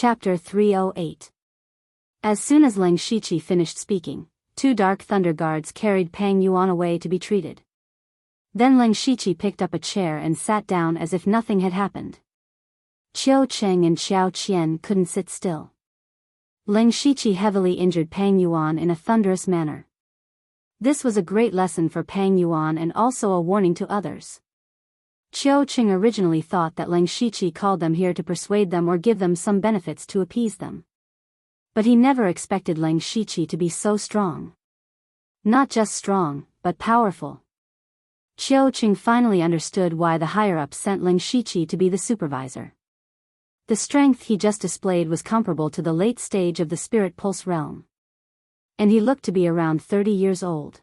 Chapter 308. As soon as Ling Shiqi finished speaking, 2 dark thunder guards carried Pang Yuan away to be treated. Then Ling Shiqi picked up a chair and sat down as if nothing had happened. Qiu Cheng and Xiao Qian couldn't sit still. Ling Shiqi heavily injured Pang Yuan in a thunderous manner. This was a great lesson for Pang Yuan and also a warning to others. Qiu Cheng originally thought that Ling Shiqi called them here to persuade them or give them some benefits to appease them. But he never expected Ling Shiqi to be so strong. Not just strong, but powerful. Qiu Cheng finally understood why the higher-ups sent Ling Shiqi to be the supervisor. The strength he just displayed was comparable to the late stage of the spirit pulse realm. And he looked to be around 30 years old.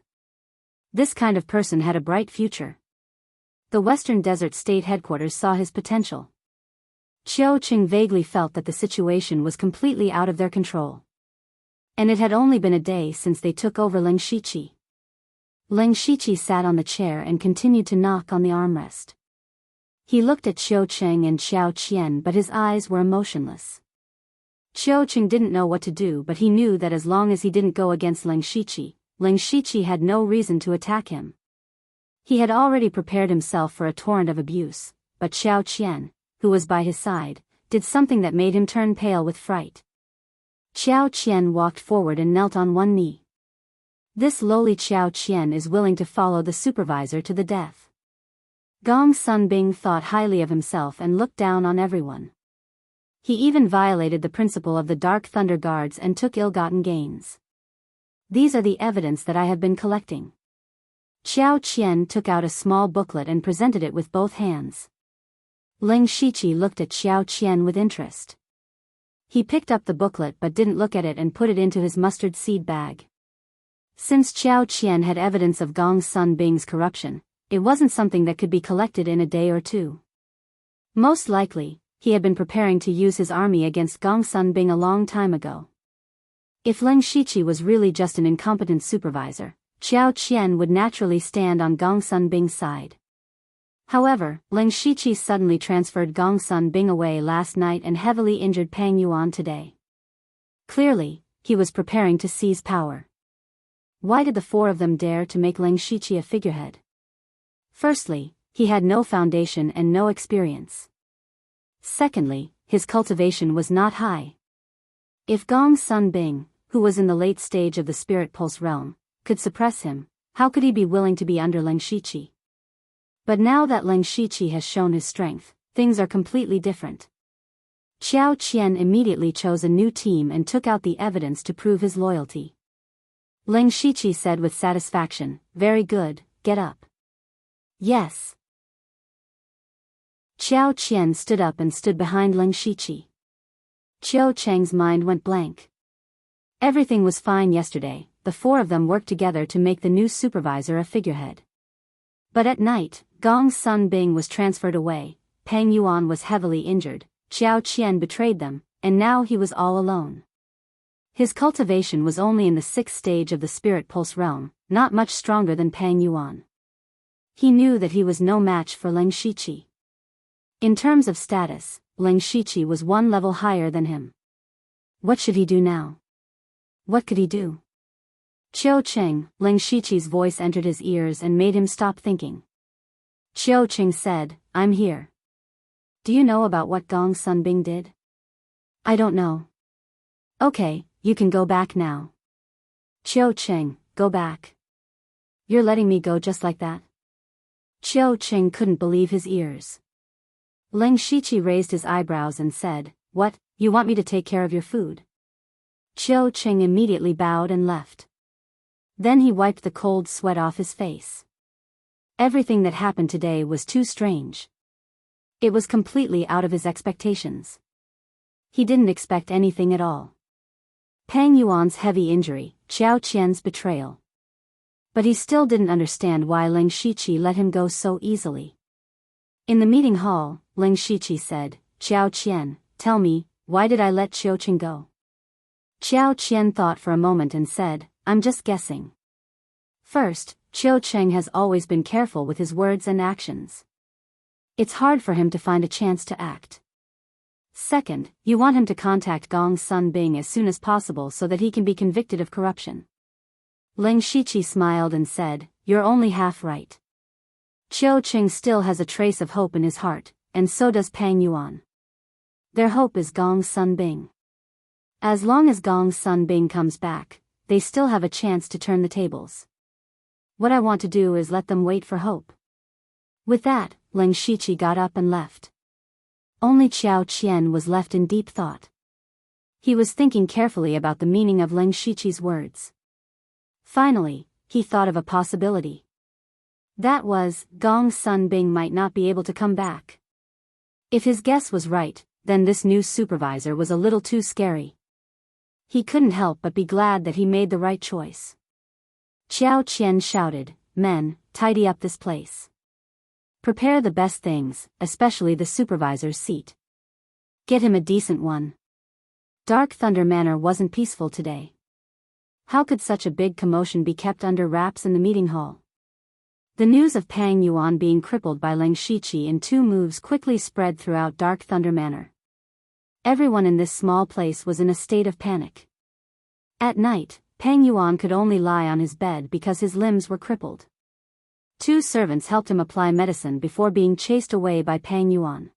This kind of person had a bright future. The Western Desert State Headquarters saw his potential. Qiu Cheng vaguely felt that the situation was completely out of their control. And it had only been a day since they took over Ling Shiqi. Ling Shiqi sat on the chair and continued to knock on the armrest. He looked at Qiu Cheng and Xiao Qian, but his eyes were emotionless. Qiu Cheng didn't know what to do, but he knew that as long as he didn't go against Ling Shiqi had no reason to attack him. He had already prepared himself for a torrent of abuse, but Xiao Qian, who was by his side, did something that made him turn pale with fright. Xiao Qian walked forward and knelt on one knee. This lowly Xiao Qian is willing to follow the supervisor to the death. Gong Sunbing thought highly of himself and looked down on everyone. He even violated the principle of the Dark Thunder Guards and took ill-gotten gains. These are the evidence that I have been collecting. Xiao Qian took out a small booklet and presented it with both hands. Ling Shiqi looked at Xiao Qian with interest. He picked up the booklet but didn't look at it and put it into his mustard seed bag. Since Xiao Qian had evidence of Gong Sunbing's corruption, it wasn't something that could be collected in a day or two. Most likely, he had been preparing to use his army against Gong Sunbing a long time ago. If Ling Shiqi was really just an incompetent supervisor, Xiao Qian would naturally stand on Gong Sunbing's side. However, Ling Shiqi suddenly transferred Gong Sunbing away last night and heavily injured Pang Yuan today. Clearly, he was preparing to seize power. Why did the 4 of them dare to make Ling Shiqi a figurehead? Firstly, he had no foundation and no experience. Secondly, his cultivation was not high. If Gong Sunbing, who was in the late stage of the spirit pulse realm, could suppress him, how could he be willing to be under Ling Shiqi? But now that Ling Shiqi has shown his strength, things are completely different. Xiao Qian immediately chose a new team and took out the evidence to prove his loyalty. Ling Shiqi said with satisfaction, "Very good, get up." "Yes." Xiao Qian stood up and stood behind Ling Shiqi. Qiu Cheng's mind went blank. Everything was fine yesterday. The 4 of them worked together to make the new supervisor a figurehead. But at night, Gong Sunbing was transferred away, Pang Yuan was heavily injured, Xiao Qian betrayed them, and now he was all alone. His cultivation was only in the 6th stage of the spirit pulse realm, not much stronger than Pang Yuan. He knew that he was no match for Ling Shiqi. In terms of status, Ling Shiqi was 1 level higher than him. What should he do now? What could he do? Qiu Cheng, Ling Shiqi's voice entered his ears and made him stop thinking. Qiu Cheng said, "I'm here." "Do you know about what Gong Sunbing did?" "I don't know." "Okay, you can go back now." "Qiu Cheng, go back. You're letting me go just like that?" Qiu Cheng couldn't believe his ears. Ling Shiqi raised his eyebrows and said, "What, you want me to take care of your food?" Qiu Cheng immediately bowed and left. Then he wiped the cold sweat off his face. Everything that happened today was too strange. It was completely out of his expectations. He didn't expect anything at all. Pang Yuan's heavy injury, Xiao Qian's betrayal. But he still didn't understand why Ling Shiqi let him go so easily. In the meeting hall, Ling Shiqi said, "Xiao Qian, tell me, why did I let Qiu Cheng go?" Xiao Qian thought for a moment and said, "I'm just guessing." First, Qiu Cheng has always been careful with his words and actions. It's hard for him to find a chance to act. Second, you want him to contact Gong Sun Bing as soon as possible so that he can be convicted of corruption. Ling Shiqi smiled and said, "You're only half right." Qiu Qing still has a trace of hope in his heart, and so does Pang Yuan. Their hope is Gong Sun Bing. As long as Gong Sun Bing comes back, they still have a chance to turn the tables. What I want to do is let them wait for hope. With that, Ling Shiqi got up and left. Only Qiao Qian was left in deep thought. He was thinking carefully about the meaning of Ling Shiqi's words. Finally, he thought of a possibility. That was, Gong Sun Bing might not be able to come back. If his guess was right, then this new supervisor was a little too scary. He couldn't help but be glad that he made the right choice. Qiao Qian shouted, "Men, tidy up this place. Prepare the best things, especially the supervisor's seat. Get him a decent one." Dark Thunder Manor wasn't peaceful today. How could such a big commotion be kept under wraps in the meeting hall? The news of Pang Yuan being crippled by Ling Shiqi in 2 moves quickly spread throughout Dark Thunder Manor. Everyone in this small place was in a state of panic. At night, Pang Yuan could only lie on his bed because his limbs were crippled. 2 servants helped him apply medicine before being chased away by Pang Yuan.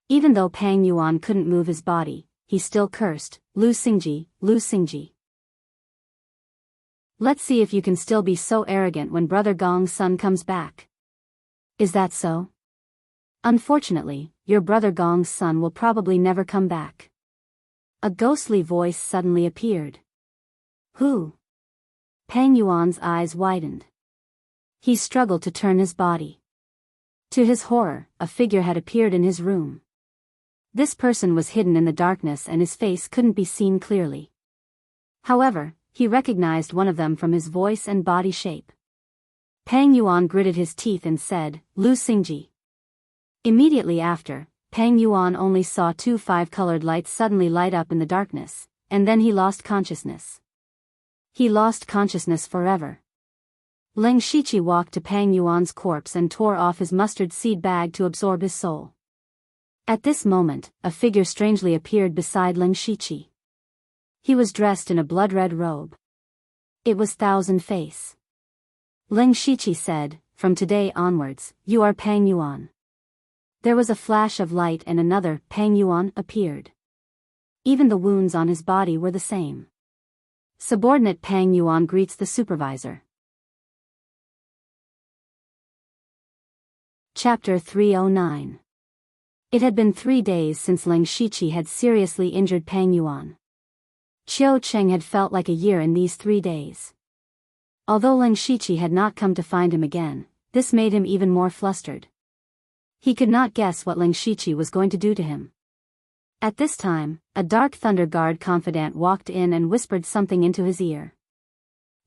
Even though Pang Yuan couldn't move his body, he still cursed, "Lu Xingji, Lu Xingji. Let's see if you can still be so arrogant when Brother Gong Sun comes back." "Is that so?" "Unfortunately, your brother Gong's son will probably never come back." A ghostly voice suddenly appeared. "Who?" Pang Yuan's eyes widened. He struggled to turn his body. To his horror, a figure had appeared in his room. This person was hidden in the darkness and his face couldn't be seen clearly. However, he recognized one of them from his voice and body shape. Pang Yuan gritted his teeth and said, "Lu Xingji." Immediately after, Pang Yuan only saw 2 5-colored lights suddenly light up in the darkness, and then he lost consciousness. He lost consciousness forever. Ling Shiqi walked to Pang Yuan's corpse and tore off his mustard seed bag to absorb his soul. At this moment, a figure strangely appeared beside Ling Shiqi. He was dressed in a blood-red robe. It was Thousand Face. Ling Shiqi said, "From today onwards, you are Pang Yuan." There was a flash of light and another Pang Yuan appeared. Even the wounds on his body were the same. Subordinate Pang Yuan greets the supervisor. Chapter 309. It had been 3 days since Ling Shiqi had seriously injured Pang Yuan. Qiu Cheng had felt like a year in these 3 days. Although Ling Shiqi had not come to find him again, this made him even more flustered. He could not guess what Ling Shiqi was going to do to him. At this time, a Dark Thunder Guard confidant walked in and whispered something into his ear.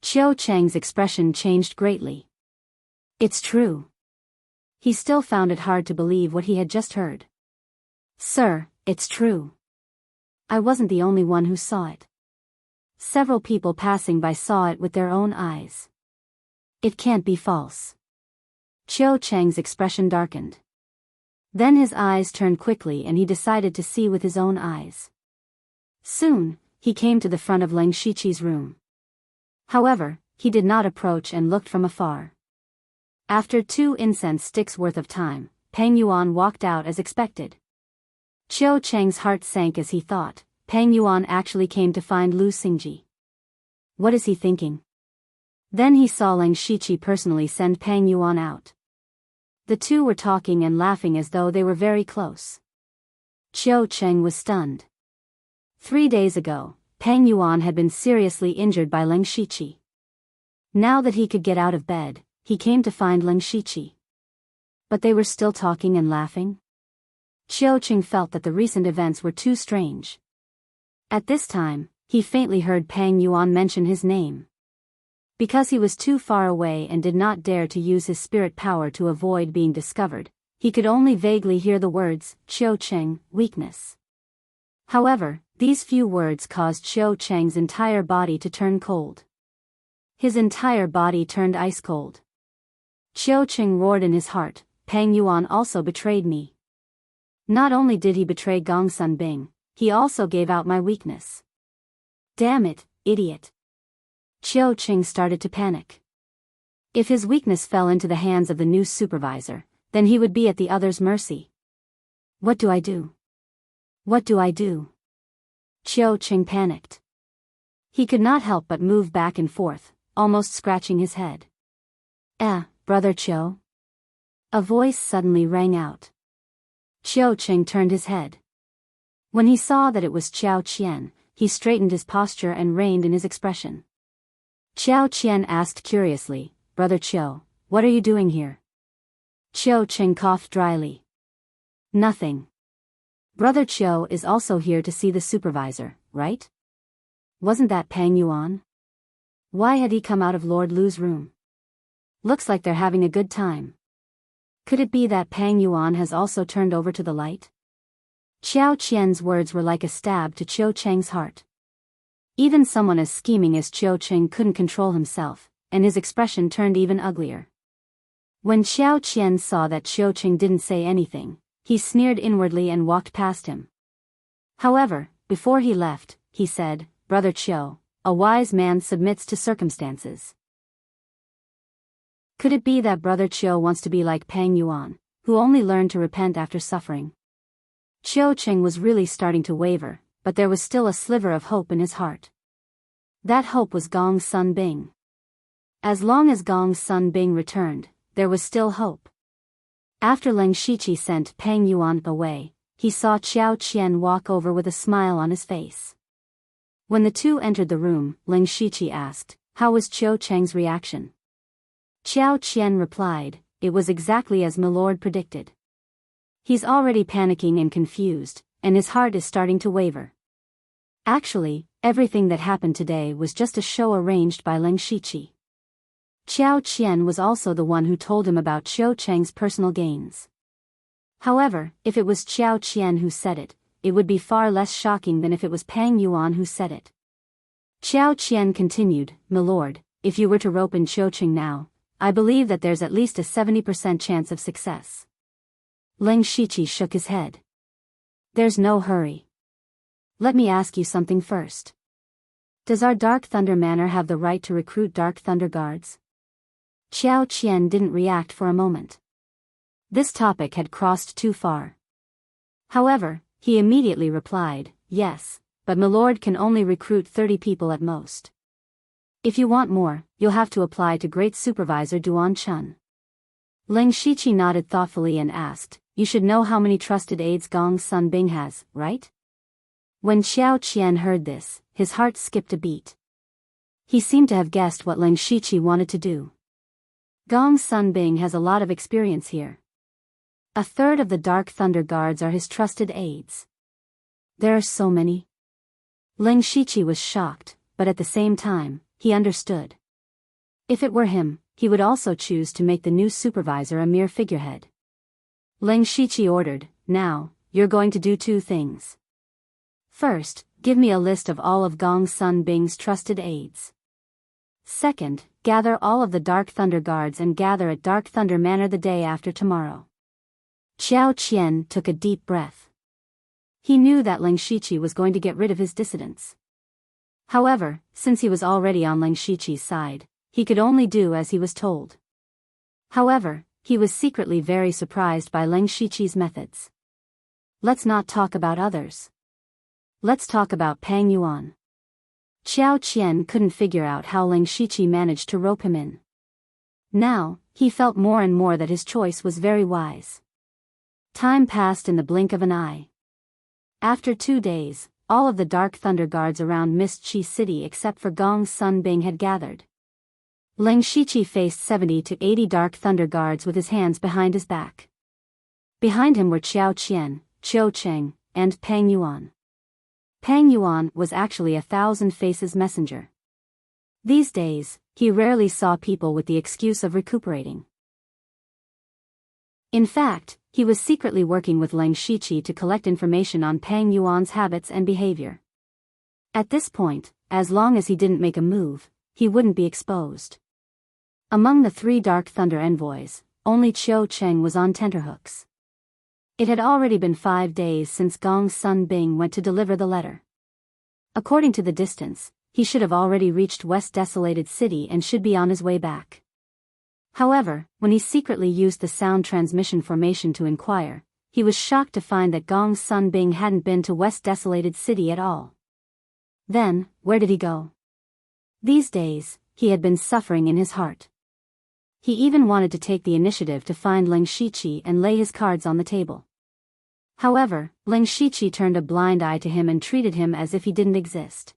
Qiu Cheng's expression changed greatly. It's true. He still found it hard to believe what he had just heard. "Sir, it's true. I wasn't the only one who saw it. Several people passing by saw it with their own eyes. It can't be false." Qiu Cheng's expression darkened. Then his eyes turned quickly and he decided to see with his own eyes. Soon, he came to the front of Ling Shiqi's room. However, he did not approach and looked from afar. After 2 incense sticks worth of time, Pang Yuan walked out as expected. Qiu Cheng's heart sank as he thought, Pang Yuan actually came to find Lu Xingji. What is he thinking? Then he saw Ling Shiqi personally send Pang Yuan out. The two were talking and laughing as though they were very close. Qiu Cheng was stunned. 3 days ago, Pang Yuan had been seriously injured by Ling Shiqi. Now that he could get out of bed, he came to find Ling Shiqi. But they were still talking and laughing? Qiu Cheng felt that the recent events were too strange. At this time, he faintly heard Pang Yuan mention his name. Because he was too far away and did not dare to use his spirit power to avoid being discovered, he could only vaguely hear the words, Qiu Cheng, weakness. However, these few words caused Qiu Cheng's entire body to turn cold. His entire body turned ice cold. Qiu Cheng roared in his heart, Pang Yuan also betrayed me. Not only did he betray Gong Sun Bing, he also gave out my weakness. Damn it, idiot. Qiu Qing started to panic. If his weakness fell into the hands of the new supervisor, then he would be at the other's mercy. What do I do? What do I do? Qiu Qing panicked. He could not help but move back and forth, almost scratching his head. Brother Qiu? A voice suddenly rang out. Qiu Qing turned his head. When he saw that it was Qiao Qian, he straightened his posture and reined in his expression. Qiao Qian asked curiously, Brother Qiu, what are you doing here? Qiu Qing coughed dryly. Nothing. Brother Qiu is also here to see the supervisor, right? Wasn't that Pang Yuan? Why had he come out of Lord Lu's room? Looks like they're having a good time. Could it be that Pang Yuan has also turned over to the light? Qiao Qian's words were like a stab to Qiu Cheng's heart. Even someone as scheming as Qiu Qing couldn't control himself, and his expression turned even uglier. When Qiao Qian saw that Qiu Qing didn't say anything, he sneered inwardly and walked past him. However, before he left, he said, Brother Qiu, a wise man submits to circumstances. Could it be that Brother Qiu wants to be like Pang Yuan, who only learned to repent after suffering? Qiu Qing was really starting to waver, but there was still a sliver of hope in his heart. That hope was Gong Sun Bing. As long as Gong Sun Bing returned, there was still hope. After Leng Shiqi sent Pang Yuan away, he saw Qiao Qian walk over with a smile on his face. When the two entered the room, Leng Shiqi asked, how was Qiu Cheng's reaction? Qiao Qian replied, it was exactly as Milord predicted. He's already panicking and confused, and his heart is starting to waver. Actually, everything that happened today was just a show arranged by Leng Shiqi. Qiao Qian was also the one who told him about Qiu Cheng's personal gains. However, if it was Qiao Qian who said it, it would be far less shocking than if it was Pang Yuan who said it. Qiao Qian continued, Milord, if you were to rope in Qiu Qing now, I believe that there's at least a 70% chance of success. Leng Shiqi shook his head. There's no hurry. Let me ask you something first. Does our Dark Thunder Manor have the right to recruit Dark Thunder Guards? Qiao Qian didn't react for a moment. This topic had crossed too far. However, he immediately replied, yes, but Milord can only recruit 30 people at most. If you want more, you'll have to apply to Great Supervisor Duan Chun. Leng Shiqi nodded thoughtfully and asked, you should know how many trusted aides Gong Sun Bing has, right? When Qiao Qian heard this, his heart skipped a beat. He seemed to have guessed what Leng Shiqi wanted to do. Gong Sun Bing has a lot of experience here. A third of the Dark Thunder Guards are his trusted aides. There are so many. Leng Shiqi was shocked, but at the same time, he understood. If it were him, he would also choose to make the new supervisor a mere figurehead. Leng Shiqi ordered, now, you're going to do two things. First, give me a list of all of Gong Sun Bing's trusted aides. Second, gather all of the Dark Thunder Guards and gather at Dark Thunder Manor the day after tomorrow. Qiao Qian took a deep breath. He knew that Leng Shiqi was going to get rid of his dissidents. However, since he was already on Leng Shiqi's side, he could only do as he was told. However, he was secretly very surprised by Leng Shiqi's methods. Let's not talk about others. Let's talk about Pang Yuan. Qiao Qian couldn't figure out how Leng Shiqi managed to rope him in. Now, he felt more and more that his choice was very wise. Time passed in the blink of an eye. After 2 days, all of the Dark Thunder Guards around Mist Chi City except for Gong Sun Bing had gathered. Leng Shiqi faced 70 to 80 Dark Thunder Guards with his hands behind his back. Behind him were Qiao Qian, Qiu Cheng, and Pang Yuan. Pang Yuan was actually 1,000 Faces messenger. These days, he rarely saw people with the excuse of recuperating. In fact, he was secretly working with Leng Shiqi to collect information on Pang Yuan's habits and behavior. At this point, as long as he didn't make a move, he wouldn't be exposed. Among the 3 Dark Thunder envoys, only Qiu Cheng was on tenterhooks. It had already been 5 days since Gong Sun Bing went to deliver the letter. According to the distance, he should have already reached West Desolated City and should be on his way back. However, when he secretly used the sound transmission formation to inquire, he was shocked to find that Gong Sun Bing hadn't been to West Desolated City at all. Then, where did he go? These days, he had been suffering in his heart. He even wanted to take the initiative to find Ling Shiqi and lay his cards on the table. However, Ling Shiqi turned a blind eye to him and treated him as if he didn't exist.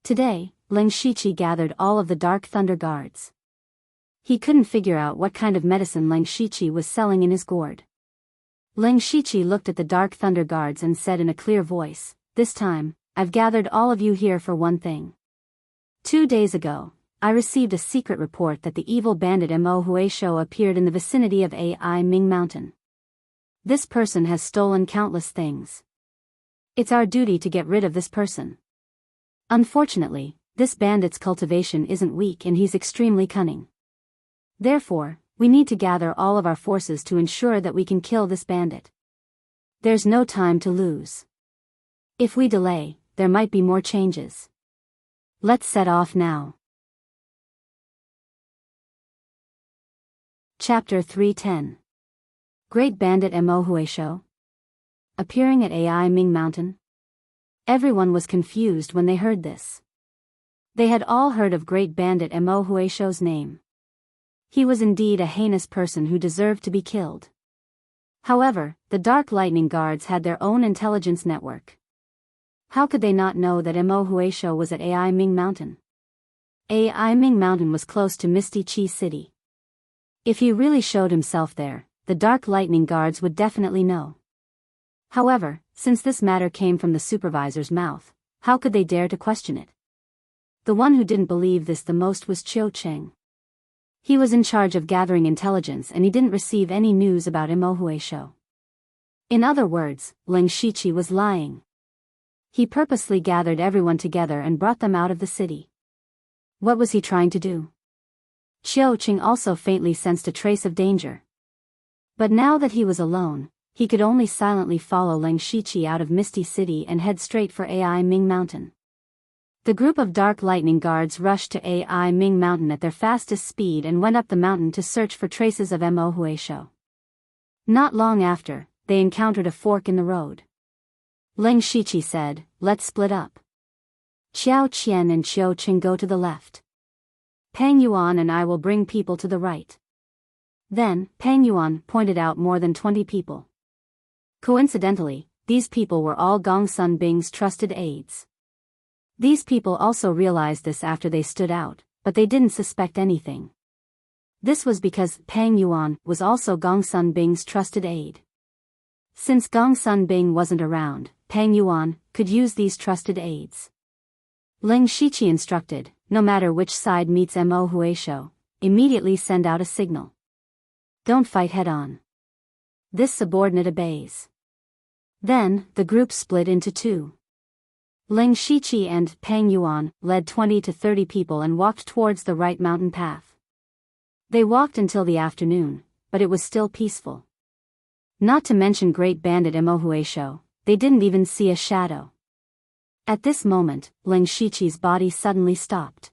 Today, Ling Shiqi gathered all of the Dark Thunder Guards. He couldn't figure out what kind of medicine Ling Shiqi was selling in his gourd. Ling Shiqi looked at the Dark Thunder Guards and said in a clear voice, "This time, I've gathered all of you here for one thing. 2 days ago, I received a secret report that the evil bandit Mo Huaishou appeared in the vicinity of Ai Ming Mountain. This person has stolen countless things. It's our duty to get rid of this person. Unfortunately, this bandit's cultivation isn't weak and he's extremely cunning. Therefore, we need to gather all of our forces to ensure that we can kill this bandit. There's no time to lose. If we delay, there might be more changes. Let's set off now." Chapter 310. Great Bandit Mo Huaishou appearing at Ai Ming Mountain. Everyone was confused when they heard this. They had all heard of Great Bandit Mo Huaishou's name. He was indeed a heinous person who deserved to be killed. However, the Dark Lightning Guards had their own intelligence network. How could they not know that Mo Huaishou was at Ai Ming Mountain? Ai Ming Mountain was close to Misty Chi City. If he really showed himself there, the Dark Lightning Guards would definitely know. However, since this matter came from the supervisor's mouth, how could they dare to question it? The one who didn't believe this the most was Qiu Cheng. He was in charge of gathering intelligence and he didn't receive any news about Mo Huaishou. In other words, Ling Shiqi was lying. He purposely gathered everyone together and brought them out of the city. What was he trying to do? Qiu Cheng also faintly sensed a trace of danger. But now that he was alone, he could only silently follow Ling Shiqi out of Misty City and head straight for Ai Ming Mountain. The group of Dark Lightning Guards rushed to Ai Ming Mountain at their fastest speed and went up the mountain to search for traces of Mo Huaishou. Not long after, they encountered a fork in the road. Ling Shiqi said, "Let's split up. Qiao Qian and Qiu Cheng go to the left. Peng Yuan and I will bring people to the right." Then, Peng Yuan pointed out more than 20 people. Coincidentally, these people were all Gong Sun Bing's trusted aides. These people also realized this after they stood out, but they didn't suspect anything. This was because Peng Yuan was also Gong Sun Bing's trusted aide. Since Gong Sun Bing wasn't around, Peng Yuan could use these trusted aides. Ling Shiqi instructed, no matter which side meets Mo Huaishou, immediately send out a signal. Don't fight head-on. This subordinate obeys. Then, the group split into two. Ling Shiqi and Peng Yuan led 20 to 30 people and walked towards the right mountain path. They walked until the afternoon, but it was still peaceful. Not to mention Great Bandit Mo Huaishou, they didn't even see a shadow. At this moment, Ling Shiqi's body suddenly stopped.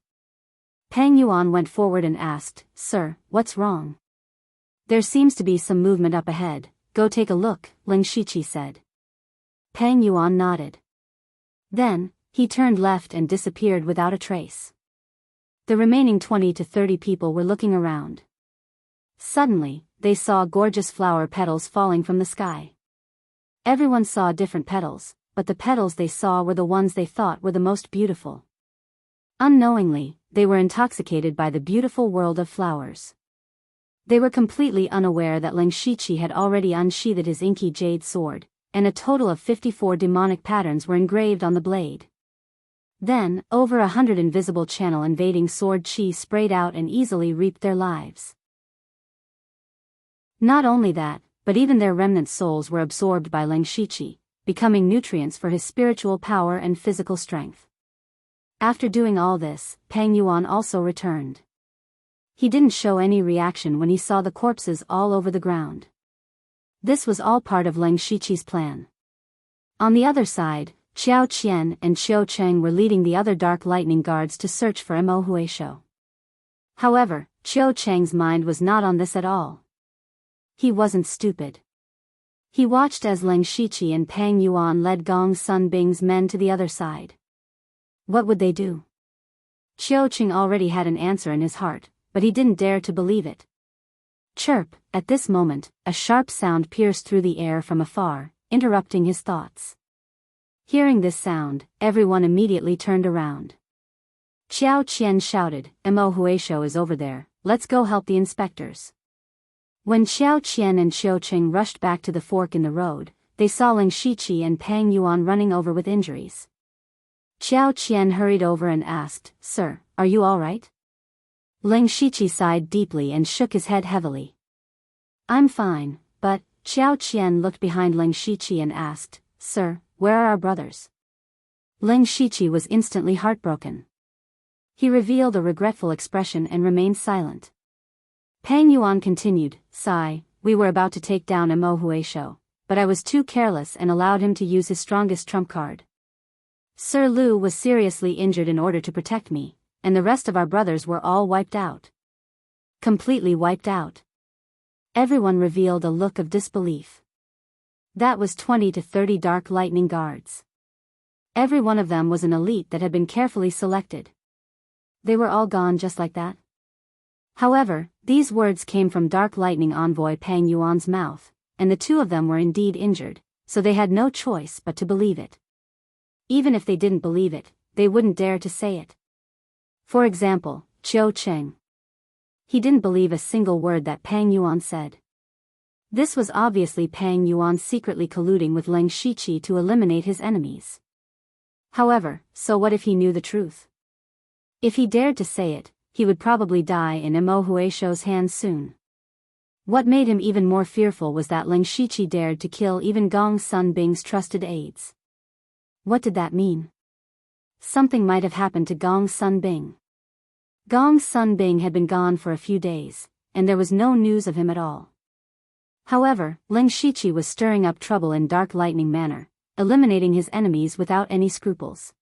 Peng Yuan went forward and asked, "Sir, what's wrong?" "There seems to be some movement up ahead, go take a look," Ling Shiqi said. Peng Yuan nodded. Then, he turned left and disappeared without a trace. The remaining 20 to 30 people were looking around. Suddenly, they saw gorgeous flower petals falling from the sky. Everyone saw different petals, but the petals they saw were the ones they thought were the most beautiful. Unknowingly, they were intoxicated by the beautiful world of flowers. They were completely unaware that Ling Shiqi had already unsheathed his inky jade sword, and a total of 54 demonic patterns were engraved on the blade. Then, over 100 invisible channel invading sword chi sprayed out and easily reaped their lives. Not only that, but even their remnant souls were absorbed by Ling Shiqi, becoming nutrients for his spiritual power and physical strength. After doing all this, Peng Yuan also returned. He didn't show any reaction when he saw the corpses all over the ground. This was all part of Leng Shiqi's plan. On the other side, Qiao Qian and Qiu Cheng were leading the other Dark Lightning Guards to search for Mo Huaishou. However, Qiu Cheng's mind was not on this at all. He wasn't stupid. He watched as Leng Shiqi and Pang Yuan led Gong Sun Bing's men to the other side. What would they do? Qiu Cheng already had an answer in his heart, but he didn't dare to believe it. Chirp! At this moment, a sharp sound pierced through the air from afar, interrupting his thoughts. Hearing this sound, everyone immediately turned around. Qiao Qian shouted, "Mo Huaishou is over there, let's go help the inspectors." When Qiao Qian and Qiu Cheng rushed back to the fork in the road, they saw Leng Shiqi and Pang Yuan running over with injuries. Qiao Qian hurried over and asked, "Sir, are you all right?" Leng Shiqi sighed deeply and shook his head heavily. "I'm fine, but..." Qiao Qian looked behind Leng Shiqi and asked, "Sir, where are our brothers?" Leng Shiqi was instantly heartbroken. He revealed a regretful expression and remained silent. Pang Yuan continued, "Sigh, we were about to take down Mo Huaishou, but I was too careless and allowed him to use his strongest trump card. Sir Lu was seriously injured in order to protect me, and the rest of our brothers were all wiped out. Completely wiped out." Everyone revealed a look of disbelief. That was 20 to 30 Dark Lightning Guards. Every one of them was an elite that had been carefully selected. They were all gone just like that? However, these words came from Dark Lightning Envoy Pang Yuan's mouth, and the two of them were indeed injured, so they had no choice but to believe it. Even if they didn't believe it, they wouldn't dare to say it. For example, Qiu Cheng. He didn't believe a single word that Pang Yuan said. This was obviously Pang Yuan secretly colluding with Leng Shiqi to eliminate his enemies. However, so what if he knew the truth? If he dared to say it, he would probably die in Mo Huaishou's hands soon. What made him even more fearful was that Leng Shiqi dared to kill even Gong Sun Bing's trusted aides. What did that mean? Something might have happened to Gong Sun Bing. Gong Sun Bing had been gone for a few days, and there was no news of him at all. However, Leng Shiqi was stirring up trouble in Dark Lightning manner, eliminating his enemies without any scruples.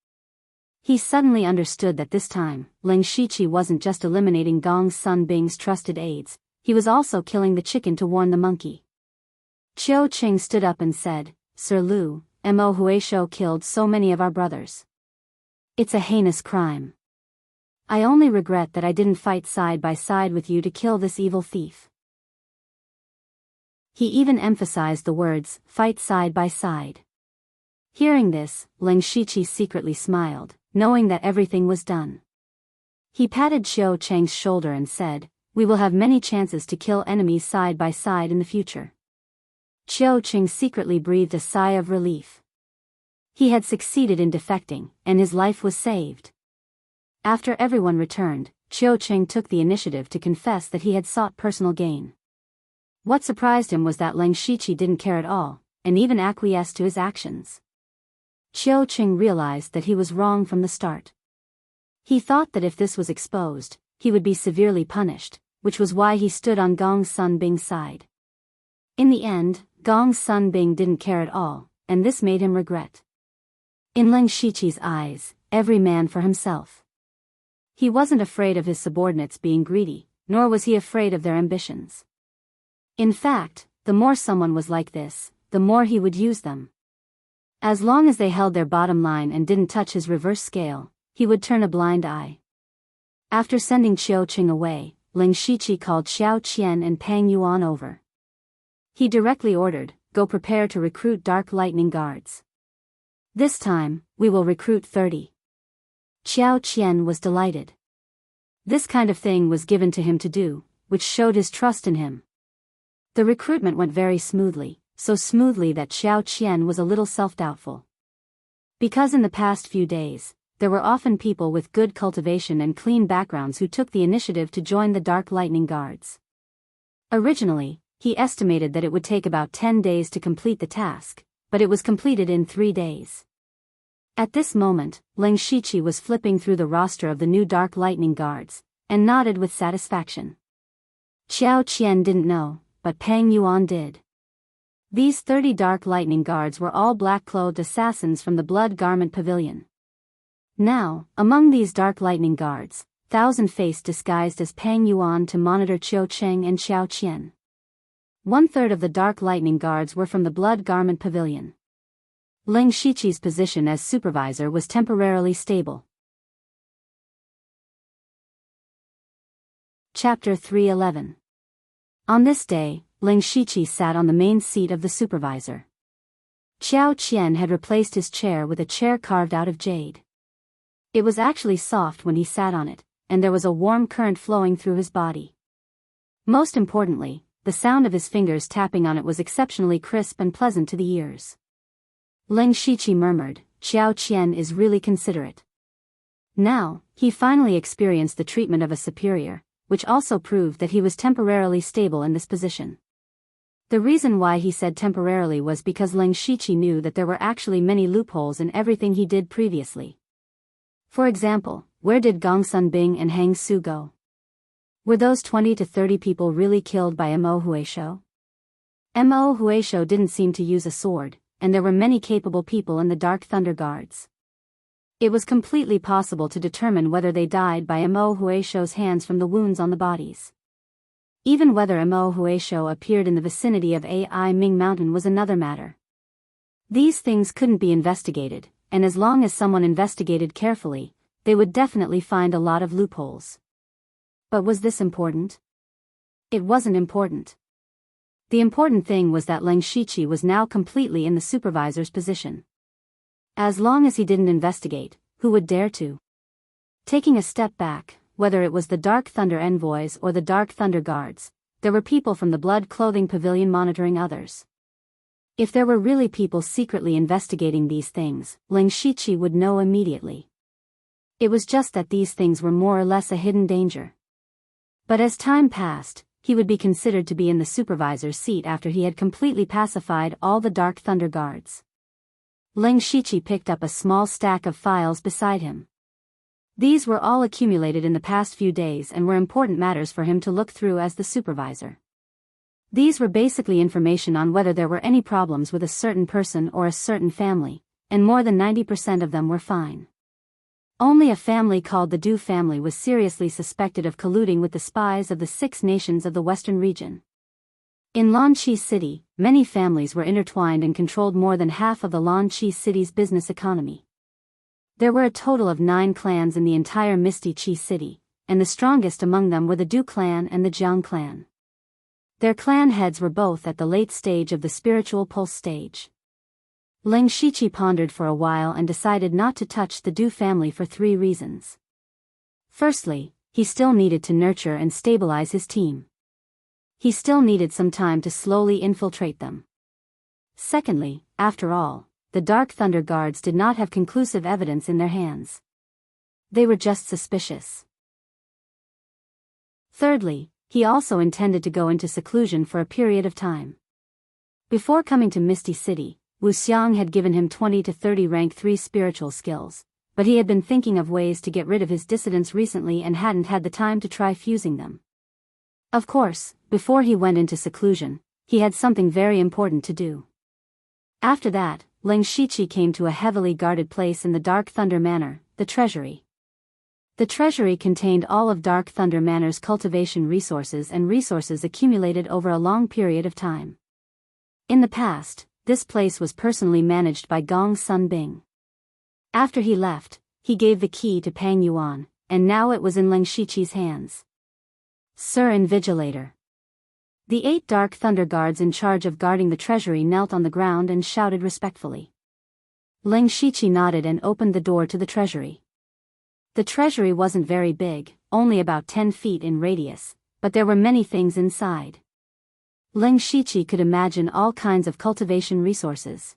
He suddenly understood that this time, Leng Shiqi wasn't just eliminating Gong Sun Bing's trusted aides, he was also killing the chicken to warn the monkey. Qiu Cheng stood up and said, "Sir Lu, Mo Huaishou killed so many of our brothers. It's a heinous crime. I only regret that I didn't fight side by side with you to kill this evil thief." He even emphasized the words, "fight side by side." Hearing this, Leng Shiqi secretly smiled, knowing that everything was done. He patted Qiu Cheng's shoulder and said, "We will have many chances to kill enemies side by side in the future." Qiu Cheng secretly breathed a sigh of relief. He had succeeded in defecting, and his life was saved. After everyone returned, Qiu Cheng took the initiative to confess that he had sought personal gain. What surprised him was that Leng Shiqi didn't care at all, and even acquiesced to his actions. Qiu Cheng realized that he was wrong from the start. He thought that if this was exposed, he would be severely punished, which was why he stood on Gong Sun Bing's side. In the end, Gong Sun Bing didn't care at all, and this made him regret. In Leng Shiqi's eyes, every man for himself. He wasn't afraid of his subordinates being greedy, nor was he afraid of their ambitions. In fact, the more someone was like this, the more he would use them. As long as they held their bottom line and didn't touch his reverse scale, he would turn a blind eye. After sending Qiu Cheng away, Leng Shiqi called Qiao Qian and Pang Yuan over. He directly ordered, "Go prepare to recruit Dark Lightning Guards. This time, we will recruit 30. Qiao Qian was delighted. This kind of thing was given to him to do, which showed his trust in him. The recruitment went very smoothly, so smoothly that Qiao Qian was a little self-doubtful. Because in the past few days, there were often people with good cultivation and clean backgrounds who took the initiative to join the Dark Lightning Guards. Originally, he estimated that it would take about 10 days to complete the task, but it was completed in 3 days. At this moment, Leng Shiqi was flipping through the roster of the new Dark Lightning Guards, and nodded with satisfaction. Qiao Qian didn't know, but Pang Yuan did. These 30 dark lightning guards were all black-clothed assassins from the Blood Garment Pavilion. Now, among these dark lightning guards, Thousand-Face disguised as Pang Yuan to monitor Qiu Cheng and Xiao Qian. 1/3 of the dark lightning guards were from the Blood Garment Pavilion. Ling Shiqi's position as supervisor was temporarily stable. Chapter 311. On this day, Ling Shiqi sat on the main seat of the supervisor. Xiao Qian had replaced his chair with a chair carved out of jade. It was actually soft when he sat on it, and there was a warm current flowing through his body. Most importantly, the sound of his fingers tapping on it was exceptionally crisp and pleasant to the ears. Ling Shiqi murmured, "Xiao Qian is really considerate." Now, he finally experienced the treatment of a superior, which also proved that he was temporarily stable in this position. The reason why he said temporarily was because Ling Shiqi knew that there were actually many loopholes in everything he did previously. For example, where did Gong Sunbing and Hang Su go? Were those 20 to 30 people really killed by Mo Huisho? Mo Huisho didn't seem to use a sword, and there were many capable people in the Dark Thunder Guards. It was completely possible to determine whether they died by Mo Huisho's hands from the wounds on the bodies. Even whether Mo Huisho appeared in the vicinity of Ai Ming Mountain was another matter. These things couldn't be investigated, and as long as someone investigated carefully, they would definitely find a lot of loopholes. But was this important? It wasn't important. The important thing was that Ling Shiqi was now completely in the supervisor's position. As long as he didn't investigate, who would dare to? Taking a step back, whether it was the Dark Thunder Envoys or the Dark Thunder Guards, there were people from the Blood Clothing Pavilion monitoring others. If there were really people secretly investigating these things, Ling Shiqi would know immediately. It was just that these things were more or less a hidden danger. But as time passed, he would be considered to be in the supervisor's seat after he had completely pacified all the Dark Thunder Guards. Ling Shiqi picked up a small stack of files beside him. These were all accumulated in the past few days and were important matters for him to look through as the supervisor. These were basically information on whether there were any problems with a certain person or a certain family, and more than 90% of them were fine. Only a family called the Du family was seriously suspected of colluding with the spies of the 6 nations of the Western region. In Lanqi City, many families were intertwined and controlled more than half of the Lanqi City's business economy. There were a total of 9 clans in the entire Misty Qi City, and the strongest among them were the Du clan and the Jiang clan. Their clan heads were both at the late stage of the spiritual pulse stage. Ling Shiqi pondered for a while and decided not to touch the Du family for 3 reasons. Firstly, he still needed to nurture and stabilize his team. He still needed some time to slowly infiltrate them. Secondly, after all, the Dark Thunder Guards did not have conclusive evidence in their hands. They were just suspicious. Thirdly, he also intended to go into seclusion for a period of time. Before coming to Misty City, Wu Xiang had given him 20 to 30 rank 3 spiritual skills, but he had been thinking of ways to get rid of his dissidents recently and hadn't had the time to try fusing them. Of course, before he went into seclusion, he had something very important to do. After that, Ling Shiqi came to a heavily guarded place in the Dark Thunder Manor, the treasury. The treasury contained all of Dark Thunder Manor's cultivation resources and resources accumulated over a long period of time. In the past, this place was personally managed by Gong Sunbing. After he left, he gave the key to Pang Yuan, and now it was in Ling Shiqi's hands. Sir Invigilator. The 8 Dark Thunder Guards in charge of guarding the treasury knelt on the ground and shouted respectfully. Ling Shiqi nodded and opened the door to the treasury. The treasury wasn't very big, only about 10 feet in radius, but there were many things inside. Ling Shiqi could imagine all kinds of cultivation resources.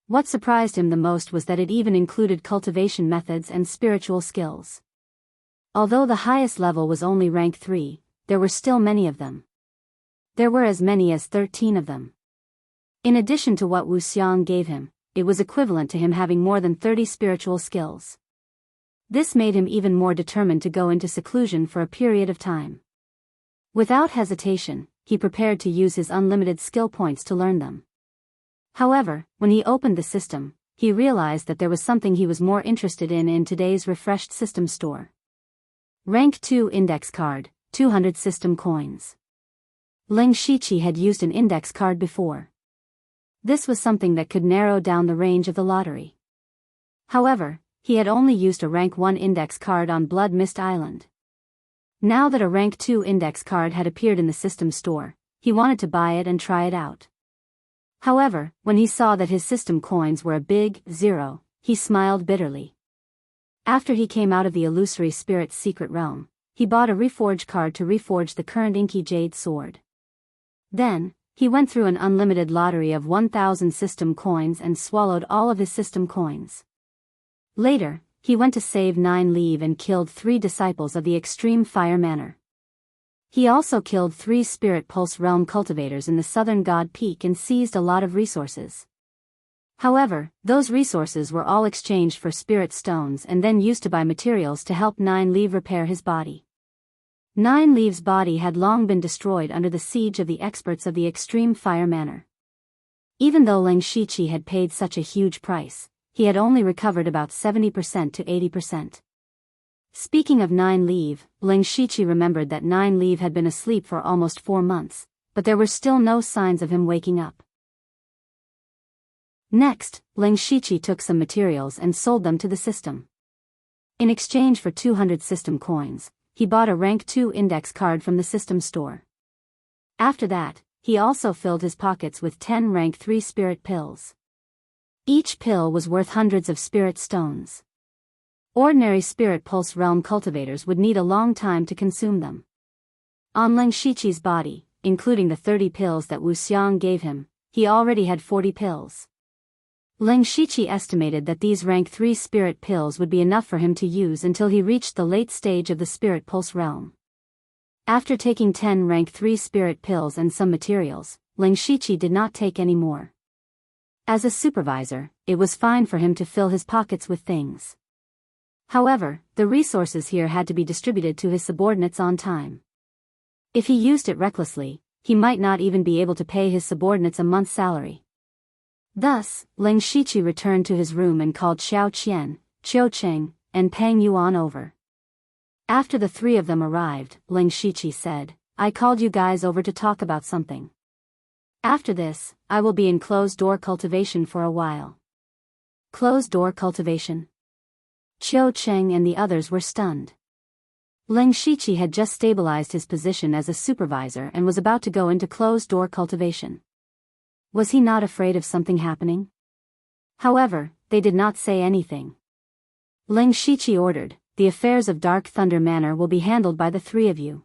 What surprised him the most was that it even included cultivation methods and spiritual skills. Although the highest level was only rank 3, there were still many of them. There were as many as 13 of them. In addition to what Wu Xiang gave him, it was equivalent to him having more than 30 spiritual skills. This made him even more determined to go into seclusion for a period of time. Without hesitation, he prepared to use his unlimited skill points to learn them. However, when he opened the system, he realized that there was something he was more interested in today's refreshed system store. Rank 2 Index Card, 200 System Coins. Ling Shiqi had used an index card before. This was something that could narrow down the range of the lottery. However, he had only used a rank 1 index card on Blood Mist Island. Now that a rank 2 index card had appeared in the system store, he wanted to buy it and try it out. However, when he saw that his system coins were a big 0, he smiled bitterly. After he came out of the illusory spirit's secret realm, he bought a reforge card to reforge the current inky jade sword. Then, he went through an unlimited lottery of 1,000 system coins and swallowed all of his system coins. Later, he went to save 9 leave and killed 3 disciples of the extreme fire manor. He also killed 3 spirit pulse realm cultivators in the southern god peak and seized a lot of resources. However, those resources were all exchanged for spirit stones and then used to buy materials to help 9 leave repair his body. 9 leave's body had long been destroyed under the siege of the experts of the extreme fire manor. Even though Ling Shiqi had paid such a huge price, he had only recovered about 70% to 80%. Speaking of 9 leave, Ling Shiqi remembered that 9 leave had been asleep for almost 4 months, but there were still no signs of him waking up. Next, Ling Shiqi took some materials and sold them to the system. In exchange for 200 system coins, he bought a rank 2 index card from the system store. After that, he also filled his pockets with 10 rank 3 spirit pills. Each pill was worth hundreds of spirit stones. Ordinary spirit pulse realm cultivators would need a long time to consume them. On Ling Shiqi's body, including the 30 pills that Wu Xiang gave him, he already had 40 pills. Ling Shiqi estimated that these rank 3 spirit pills would be enough for him to use until he reached the late stage of the spirit pulse realm. After taking 10 rank 3 spirit pills and some materials, Ling Shiqi did not take any more. As a supervisor, it was fine for him to fill his pockets with things. However, the resources here had to be distributed to his subordinates on time. If he used it recklessly, he might not even be able to pay his subordinates a month's salary. Thus, Ling Shiqi returned to his room and called Xiao Qian, Qiu Cheng, and Peng Yuan over. After the 3 of them arrived, Ling Shiqi said, "I called you guys over to talk about something. After this, I will be in closed-door cultivation for a while." Closed-door cultivation? Qiu Cheng and the others were stunned. Ling Shiqi had just stabilized his position as a supervisor and was about to go into closed-door cultivation. Was he not afraid of something happening? However, they did not say anything. Ling Shiqi ordered, "The affairs of Dark Thunder Manor will be handled by the 3 of you.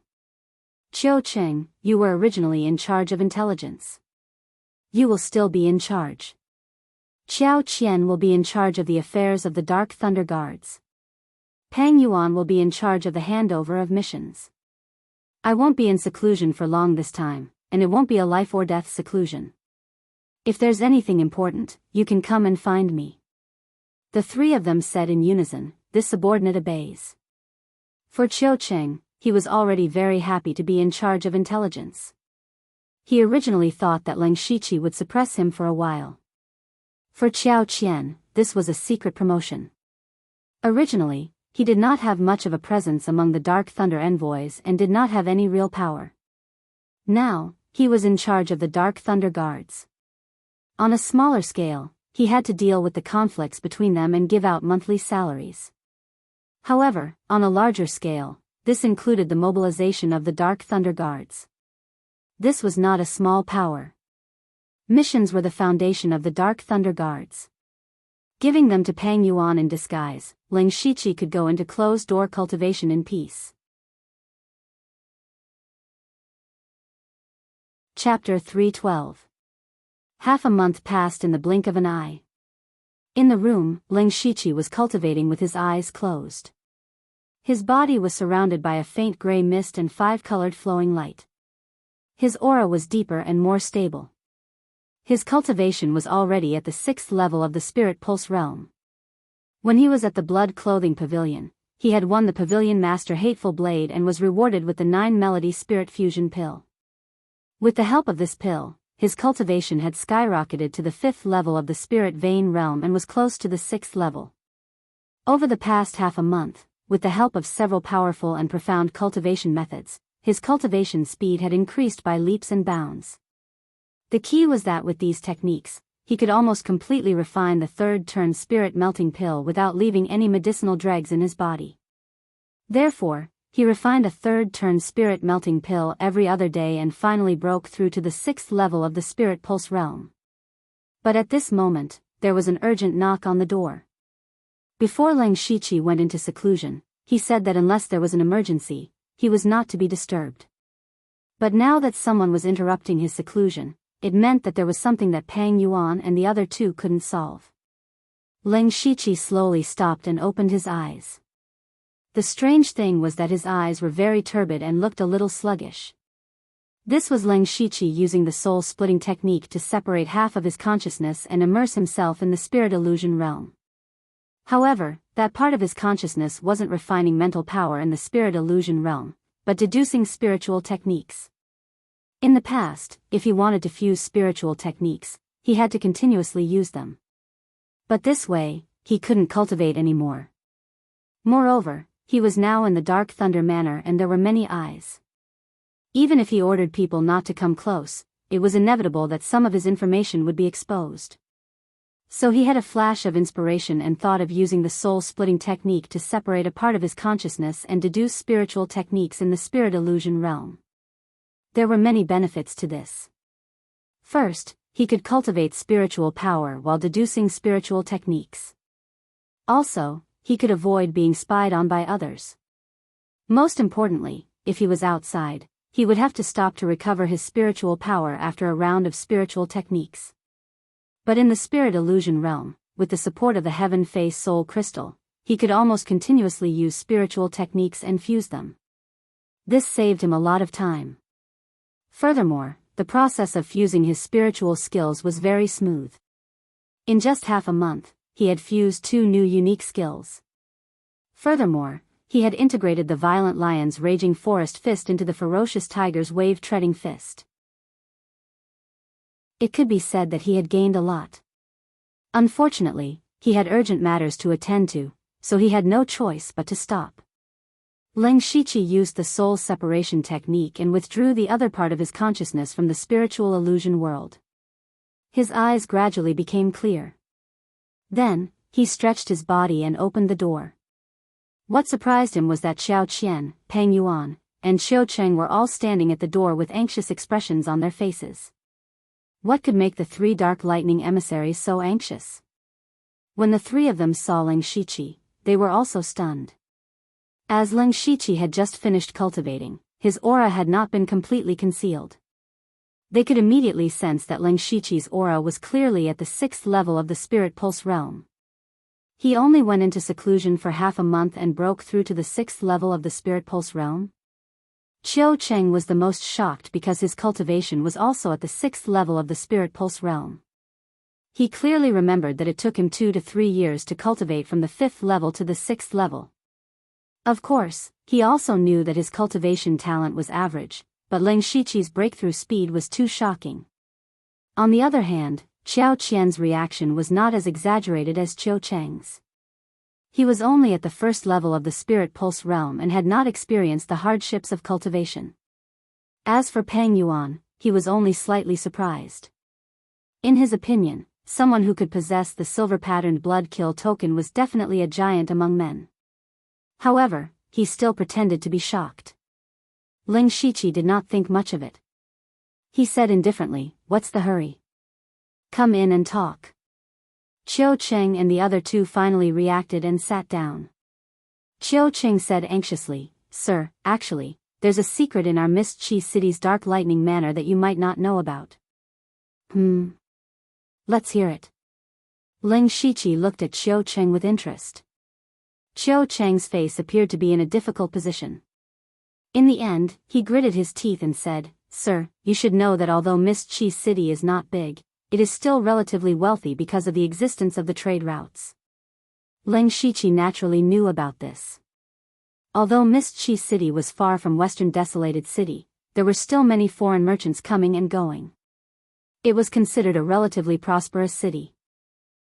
Qiu Cheng, you were originally in charge of intelligence. You will still be in charge. Xiao Qian will be in charge of the affairs of the Dark Thunder Guards. Peng Yuan will be in charge of the handover of missions. I won't be in seclusion for long this time, and it won't be a life or death seclusion. If there's anything important, you can come and find me." The 3 of them said in unison, "This subordinate obeys." For Qiu Cheng, he was already very happy to be in charge of intelligence. He originally thought that Ling Shiqi would suppress him for a while. For Xiao Qian, this was a secret promotion. Originally, he did not have much of a presence among the Dark Thunder envoys and did not have any real power. Now, he was in charge of the Dark Thunder Guards. On a smaller scale, he had to deal with the conflicts between them and give out monthly salaries. However, on a larger scale, this included the mobilization of the Dark Thunder Guards. This was not a small power. Missions were the foundation of the Dark Thunder Guards. Giving them to Peng Yuan in disguise, Ling Shiqi could go into closed-door cultivation in peace. Chapter 312. Half a month passed in the blink of an eye. In the room, Ling Shiqi was cultivating with his eyes closed. His body was surrounded by a faint gray mist and 5-colored flowing light. His aura was deeper and more stable. His cultivation was already at the 6th level of the Spirit Pulse realm. When he was at the Blood Clothing Pavilion, he had won the Pavilion Master Hateful Blade and was rewarded with the 9 Melody Spirit Fusion Pill. With the help of this pill, his cultivation had skyrocketed to the 5th level of the spirit vein realm and was close to the 6th level. Over the past half a month, with the help of several powerful and profound cultivation methods, his cultivation speed had increased by leaps and bounds. The key was that with these techniques, he could almost completely refine the 3rd turn spirit melting pill without leaving any medicinal dregs in his body. Therefore, he refined a 3rd turn spirit melting pill every other day and finally broke through to the 6th level of the spirit pulse realm. But at this moment, there was an urgent knock on the door. Before Leng Shiqi went into seclusion, he said that unless there was an emergency, he was not to be disturbed. But now that someone was interrupting his seclusion, it meant that there was something that Pang Yuan and the other two couldn't solve. Leng Shiqi slowly stopped and opened his eyes. The strange thing was that his eyes were very turbid and looked a little sluggish. This was Leng Shiqi using the soul-splitting technique to separate half of his consciousness and immerse himself in the spirit illusion realm. However, that part of his consciousness wasn't refining mental power in the spirit illusion realm, but deducing spiritual techniques. In the past, if he wanted to fuse spiritual techniques, he had to continuously use them. But this way, he couldn't cultivate anymore. Moreover, he was now in the Dark Thunder Manor and there were many eyes. Even if he ordered people not to come close, it was inevitable that some of his information would be exposed. So he had a flash of inspiration and thought of using the soul-splitting technique to separate a part of his consciousness and deduce spiritual techniques in the spirit illusion realm. There were many benefits to this. First, he could cultivate spiritual power while deducing spiritual techniques. Also, he could avoid being spied on by others. Most importantly, if he was outside, he would have to stop to recover his spiritual power after a round of spiritual techniques. But in the spirit illusion realm, with the support of the Heaven Face Soul Crystal, he could almost continuously use spiritual techniques and fuse them. This saved him a lot of time. Furthermore, the process of fusing his spiritual skills was very smooth. In just half a month, he had fused 2 new unique skills. Furthermore, he had integrated the violent lion's raging forest fist into the ferocious tiger's wave-treading fist. It could be said that he had gained a lot. Unfortunately, he had urgent matters to attend to, so he had no choice but to stop. Leng Shiqi used the soul separation technique and withdrew the other part of his consciousness from the spiritual illusion world. His eyes gradually became clear. Then, he stretched his body and opened the door. What surprised him was that Xiao Qian, Peng Yuan, and Qiu Cheng were all standing at the door with anxious expressions on their faces. What could make the 3 dark lightning emissaries so anxious? When the 3 of them saw Leng Shiqi, they were also stunned. As Leng Shiqi had just finished cultivating, his aura had not been completely concealed. They could immediately sense that Leng Shiqi's aura was clearly at the 6th level of the spirit pulse realm. He only went into seclusion for half a month and broke through to the 6th level of the spirit pulse realm. Qiu Cheng was the most shocked because his cultivation was also at the 6th level of the spirit pulse realm. He clearly remembered that it took him 2 to 3 years to cultivate from the 5th level to the 6th level. Of course, he also knew that his cultivation talent was average, but Leng Shiqi's breakthrough speed was too shocking. On the other hand, Xiao Qian's reaction was not as exaggerated as Qiu Cheng's. He was only at the 1st level of the spirit pulse realm and had not experienced the hardships of cultivation. As for Peng Yuan, he was only slightly surprised. In his opinion, someone who could possess the silver-patterned blood kill token was definitely a giant among men. However, he still pretended to be shocked. Leng Shiqi did not think much of it. He said indifferently, "What's the hurry? Come in and talk." Qiu Cheng and the other 2 finally reacted and sat down. Qiu Cheng said anxiously, "Sir, actually, there's a secret in our Mist Chi City's Dark Lightning Manor that you might not know about." Let's hear it." Leng Shiqi looked at Qiu Cheng with interest. Qiu Cheng's face appeared to be in a difficult position. In the end, he gritted his teeth and said, "Sir, you should know that although Mist Chi City is not big, it is still relatively wealthy because of the existence of the trade routes." Leng Shiqi naturally knew about this. Although Mist Chi City was far from Western Desolated City, there were still many foreign merchants coming and going. It was considered a relatively prosperous city.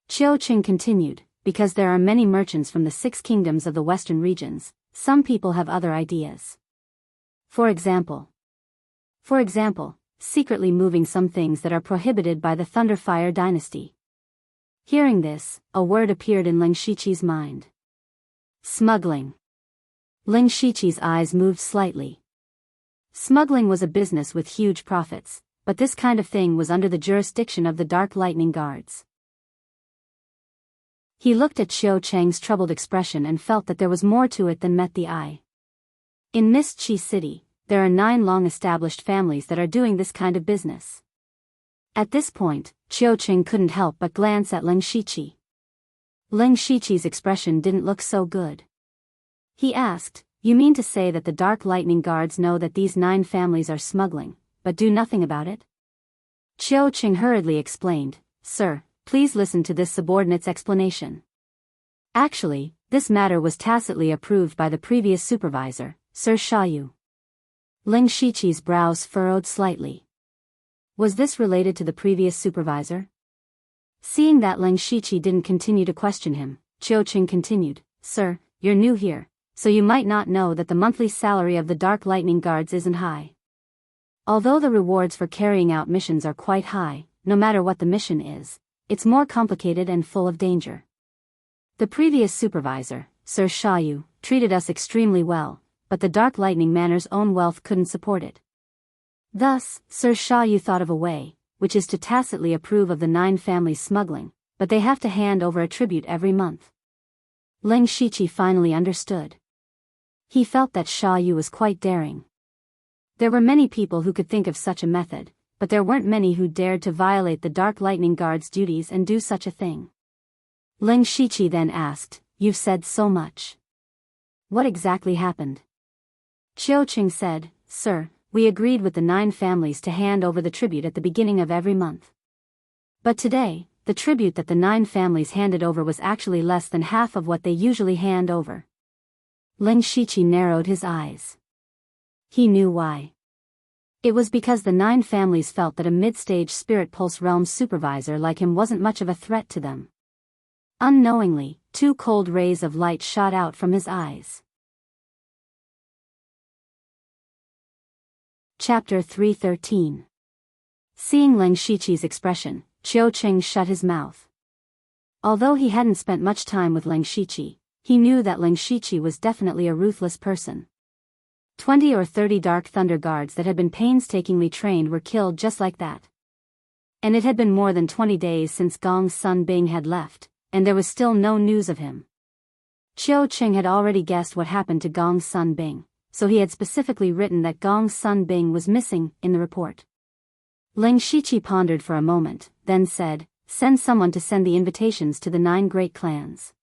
Qiuqing continued, because there are many merchants from the 6 kingdoms of the western regions, some people have other ideas. For example, secretly moving some things that are prohibited by the Thunderfire dynasty. Hearing this, a word appeared in Ling Shiqi's mind. Smuggling. Ling Shiqi's eyes moved slightly. Smuggling was a business with huge profits, but this kind of thing was under the jurisdiction of the Dark Lightning Guards. He looked at Qiuqing's troubled expression and felt that there was more to it than met the eye. In Mist Qi City, there are 9 long-established families that are doing this kind of business. At this point, Qiuqing couldn't help but glance at Ling Shiqi. Ling Shiqi's expression didn't look so good. He asked, "You mean to say that the Dark Lightning Guards know that these 9 families are smuggling, but do nothing about it?" Qiuqing hurriedly explained, "Sir, please listen to this subordinate's explanation. Actually, this matter was tacitly approved by the previous supervisor, Sir Xiaoyu." Ling Shiqi's brows furrowed slightly. Was this related to the previous supervisor? Seeing that Ling Shiqi didn't continue to question him, Qiuqing continued, "Sir, you're new here, so you might not know that the monthly salary of the Dark Lightning Guards isn't high. Although the rewards for carrying out missions are quite high, no matter what the mission is, it's more complicated and full of danger. The previous supervisor, Sir Xiaoyu, treated us extremely well, but the Dark Lightning Manor's own wealth couldn't support it. Thus, Sir Xiaoyu thought of a way, which is to tacitly approve of the 9 families smuggling, but they have to hand over a tribute every month." Ling Shiqi finally understood. He felt that Xiaoyu was quite daring. There were many people who could think of such a method, but there weren't many who dared to violate the Dark Lightning Guard's duties and do such a thing. Ling Shiqi then asked, "You've said so much. What exactly happened?" Qiuqing said, "Sir, we agreed with the 9 families to hand over the tribute at the beginning of every month. But today, the tribute that the 9 families handed over was actually less than half of what they usually hand over." Ling Shiqi narrowed his eyes. He knew why. It was because the 9 families felt that a mid-stage Spirit Pulse Realm supervisor like him wasn't much of a threat to them. Unknowingly, 2 cold rays of light shot out from his eyes. Chapter 313. Seeing Ling Shiqi's expression, Qiuqing shut his mouth. Although he hadn't spent much time with Ling Shiqi, he knew that Ling Shiqi was definitely a ruthless person. 20 or 30 Dark Thunder Guards that had been painstakingly trained were killed just like that. And it had been more than 20 days since Gong's son Bing had left, and there was still no news of him. Qiuqing had already guessed what happened to Gong's son Bing, so he had specifically written that Gong's son Bing was missing in the report. Ling Shiqi pondered for a moment, then said, "Send someone to send the invitations to the 9 great clans.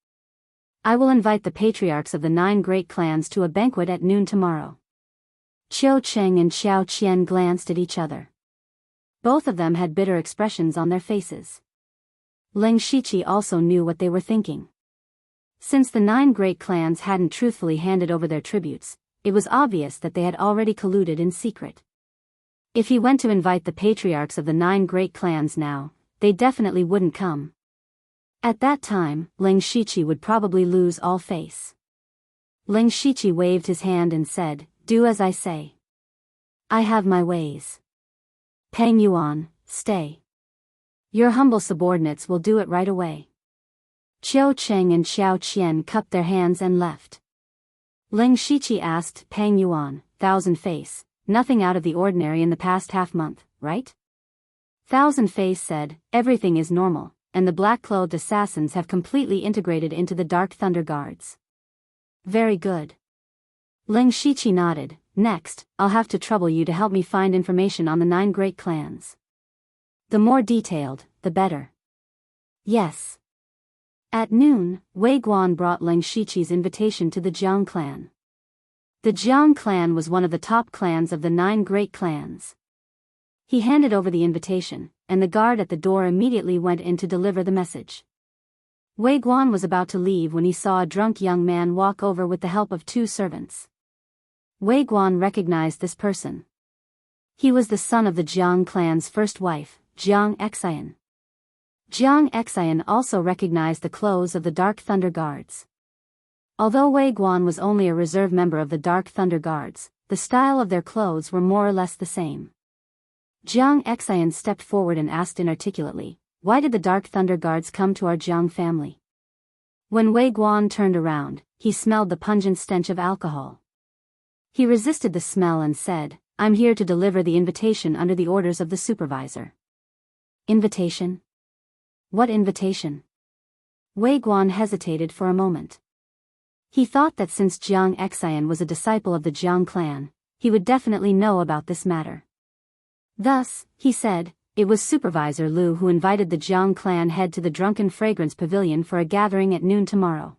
I will invite the patriarchs of the 9 great clans to a banquet at noon tomorrow." Qiuqing and Xiao Qian glanced at each other. Both of them had bitter expressions on their faces. Ling Shiqi also knew what they were thinking. Since the 9 great clans hadn't truthfully handed over their tributes, it was obvious that they had already colluded in secret. If he went to invite the patriarchs of the 9 great clans now, they definitely wouldn't come. At that time, Ling Shiqi would probably lose all face. Ling Shiqi waved his hand and said, "Do as I say. I have my ways. Peng Yuan, stay. Your humble subordinates will do it right away." Qiuqing and Xiao Qian cupped their hands and left. Ling Shiqi asked Peng Yuan, "Thousand Face, nothing out of the ordinary in the past half-month, right?" Thousand Face said, "Everything is normal, and the black-clothed assassins have completely integrated into the Dark Thunder Guards." "Very good." Ling Shiqi nodded. "Next, I'll have to trouble you to help me find information on the 9 great clans. The more detailed, the better." "Yes." At noon, Wei Guan brought Ling Shiqi's invitation to the Jiang clan. The Jiang clan was one of the top clans of the 9 great clans. He handed over the invitation, and the guard at the door immediately went in to deliver the message. Wei Guan was about to leave when he saw a drunk young man walk over with the help of 2 servants. Wei Guan recognized this person. He was the son of the Jiang clan's first wife, Jiang Xian. Jiang Xian also recognized the clothes of the Dark Thunder Guards. Although Wei Guan was only a reserve member of the Dark Thunder Guards, the style of their clothes were more or less the same. Jiang Xian stepped forward and asked inarticulately, "Why did the Dark Thunder Guards come to our Jiang family?" When Wei Guan turned around, he smelled the pungent stench of alcohol. He resisted the smell and said, "I'm here to deliver the invitation under the orders of the supervisor." Invitation? What invitation? Wei Guan hesitated for a moment. He thought that since Jiang Xian was a disciple of the Jiang clan, he would definitely know about this matter. Thus, he said, it was Supervisor Lu who invited the Jiang clan head to the Drunken Fragrance Pavilion for a gathering at noon tomorrow.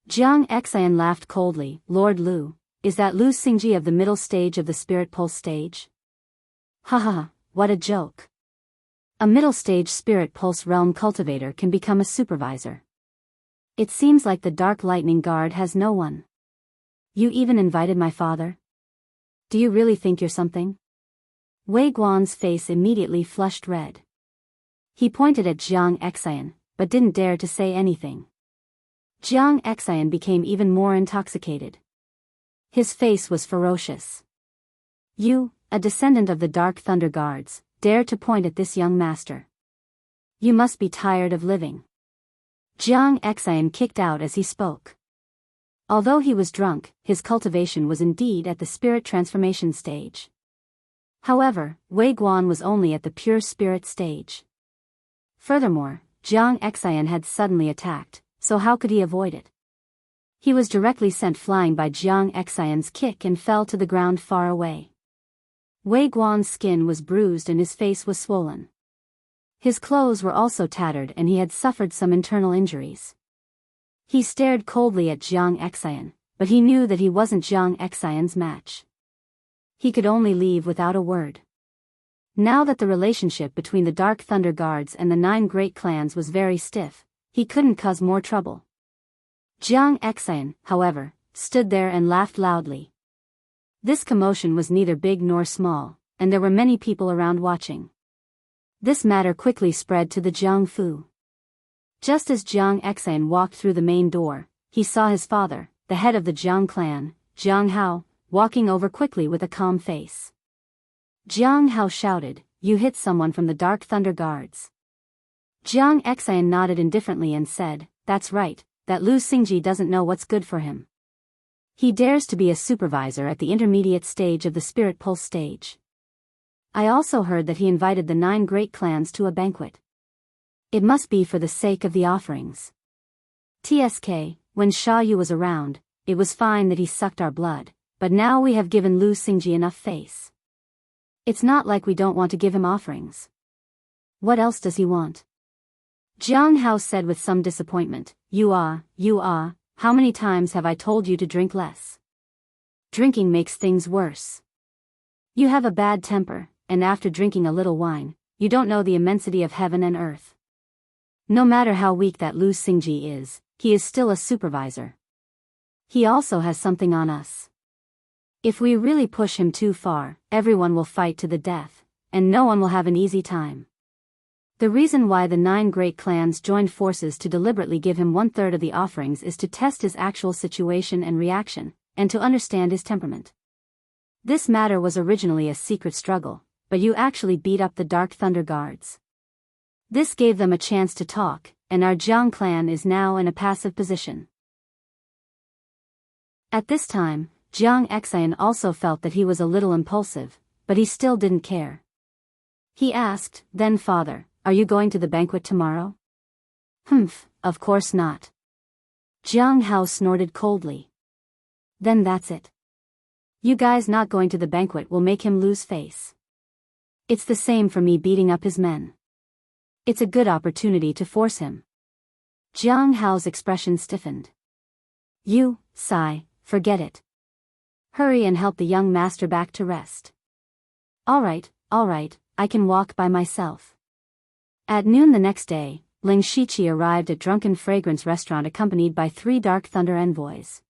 Jiang Xian laughed coldly. "Lord Lu, is that Lu Xingji of the middle stage of the Spirit Pulse stage?" Haha, what a joke. A middle stage Spirit Pulse realm cultivator can become a supervisor. It seems like the Dark Lightning Guard has no one. You even invited my father? Do you really think you're something? Wei Guan's face immediately flushed red. He pointed at Jiang Xian, but didn't dare to say anything. Jiang Xian became even more intoxicated. His face was ferocious. "You, a descendant of the Dark Thunder Guards, dare to point at this young master. You must be tired of living." Jiang Xian kicked out as he spoke. Although he was drunk, his cultivation was indeed at the spirit transformation stage. However, Wei Guan was only at the pure spirit stage. Furthermore, Jiang Xian had suddenly attacked, so how could he avoid it? He was directly sent flying by Jiang Xian's kick and fell to the ground far away. Wei Guan's skin was bruised and his face was swollen. His clothes were also tattered and he had suffered some internal injuries. He stared coldly at Jiang Xian, but he knew that he wasn't Jiang Xian's match. He could only leave without a word. Now that the relationship between the Dark Thunder Guards and the 9 great clans was very stiff, he couldn't cause more trouble. Jiang Xian, however, stood there and laughed loudly. This commotion was neither big nor small, and there were many people around watching. This matter quickly spread to the Jiangfu. Just as Jiang Xian walked through the main door, he saw his father, the head of the Jiang clan, Jiang Hao, walking over quickly with a calm face. Jiang Hao shouted, "You hit someone from the Dark Thunder Guards." Jiang Xian nodded indifferently and said, "That's right, that Lu Xingji doesn't know what's good for him. He dares to be a supervisor at the intermediate stage of the Spirit Pulse stage. I also heard that he invited the 9 great clans to a banquet. It must be for the sake of the offerings. TSK, when Sha Yu was around, it was fine that he sucked our blood, but now we have given Lu Xingji enough face. It's not like we don't want to give him offerings. What else does he want?" Jiang Hao said with some disappointment, You are, how many times have I told you to drink less? Drinking makes things worse. You have a bad temper, and after drinking a little wine, you don't know the immensity of heaven and earth. No matter how weak that Lu Xingji is, he is still a supervisor. He also has something on us. If we really push him too far, everyone will fight to the death, and no one will have an easy time. The reason why the 9 great clans joined forces to deliberately give him 1/3 of the offerings is to test his actual situation and reaction, and to understand his temperament. This matter was originally a secret struggle, but you actually beat up the Dark Thunder Guards. This gave them a chance to talk, and our Jiang clan is now in a passive position. At this time, Jiang Xian also felt that he was a little impulsive, but he still didn't care. He asked, "Then father, are you going to the banquet tomorrow?" "Humph, of course not." Jiang Hao snorted coldly. "Then that's it. You guys not going to the banquet will make him lose face. It's the same for me beating up his men. It's a good opportunity to force him." Jiang Hao's expression stiffened. "You, Sai, forget it. Hurry and help the young master back to rest." All right, I can walk by myself." At noon the next day, Ling Shiqi arrived at Drunken Fragrance restaurant accompanied by 3 Dark Thunder envoys.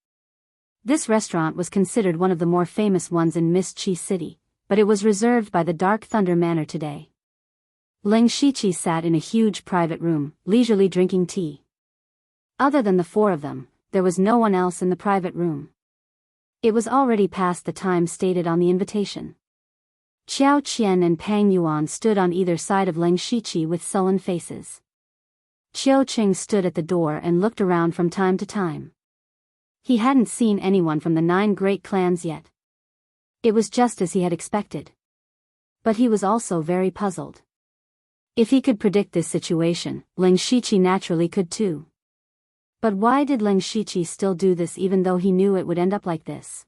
This restaurant was considered one of the more famous ones in Mist Chi City, but it was reserved by the Dark Thunder Manor today. Ling Shiqi sat in a huge private room, leisurely drinking tea. Other than the four of them, there was no one else in the private room. It was already past the time stated on the invitation. Qiao Qian and Pang Yuan stood on either side of Ling Shiqi with sullen faces. Qiu Qing stood at the door and looked around from time to time. He hadn't seen anyone from the 9 great clans yet. It was just as he had expected. But he was also very puzzled. If he could predict this situation, Ling Shiqi naturally could too. But why did Ling Shiqi still do this even though he knew it would end up like this?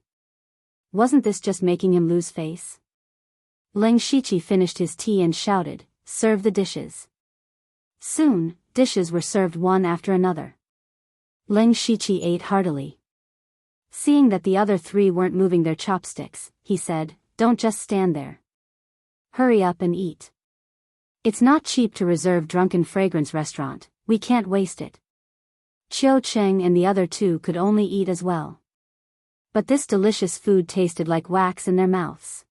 Wasn't this just making him lose face? Ling Shiqi finished his tea and shouted, "Serve the dishes." Soon, dishes were served one after another. Ling Shiqi ate heartily. Seeing that the other 3 weren't moving their chopsticks, he said, "Don't just stand there. Hurry up and eat. It's not cheap to reserve Drunken Fragrance restaurant, we can't waste it." Qiu Cheng and the other 2 could only eat as well. But this delicious food tasted like wax in their mouths.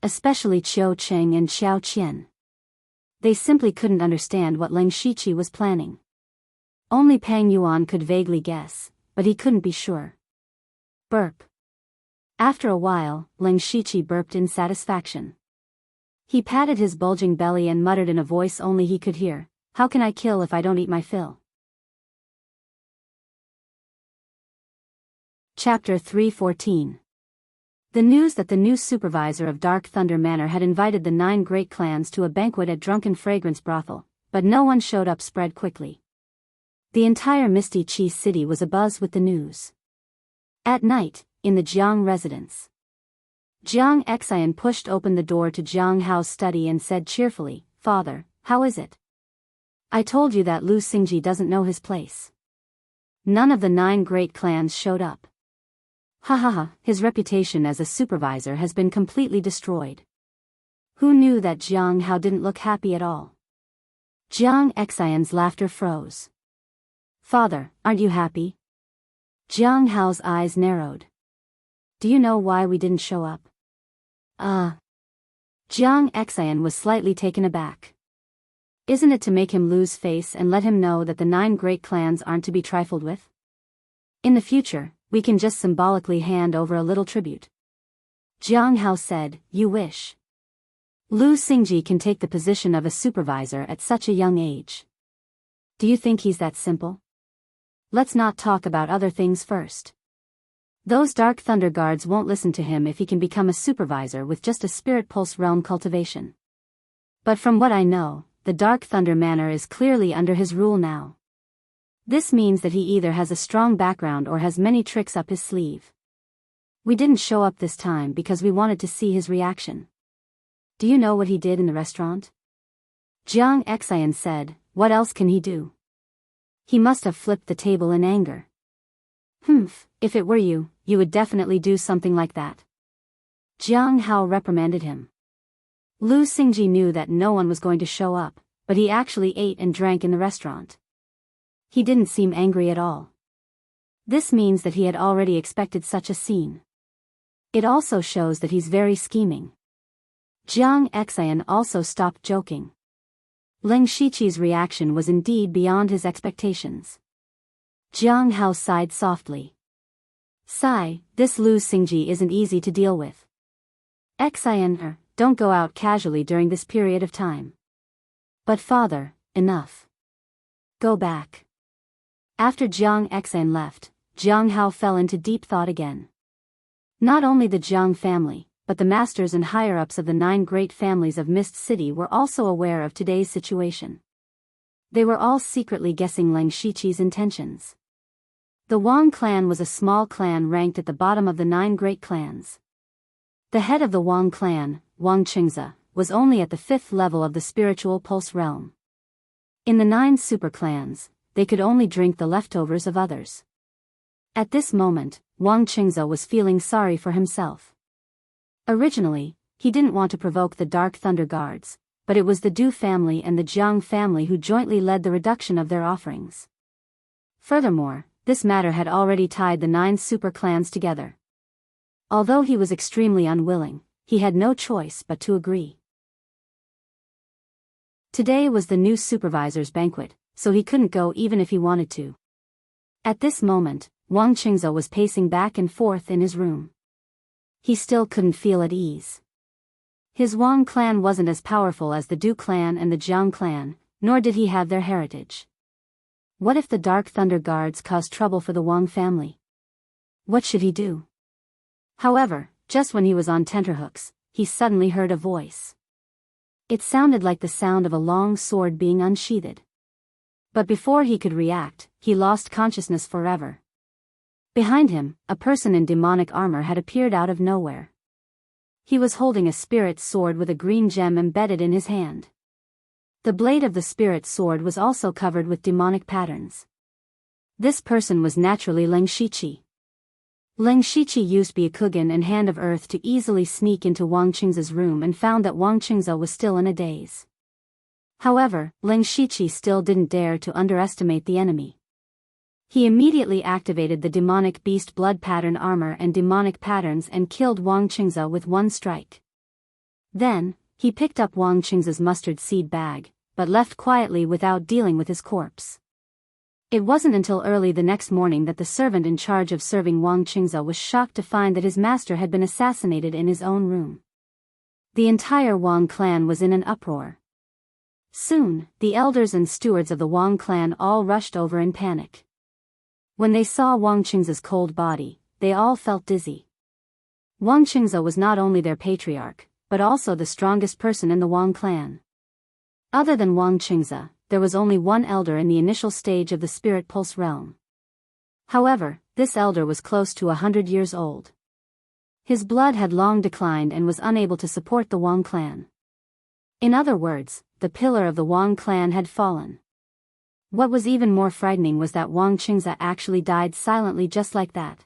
Especially Qiu Cheng and Xiao Qian. They simply couldn't understand what Ling Shiqi was planning. Only Pang Yuan could vaguely guess, but he couldn't be sure. Burp. After a while, Ling Shiqi burped in satisfaction. He patted his bulging belly and muttered in a voice only he could hear, "How can I kill if I don't eat my fill?" Chapter 314. The news that the new supervisor of Dark Thunder Manor had invited the 9 great clans to a banquet at Drunken Fragrance Brothel, but no one showed up spread quickly. The entire Misty Chi city was abuzz with the news. At night, in the Jiang residence, Jiang Xian pushed open the door to Jiang Hao's study and said cheerfully, "Father, how is it? I told you that Lu Xingji doesn't know his place." None of the 9 great clans showed up. Ha ha ha, his reputation as a supervisor has been completely destroyed. Who knew that Jiang Hao didn't look happy at all? Jiang Xian's laughter froze. "Father, aren't you happy?" Jiang Hao's eyes narrowed. "Do you know why we didn't show up?" Jiang Xian was slightly taken aback. Isn't it to make him lose face and let him know that the 9 great clans aren't to be trifled with? In the future, we can just symbolically hand over a little tribute. Jiang Hao said, "You wish. Lu Xingji can take the position of a supervisor at such a young age. Do you think he's that simple? Let's not talk about other things first. Those Dark Thunder Guards won't listen to him if he can become a supervisor with just a Spirit Pulse realm cultivation. But from what I know, the Dark Thunder Manor is clearly under his rule now. This means that he either has a strong background or has many tricks up his sleeve. We didn't show up this time because we wanted to see his reaction. Do you know what he did in the restaurant?" Jiang Xian said, "What else can he do? He must have flipped the table in anger." "Humph, if it were you, you would definitely do something like that." Jiang Hao reprimanded him. Lu Xingji knew that no one was going to show up, but he actually ate and drank in the restaurant. He didn't seem angry at all. This means that he had already expected such a scene. It also shows that he's very scheming. Jiang Xian also stopped joking. Ling Shiqi's reaction was indeed beyond his expectations. Jiang Hao sighed softly. "Sigh, this Lu Xingji isn't easy to deal with. Xian, don't go out casually during this period of time." "But father, enough. Go back." After Jiang Xian left, Jiang Hao fell into deep thought again. Not only the Jiang family, but the masters and higher-ups of the 9 great families of Mist City were also aware of today's situation. They were all secretly guessing Ling Shiqi's intentions. The Wang clan was a small clan ranked at the bottom of the 9 great clans. The head of the Wang clan, Wang Qingze, was only at the 5th level of the spiritual pulse realm. In the 9 super clans, they could only drink the leftovers of others. At this moment, Wang Qingze was feeling sorry for himself. Originally, he didn't want to provoke the Dark Thunder Guards, but it was the Du family and the Jiang family who jointly led the reduction of their offerings. Furthermore, this matter had already tied the 9 super clans together. Although he was extremely unwilling, he had no choice but to agree. Today was the new supervisor's banquet, so he couldn't go even if he wanted to. At this moment, Wang Qingzhou was pacing back and forth in his room. He still couldn't feel at ease. His Wang clan wasn't as powerful as the Du clan and the Jiang clan, nor did he have their heritage. What if the Dark Thunder Guards caused trouble for the Wang family? What should he do? However, just when he was on tenterhooks, he suddenly heard a voice. It sounded like the sound of a long sword being unsheathed. But before he could react, he lost consciousness forever. Behind him, a person in demonic armor had appeared out of nowhere. He was holding a spirit sword with a green gem embedded in his hand. The blade of the spirit sword was also covered with demonic patterns. This person was naturally Leng Shiqi. Leng Shiqi used Byakugan and Hand of Earth to easily sneak into Wang Qingzhou's room and found that Wang Qingzhou was still in a daze. However, Leng Shiqi still didn't dare to underestimate the enemy. He immediately activated the demonic beast blood pattern armor and demonic patterns and killed Wang Qingzhou with one strike. Then, he picked up Wang Qingzhou's mustard seed bag, but left quietly without dealing with his corpse. It wasn't until early the next morning that the servant in charge of serving Wang Qingzhou was shocked to find that his master had been assassinated in his own room. The entire Wang clan was in an uproar. Soon, the elders and stewards of the Wang clan all rushed over in panic. When they saw Wang Qingzhou's cold body, they all felt dizzy. Wang Qingzhou was not only their patriarch, but also the strongest person in the Wang clan. Other than Wang Qingzhou, there was only one elder in the initial stage of the Spirit Pulse realm. However, this elder was close to 100 years old. His blood had long declined and was unable to support the Wang clan. In other words, the pillar of the Wang clan had fallen. What was even more frightening was that Wang Qingzhou actually died silently just like that.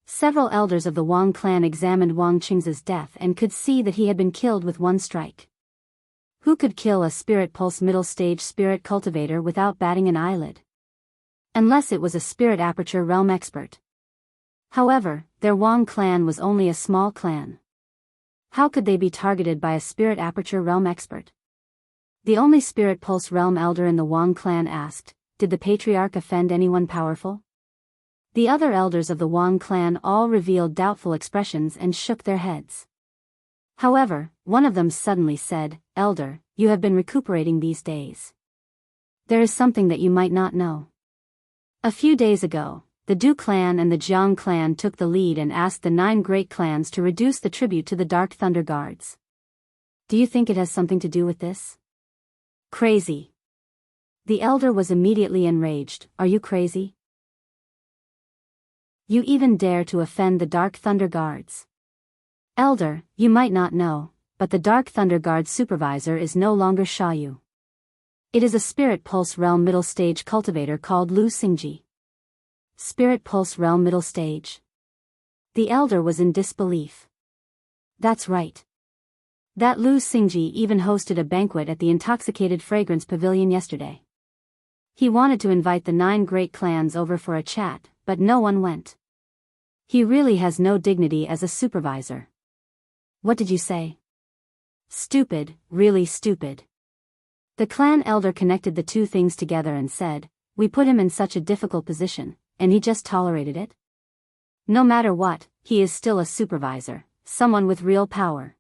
Several elders of the Wang clan examined Wang Qingzhou's death and could see that he had been killed with one strike. Who could kill a Spirit Pulse middle stage spirit cultivator without batting an eyelid? Unless it was a Spirit Aperture realm expert. However, their Wang clan was only a small clan. How could they be targeted by a Spirit Aperture realm expert? The only Spirit Pulse realm elder in the Wang clan asked, "Did the patriarch offend anyone powerful?" The other elders of the Wang clan all revealed doubtful expressions and shook their heads. However, one of them suddenly said, "Elder, you have been recuperating these days. There is something that you might not know. A few days ago, the Du clan and the Jiang clan took the lead and asked the 9 great clans to reduce the tribute to the Dark Thunder Guards. Do you think it has something to do with this?" "Crazy." The elder was immediately enraged. "Are you crazy? You even dare to offend the Dark Thunder Guards? Elder, you might not know, but the Dark Thunder Guard supervisor is no longer Xiaoyu. It is a Spirit Pulse Realm middle stage cultivator called Lu Xingji." Spirit Pulse Realm middle stage? The elder was in disbelief. That's right. That Lu Xingji even hosted a banquet at the Intoxicated Fragrance Pavilion yesterday. He wanted to invite the 9 great clans over for a chat, but no one went. He really has no dignity as a supervisor. What did you say? Stupid, really stupid. The clan elder connected the two things together and said, "We put him in such a difficult position, and he just tolerated it? No matter what, he is still a supervisor, someone with real power.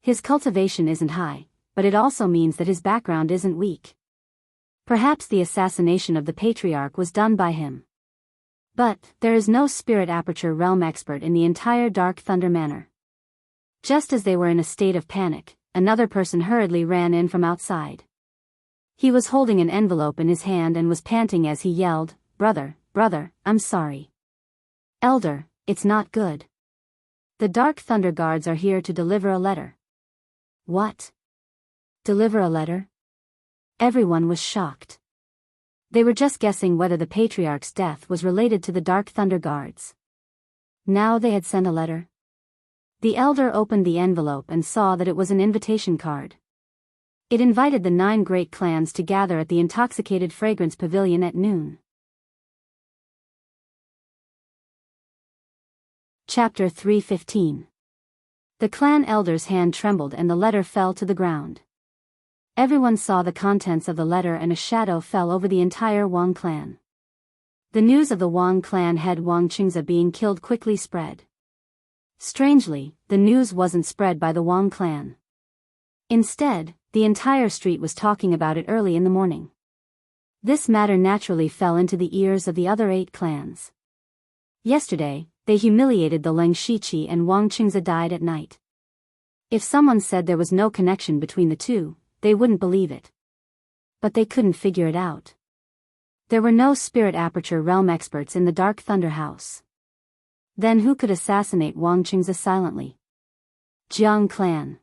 His cultivation isn't high, but it also means that his background isn't weak. Perhaps the assassination of the patriarch was done by him. But there is no Spirit Aperture realm expert in the entire Dark Thunder Manor." Just as they were in a state of panic, another person hurriedly ran in from outside. He was holding an envelope in his hand and was panting as he yelled, Brother, I'm sorry. Elder, it's not good. The Dark Thunder Guards are here to deliver a letter." "What? Deliver a letter?" Everyone was shocked. They were just guessing whether the patriarch's death was related to the Dark Thunder Guards. Now they had sent a letter. The elder opened the envelope and saw that it was an invitation card. It invited the 9 great clans to gather at the Intoxicated Fragrance Pavilion at noon. Chapter 3:15. The clan elder's hand trembled and the letter fell to the ground. Everyone saw the contents of the letter and a shadow fell over the entire Wang clan. The news of the Wang clan head Wang Qingzi being killed quickly spread. Strangely, the news wasn't spread by the Wang clan. Instead, the entire street was talking about it early in the morning. This matter naturally fell into the ears of the other 8 clans. Yesterday, they humiliated the Leng Shiqi and Wang Qingzi died at night. If someone said there was no connection between the two, they wouldn't believe it. But they couldn't figure it out. There were no spirit aperture realm experts in the Dark Thunder House. Then who could assassinate Wang Qingzi silently? Jiang clan.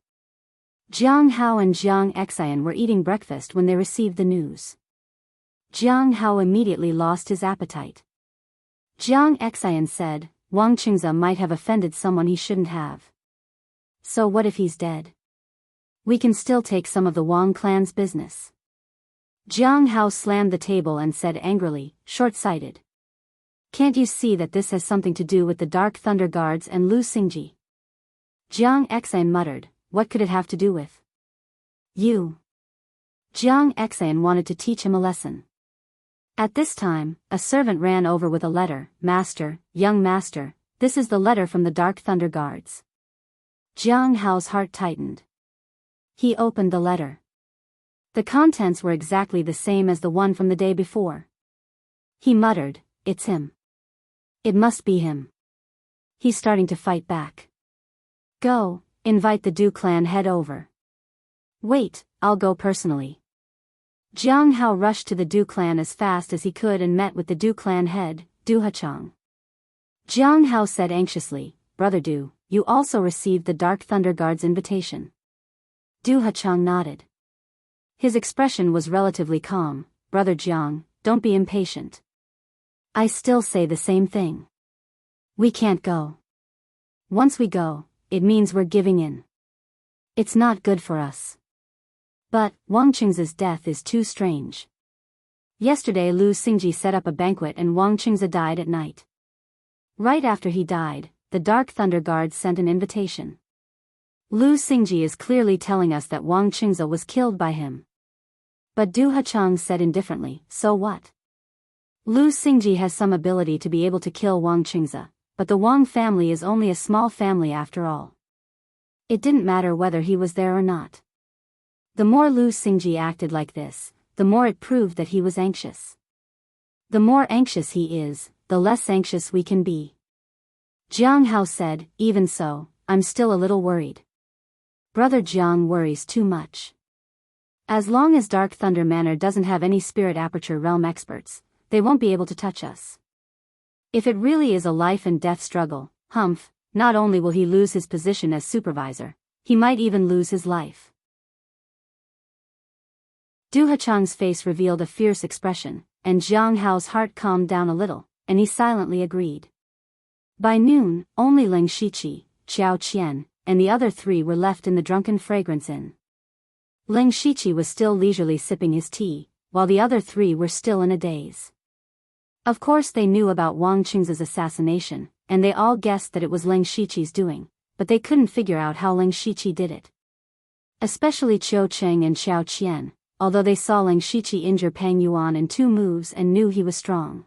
Jiang Hao and Jiang Xian were eating breakfast when they received the news. Jiang Hao immediately lost his appetite. Jiang Xian said, Wang Qingzi might have offended someone he shouldn't have. So what if he's dead? We can still take some of the Wang clan's business. Jiang Hao slammed the table and said angrily, short-sighted. Can't you see that this has something to do with the Dark Thunder Guards and Lu Xingji? Jiang Xian muttered, what could it have to do with you? Jiang Xian wanted to teach him a lesson. At this time, a servant ran over with a letter. Master, young master, this is the letter from the Dark Thunder Guards. Jiang Hao's heart tightened. He opened the letter. The contents were exactly the same as the one from the day before. He muttered, it's him. It must be him. He's starting to fight back. Go, invite the Du clan head over. Wait, I'll go personally. Jiang Hao rushed to the Du clan as fast as he could and met with the Du clan head, Du Hachang. Jiang Hao said anxiously, Brother Du, you also received the Dark Thunder Guard's invitation. Du Hachang nodded. His expression was relatively calm. Brother Jiang, don't be impatient. I still say the same thing. We can't go. Once we go, it means we're giving in. It's not good for us. But, Wang Qingzi's death is too strange. Yesterday Lu Xingji set up a banquet and Wang Qingzi died at night. Right after he died, the Dark Thunder Guard sent an invitation. Lu Xingji is clearly telling us that Wang Qingzi was killed by him. But Du Hachang said indifferently, so what? Lu Xingji has some ability to be able to kill Wang Qingzi, but the Wang family is only a small family after all. It didn't matter whether he was there or not. The more Lu Xingji acted like this, the more it proved that he was anxious. The more anxious he is, the less anxious we can be. Jiang Hao said, even so, I'm still a little worried. Brother Jiang worries too much. As long as Dark Thunder Manor doesn't have any spirit aperture realm experts, they won't be able to touch us. If it really is a life and death struggle, humph, not only will he lose his position as supervisor, he might even lose his life. Du Hachang's face revealed a fierce expression, and Jiang Hao's heart calmed down a little, and he silently agreed. By noon, only Leng Shiqi, Qiao Qian, and the other 3 were left in the Drunken Fragrance Inn. Leng Shiqi was still leisurely sipping his tea, while the other 3 were still in a daze. Of course they knew about Wang Qingzi's assassination, and they all guessed that it was Leng Shiqi's doing, but they couldn't figure out how Leng Shiqi did it. Especially Qiu Cheng and Qiao Qian, although they saw Leng Shiqi injure Pang Yuan in 2 moves and knew he was strong.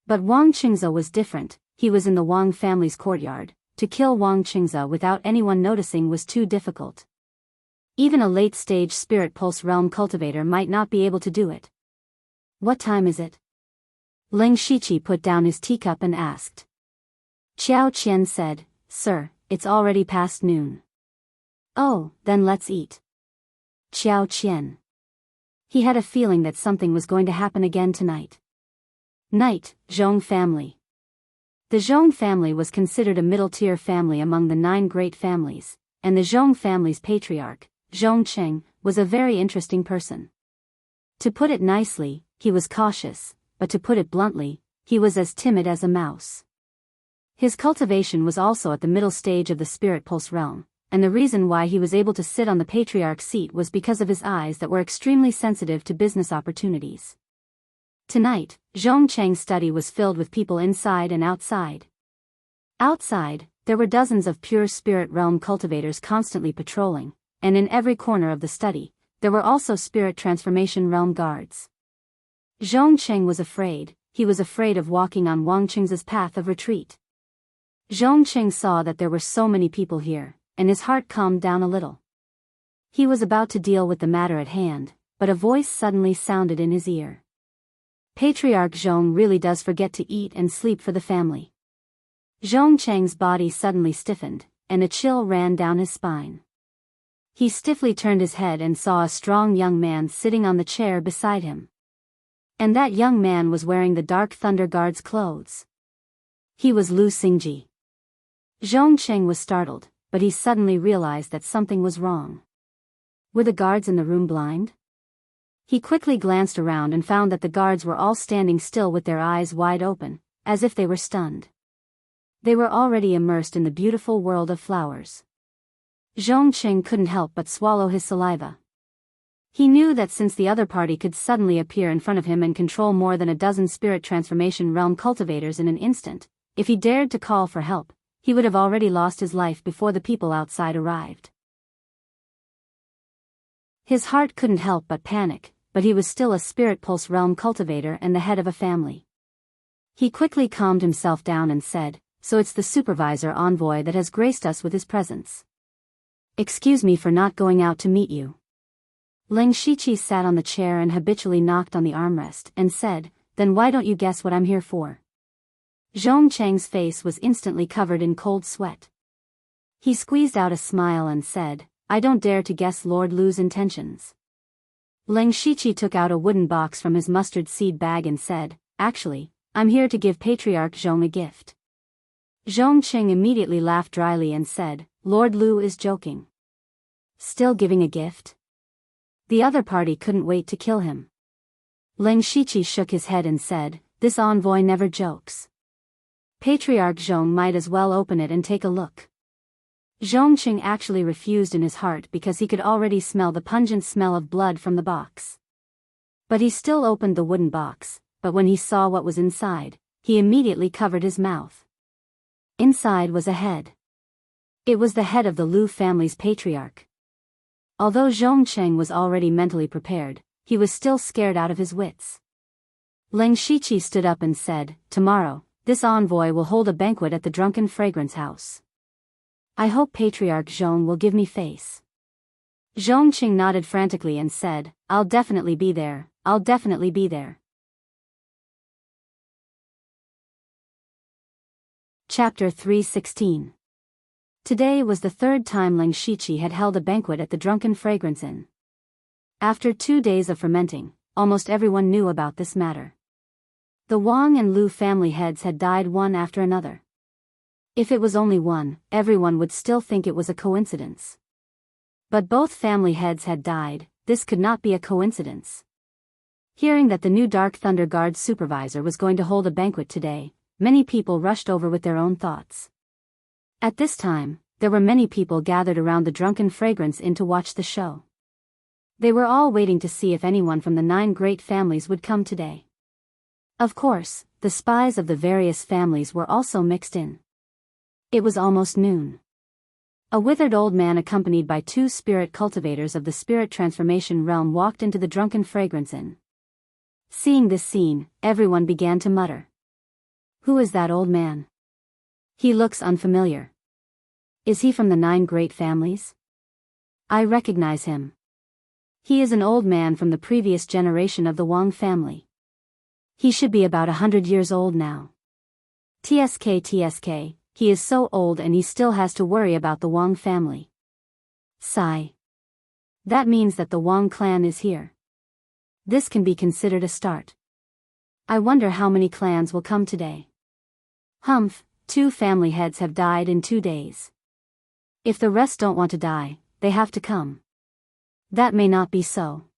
But Wang Qingzi was different. He was in the Wang family's courtyard. To kill Wang Qingzi without anyone noticing was too difficult. Even a late-stage Spirit Pulse Realm cultivator might not be able to do it. What time is it? Leng Shiqi put down his teacup and asked. Qiao Qian said, Sir, it's already past noon. Oh, then let's eat. Qiao Qian. He had a feeling that something was going to happen again tonight. Night, Zhong family. The Zhong family was considered a middle-tier family among the 9 great families, and the Zhong family's patriarch, Zhong Cheng, was a very interesting person. To put it nicely, he was cautious, but to put it bluntly, he was as timid as a mouse. His cultivation was also at the middle stage of the Spirit Pulse realm, and the reason why he was able to sit on the patriarch's seat was because of his eyes that were extremely sensitive to business opportunities. Tonight, Zhong Cheng's study was filled with people inside and outside. Outside, there were dozens of pure spirit realm cultivators constantly patrolling, and in every corner of the study, there were also spirit transformation realm guards. Zhong Cheng was afraid. He was afraid of walking on Wang Qing's path of retreat. Zhong Cheng saw that there were so many people here, and his heart calmed down a little. He was about to deal with the matter at hand, but a voice suddenly sounded in his ear. Patriarch Zhong really does forget to eat and sleep for the family. Zhong Cheng's body suddenly stiffened, and a chill ran down his spine. He stiffly turned his head and saw a strong young man sitting on the chair beside him. And that young man was wearing the Dark Thunder Guard's clothes. He was Lu Xingji. Zhong Cheng was startled, but he suddenly realized that something was wrong. Were the guards in the room blind? He quickly glanced around and found that the guards were all standing still with their eyes wide open, as if they were stunned. They were already immersed in the beautiful world of flowers. Zhong Cheng couldn't help but swallow his saliva. He knew that since the other party could suddenly appear in front of him and control more than a dozen spirit transformation realm cultivators in an instant, if he dared to call for help, he would have already lost his life before the people outside arrived. His heart couldn't help but panic, but he was still a spirit pulse realm cultivator and the head of a family. He quickly calmed himself down and said, "So it's the supervisor envoy that has graced us with his presence. Excuse me for not going out to meet you." Ling Shiqi sat on the chair and habitually knocked on the armrest and said, "Then why don't you guess what I'm here for?" Zhong Cheng's face was instantly covered in cold sweat. He squeezed out a smile and said, "I don't dare to guess Lord Lu's intentions." Ling Shiqi took out a wooden box from his mustard seed bag and said, "Actually, I'm here to give Patriarch Zhong a gift." Zhong Cheng immediately laughed dryly and said, "Lord Lu is joking. Still giving a gift?" The other party couldn't wait to kill him. Ling Shiqi shook his head and said, "This envoy never jokes. Patriarch Zhong might as well open it and take a look." Zhong Cheng actually refused in his heart because he could already smell the pungent smell of blood from the box. But he still opened the wooden box, but when he saw what was inside, he immediately covered his mouth. Inside was a head. It was the head of the Lu family's patriarch. Although Zhong Cheng was already mentally prepared, he was still scared out of his wits. Ling Shiqi stood up and said, "Tomorrow, this envoy will hold a banquet at the Drunken Fragrance House. I hope Patriarch Zhong will give me face." Zhong Cheng nodded frantically and said, "I'll definitely be there, I'll definitely be there." Chapter 316. Today was the third time Ling Shiqi had held a banquet at the Drunken Fragrance Inn. After 2 days of fermenting, almost everyone knew about this matter. The Wang and Lu family heads had died one after another. If it was only one, everyone would still think it was a coincidence. But both family heads had died. This could not be a coincidence. Hearing that the new Dark Thunder Guard supervisor was going to hold a banquet today, many people rushed over with their own thoughts. At this time, there were many people gathered around the Drunken Fragrance Inn to watch the show. They were all waiting to see if anyone from the 9 great families would come today. Of course, the spies of the various families were also mixed in. It was almost noon. A withered old man accompanied by 2 spirit cultivators of the spirit transformation realm walked into the Drunken Fragrance Inn. Seeing this scene, everyone began to mutter. "Who is that old man? He looks unfamiliar. Is he from the 9 great families? I recognize him. He is an old man from the previous generation of the Wang family. He should be about 100 years old now. TSK, he is so old and he still has to worry about the Wang family. Sigh. That means that the Wang clan is here. This can be considered a start. I wonder how many clans will come today. Humph, 2 family heads have died in 2 days. If the rest don't want to die, they have to come. That may not be so.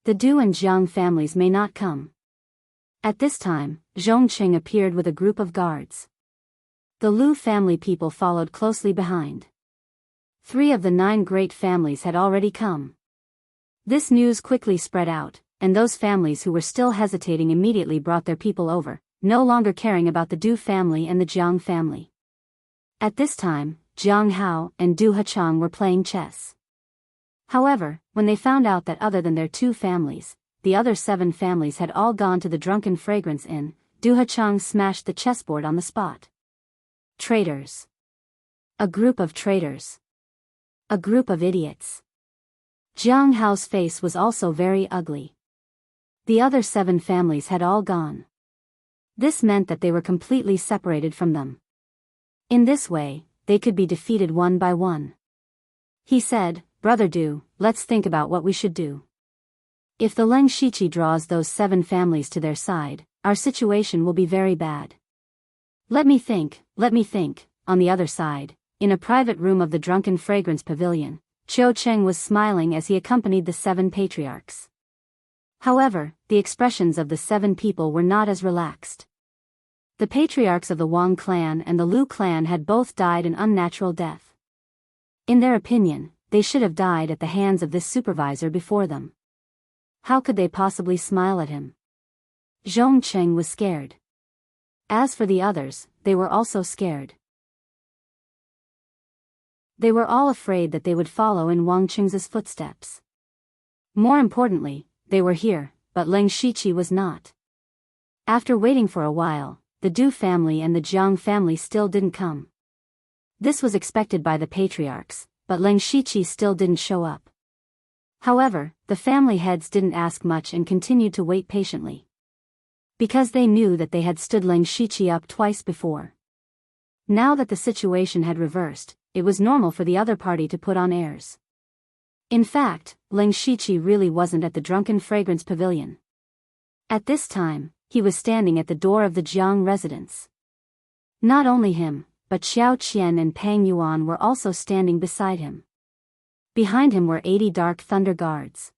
The Du and Jiang families may not come." At this time, Zhong Cheng appeared with a group of guards. The Lu family people followed closely behind. 3 of the 9 great families had already come. This news quickly spread out, and those families who were still hesitating immediately brought their people over, no longer caring about the Du family and the Jiang family. At this time, Jiang Hao and Du Hachang were playing chess. However, when they found out that other than their 2 families, the other 7 families had all gone to the Drunken Fragrance Inn, Du Hachang smashed the chessboard on the spot. Traitors. A group of traitors. A group of idiots. Jiang Hao's face was also very ugly. The other 7 families had all gone. This meant that they were completely separated from them. In this way, they could be defeated one by one. He said, "Brother Du, let's think about what we should do. If the Leng Shiqi draws those 7 families to their side, our situation will be very bad." Let me think. On the other side, in a private room of the Drunken Fragrance Pavilion, Qiu Cheng was smiling as he accompanied the 7 patriarchs. However, the expressions of the 7 people were not as relaxed. The patriarchs of the Wang clan and the Lu clan had both died an unnatural death. In their opinion, they should have died at the hands of this supervisor before them. How could they possibly smile at him? Zhong Cheng was scared. As for the others, they were also scared. They were all afraid that they would follow in Wang Qing's footsteps. More importantly, they were here, but Leng Shiqi was not. After waiting for a while, the Du family and the Jiang family still didn't come. This was expected by the patriarchs, but Leng Shiqi still didn't show up. However, the family heads didn't ask much and continued to wait patiently. Because they knew that they had stood Leng Shiqi up twice before. Now that the situation had reversed, it was normal for the other party to put on airs. In fact, Leng Shiqi really wasn't at the Drunken Fragrance Pavilion. At this time, he was standing at the door of the Jiang residence. Not only him, but Xiao Qian and Pang Yuan were also standing beside him. Behind him were 80 Dark Thunder guards.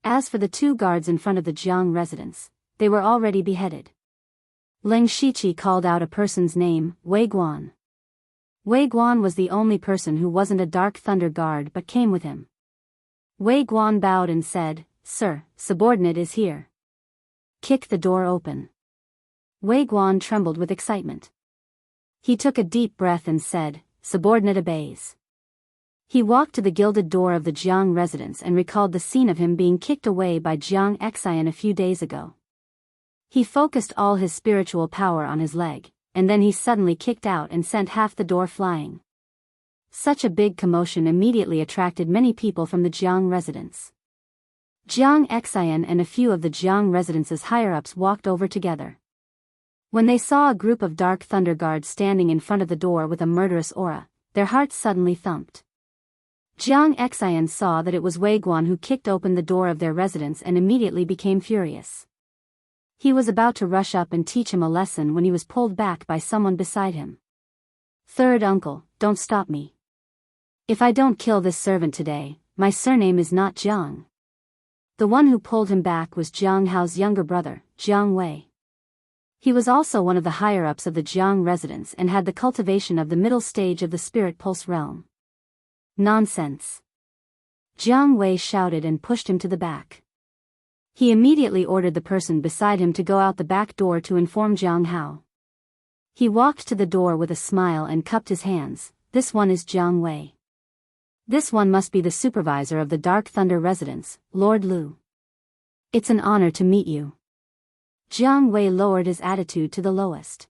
As for the 2 guards in front of the Jiang residence, they were already beheaded. Leng Shiqi called out a person's name, Wei Guan. Wei Guan was the only person who wasn't a Dark Thunder guard but came with him. Wei Guan bowed and said, "Sir, subordinate is here." "Kick the door open." Wei Guan trembled with excitement. He took a deep breath and said, "Subordinate obeys." He walked to the gilded door of the Jiang residence and recalled the scene of him being kicked away by Jiang Xian a few days ago. He focused all his spiritual power on his leg, and then he suddenly kicked out and sent half the door flying. Such a big commotion immediately attracted many people from the Jiang residence. Jiang Xian and a few of the Jiang residence's higher-ups walked over together. When they saw a group of Dark Thunder guards standing in front of the door with a murderous aura, their hearts suddenly thumped. Jiang Xian saw that it was Wei Guan who kicked open the door of their residence and immediately became furious. He was about to rush up and teach him a lesson when he was pulled back by someone beside him. "Third uncle, don't stop me. If I don't kill this servant today, my surname is not Jiang." The one who pulled him back was Jiang Hao's younger brother, Jiang Wei. He was also one of the higher-ups of the Jiang residence and had the cultivation of the middle stage of the Spirit Pulse realm. "Nonsense!" Jiang Wei shouted and pushed him to the back. He immediately ordered the person beside him to go out the back door to inform Jiang Hao. He walked to the door with a smile and cupped his hands. "This one is Jiang Wei. This one must be the supervisor of the Dark Thunder residence, Lord Lu. It's an honor to meet you." Jiang Wei lowered his attitude to the lowest.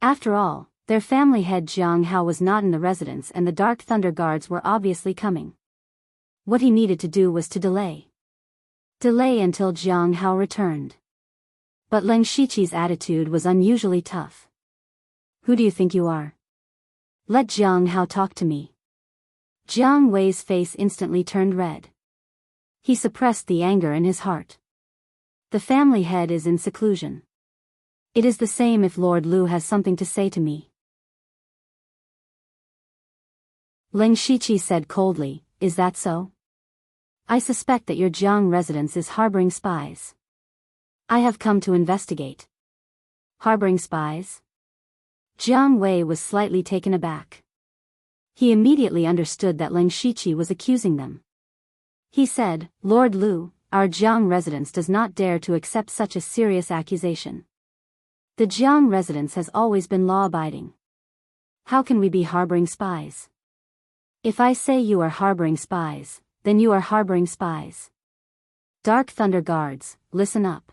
After all, their family head Jiang Hao was not in the residence and the Dark Thunder guards were obviously coming. What he needed to do was to delay. Delay until Jiang Hao returned. But Leng Shiqi's attitude was unusually tough. "Who do you think you are? Let Jiang Hao talk to me." Jiang Wei's face instantly turned red. He suppressed the anger in his heart. The family head is in seclusion. It is the same if Lord Lu has something to say to me. Leng Shiqi said coldly, "Is that so? I suspect that your Jiang residence is harboring spies. I have come to investigate." "Harboring spies?" Jiang Wei was slightly taken aback. He immediately understood that Leng Shiqi was accusing them. He said, "Lord Lu, our Jiang residence does not dare to accept such a serious accusation. The Jiang residence has always been law-abiding. How can we be harboring spies? If I say you are harboring spies, then you are harboring spies. Dark Thunder Guards, listen up.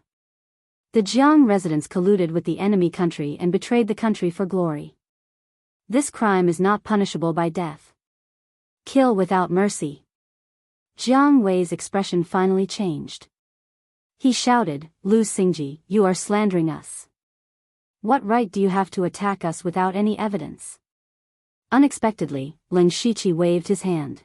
The Jiang residents colluded with the enemy country and betrayed the country for glory. This crime is not punishable by death. Kill without mercy. Jiang Wei's expression finally changed. He shouted, Lu Xingji, you are slandering us. What right do you have to attack us without any evidence? Unexpectedly, Ling Shiqi waved his hand.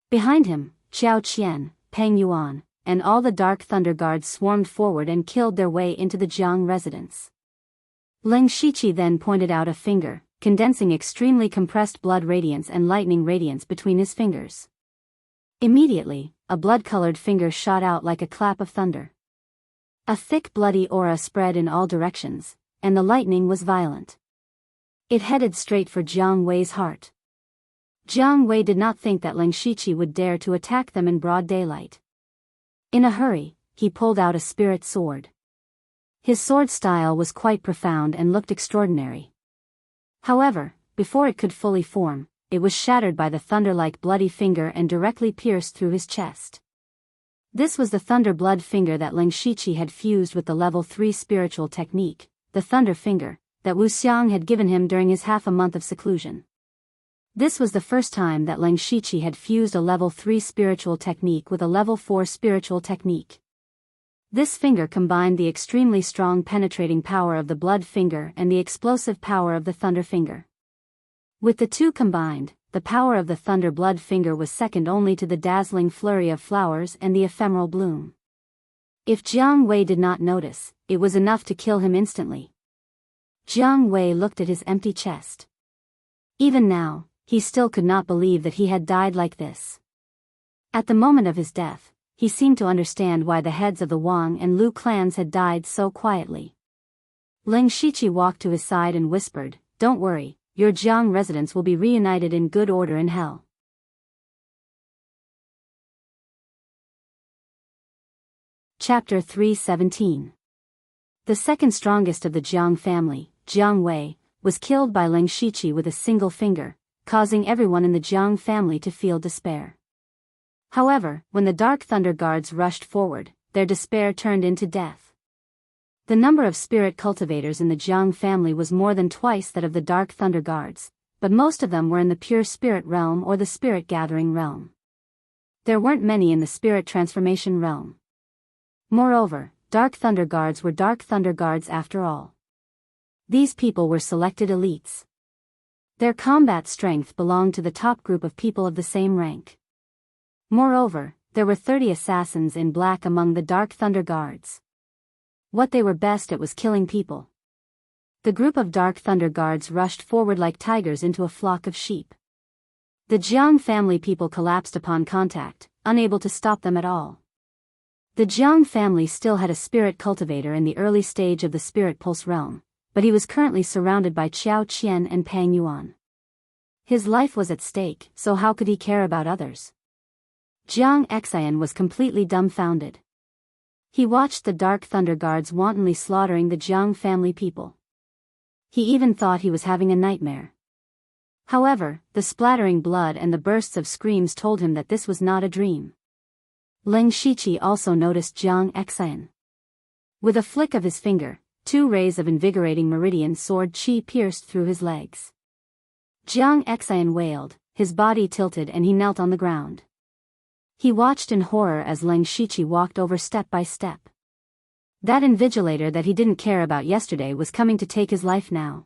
Behind him, Xiao Qian, Peng Yuan, and all the Dark Thunder Guards swarmed forward and killed their way into the Jiang residence. Ling Shiqi then pointed out a finger, condensing extremely compressed blood radiance and lightning radiance between his fingers. Immediately, a blood-colored finger shot out like a clap of thunder. A thick bloody aura spread in all directions, and the lightning was violent. It headed straight for Jiang Wei's heart. Jiang Wei did not think that Ling Shiqi would dare to attack them in broad daylight. In a hurry, he pulled out a spirit sword. His sword style was quite profound and looked extraordinary. However, before it could fully form, it was shattered by the thunder-like bloody finger and directly pierced through his chest. This was the thunder blood finger that Ling Shiqi had fused with the level 3 spiritual technique, the thunder finger, that Wu Xiang had given him during his half a month of seclusion. This was the first time that Ling Shiqi had fused a level 3 spiritual technique with a level 4 spiritual technique. This finger combined the extremely strong penetrating power of the blood finger and the explosive power of the thunder finger. With the two combined, the power of the thunder blood finger was second only to the dazzling flurry of flowers and the ephemeral bloom. If Jiang Wei did not notice, it was enough to kill him instantly. Jiang Wei looked at his empty chest. Even now, he still could not believe that he had died like this. At the moment of his death, he seemed to understand why the heads of the Wang and Lu clans had died so quietly. Ling Shiqi walked to his side and whispered, Don't worry, your Jiang residents will be reunited in good order in hell. Chapter 317. The second strongest of the Jiang family, Jiang Wei, was killed by Ling Shiqi with a single finger, causing everyone in the Jiang family to feel despair. However, when the Dark Thunder Guards rushed forward, their despair turned into death. The number of spirit cultivators in the Jiang family was more than twice that of the Dark Thunder Guards, but most of them were in the pure spirit realm or the spirit gathering realm. There weren't many in the spirit transformation realm. Moreover, Dark Thunder Guards were Dark Thunder Guards after all. These people were selected elites. Their combat strength belonged to the top group of people of the same rank. Moreover, there were 30 assassins in black among the Dark Thunder Guards. What they were best at was killing people. The group of Dark Thunder Guards rushed forward like tigers into a flock of sheep. The Jiang family people collapsed upon contact, unable to stop them at all. The Jiang family still had a spirit cultivator in the early stage of the spirit pulse realm, but he was currently surrounded by Xiao Qian and Peng Yuan. His life was at stake, so how could he care about others? Jiang Xian was completely dumbfounded. He watched the Dark Thunder Guards wantonly slaughtering the Jiang family people. He even thought he was having a nightmare. However, the splattering blood and the bursts of screams told him that this was not a dream. Ling Shiqi also noticed Jiang Xian. With a flick of his finger, 2 rays of invigorating meridian sword chi pierced through his legs. Jiang Xian wailed, his body tilted and he knelt on the ground. He watched in horror as Ling Shiqi walked over step by step. That invigilator that he didn't care about yesterday was coming to take his life now.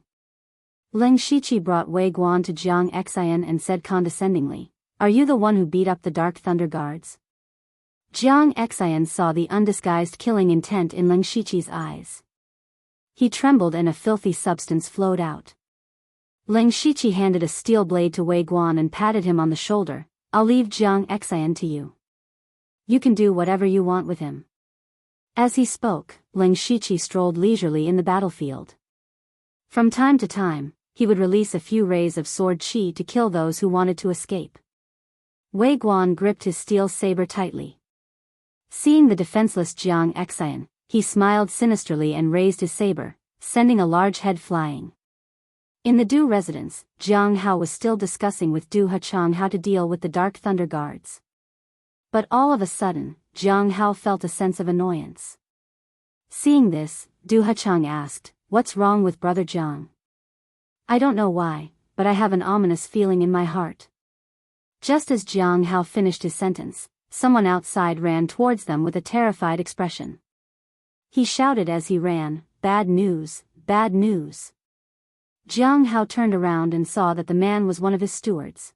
Ling Shiqi brought Wei Guan to Jiang Xian and said condescendingly, Are you the one who beat up the Dark Thunder Guards? Jiang Xian saw the undisguised killing intent in Ling Shiqi's eyes. He trembled and a filthy substance flowed out. Ling Shiqi handed a steel blade to Wei Guan and patted him on the shoulder. I'll leave Jiang Xian to you. You can do whatever you want with him. As he spoke, Ling Shiqi strolled leisurely in the battlefield. From time to time, he would release a few rays of sword chi to kill those who wanted to escape. Wei Guan gripped his steel saber tightly. Seeing the defenseless Jiang Xian, he smiled sinisterly and raised his saber, sending a large head flying. In the Du residence, Jiang Hao was still discussing with Du Hachang how to deal with the Dark Thunder Guards. But all of a sudden, Jiang Hao felt a sense of annoyance. Seeing this, Du Hachang asked, "What's wrong with Brother Jiang?" "I don't know why, but I have an ominous feeling in my heart." Just as Jiang Hao finished his sentence, someone outside ran towards them with a terrified expression. He shouted as he ran, "Bad news, bad news." Jiang Hao turned around and saw that the man was one of his stewards.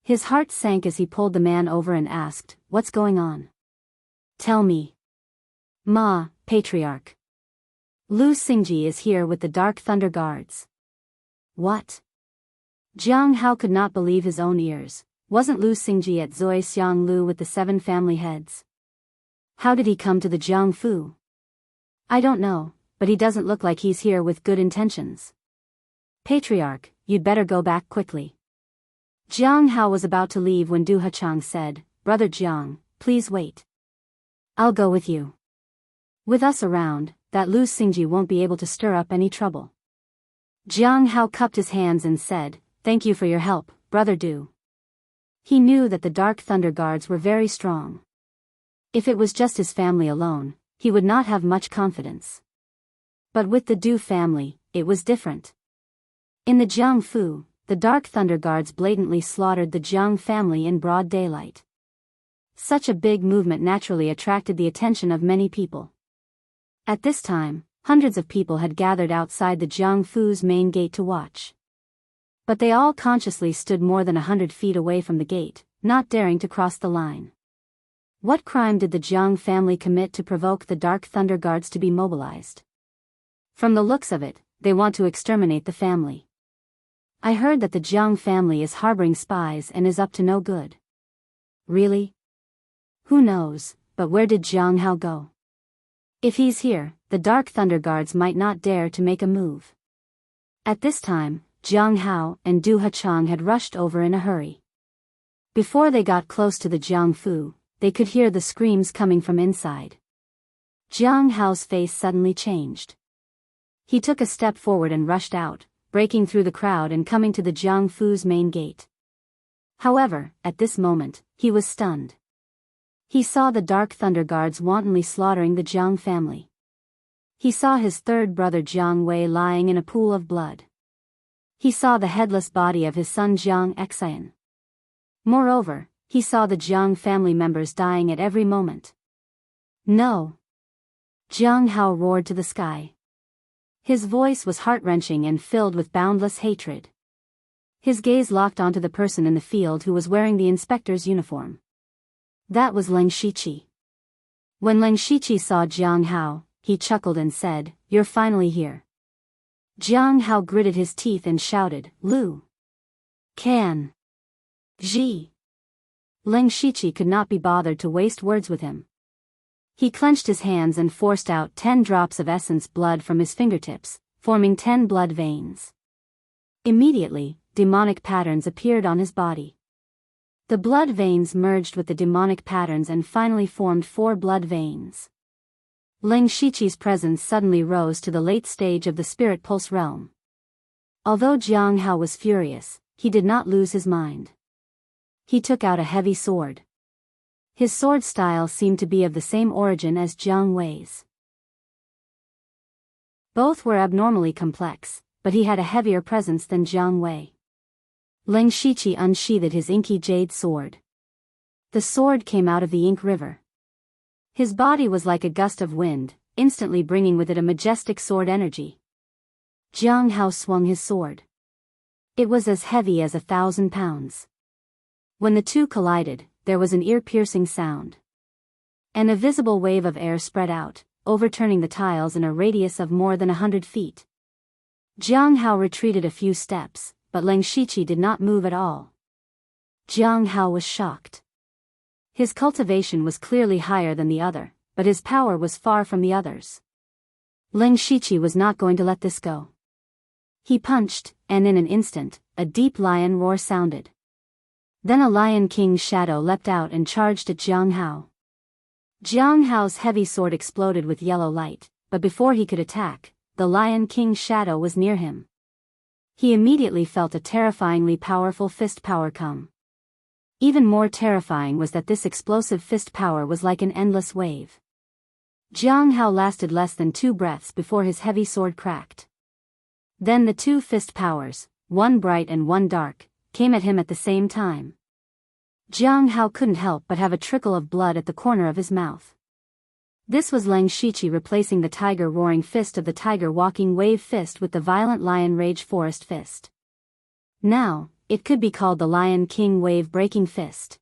His heart sank as he pulled the man over and asked, "What's going on? Tell me." "Ma, Patriarch. Lu Xingji is here with the Dark Thunder Guards." "What?" Jiang Hao could not believe his own ears. Wasn't Lu Xingji at Zoi Xiang Lu with the 7 family heads? How did he come to the Jiangfu? "I don't know, but he doesn't look like he's here with good intentions." "Patriarch, you'd better go back quickly." Jiang Hao was about to leave when Du Hachang said, "Brother Jiang, please wait. I'll go with you. With us around, that Lu Xingji won't be able to stir up any trouble." Jiang Hao cupped his hands and said, "Thank you for your help, Brother Du." He knew that the Dark Thunder Guards were very strong. If it was just his family alone, he would not have much confidence. But with the Du family, it was different. In the Jiangfu, the Dark Thunder Guards blatantly slaughtered the Jiang family in broad daylight. Such a big movement naturally attracted the attention of many people. At this time, hundreds of people had gathered outside the Jiangfu's main gate to watch. But they all consciously stood more than 100 feet away from the gate, not daring to cross the line. What crime did the Jiang family commit to provoke the Dark Thunder Guards to be mobilized? From the looks of it, they want to exterminate the family. "I heard that the Jiang family is harboring spies and is up to no good." "Really?" "Who knows, but where did Jiang Hao go? If he's here, the Dark Thunder Guards might not dare to make a move." At this time, Jiang Hao and Du Hachang had rushed over in a hurry. Before they got close to the Jiangfu, they could hear the screams coming from inside. Jiang Hao's face suddenly changed. He took a step forward and rushed out, breaking through the crowd and coming to the Jiangfu's main gate. However, at this moment, he was stunned. He saw the Dark Thunder Guards wantonly slaughtering the Jiang family. He saw his third brother Jiang Wei lying in a pool of blood. He saw the headless body of his son Jiang Xian. Moreover, he saw the Jiang family members dying at every moment. "No!" Jiang Hao roared to the sky. His voice was heart-wrenching and filled with boundless hatred. His gaze locked onto the person in the field who was wearing the inspector's uniform. That was Leng Shiqi. When Leng Shiqi saw Jiang Hao, he chuckled and said, "You're finally here." Jiang Hao gritted his teeth and shouted, "Lu Can Ji." Leng Shiqi could not be bothered to waste words with him. He clenched his hands and forced out 10 drops of essence blood from his fingertips, forming 10 blood veins. Immediately, demonic patterns appeared on his body. The blood veins merged with the demonic patterns and finally formed 4 blood veins. Leng Shiqi's presence suddenly rose to the late stage of the Spirit Pulse realm. Although Jiang Hao was furious, he did not lose his mind. He took out a heavy sword. His sword style seemed to be of the same origin as Jiang Wei's. Both were abnormally complex, but he had a heavier presence than Jiang Wei. Leng Shiqi unsheathed his inky jade sword. The sword came out of the ink river. His body was like a gust of wind, instantly bringing with it a majestic sword energy. Jiang Hao swung his sword. It was as heavy as 1,000 pounds. When the two collided, there was an ear-piercing sound. An invisible wave of air spread out, overturning the tiles in a radius of more than 100 feet. Jiang Hao retreated a few steps, but Leng Shiqi did not move at all. Jiang Hao was shocked. His cultivation was clearly higher than the other, but his power was far from the others. Leng Shiqi was not going to let this go. He punched, and in an instant, a deep lion roar sounded. Then a Lion King's shadow leapt out and charged at Jiang Hao. Jiang Hao's heavy sword exploded with yellow light, but before he could attack, the Lion King's shadow was near him. He immediately felt a terrifyingly powerful fist power come. Even more terrifying was that this explosive fist power was like an endless wave. Jiang Hao lasted less than 2 breaths before his heavy sword cracked. Then the 2 fist powers, one bright and one dark, came at him at the same time. Jiang Hao couldn't help but have a trickle of blood at the corner of his mouth. This was Leng Shiqi replacing the tiger roaring fist of the tiger walking wave fist with the violent lion rage forest fist. Now, it could be called the Lion King wave breaking fist.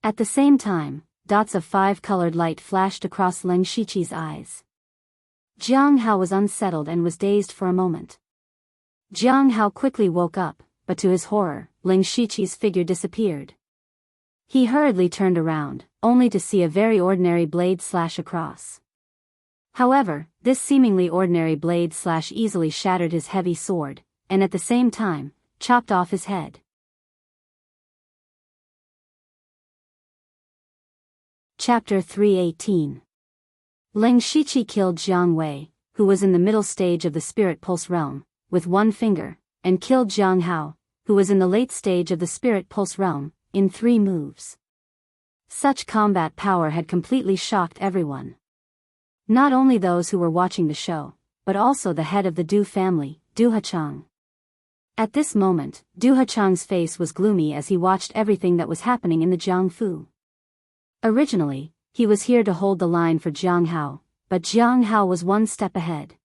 At the same time, dots of 5-colored light flashed across Leng Shiqi's eyes. Jiang Hao was unsettled and was dazed for a moment. Jiang Hao quickly woke up, but to his horror, Leng Shiqi's figure disappeared. He hurriedly turned around, only to see a very ordinary blade slash across. However, this seemingly ordinary blade slash easily shattered his heavy sword, and at the same time, chopped off his head. Chapter 318. Leng Shiqi killed Jiang Wei, who was in the middle stage of the Spirit Pulse realm, with 1 finger, and killed Jiang Hao, who was in the late stage of the Spirit Pulse realm, in 3 moves. Such combat power had completely shocked everyone. Not only those who were watching the show, but also the head of the Du family, Du Hachang. At this moment, Du Hachang's face was gloomy as he watched everything that was happening in the Jiangfu. Originally, he was here to hold the line for Jiang Hao, but Jiang Hao was 1 step ahead.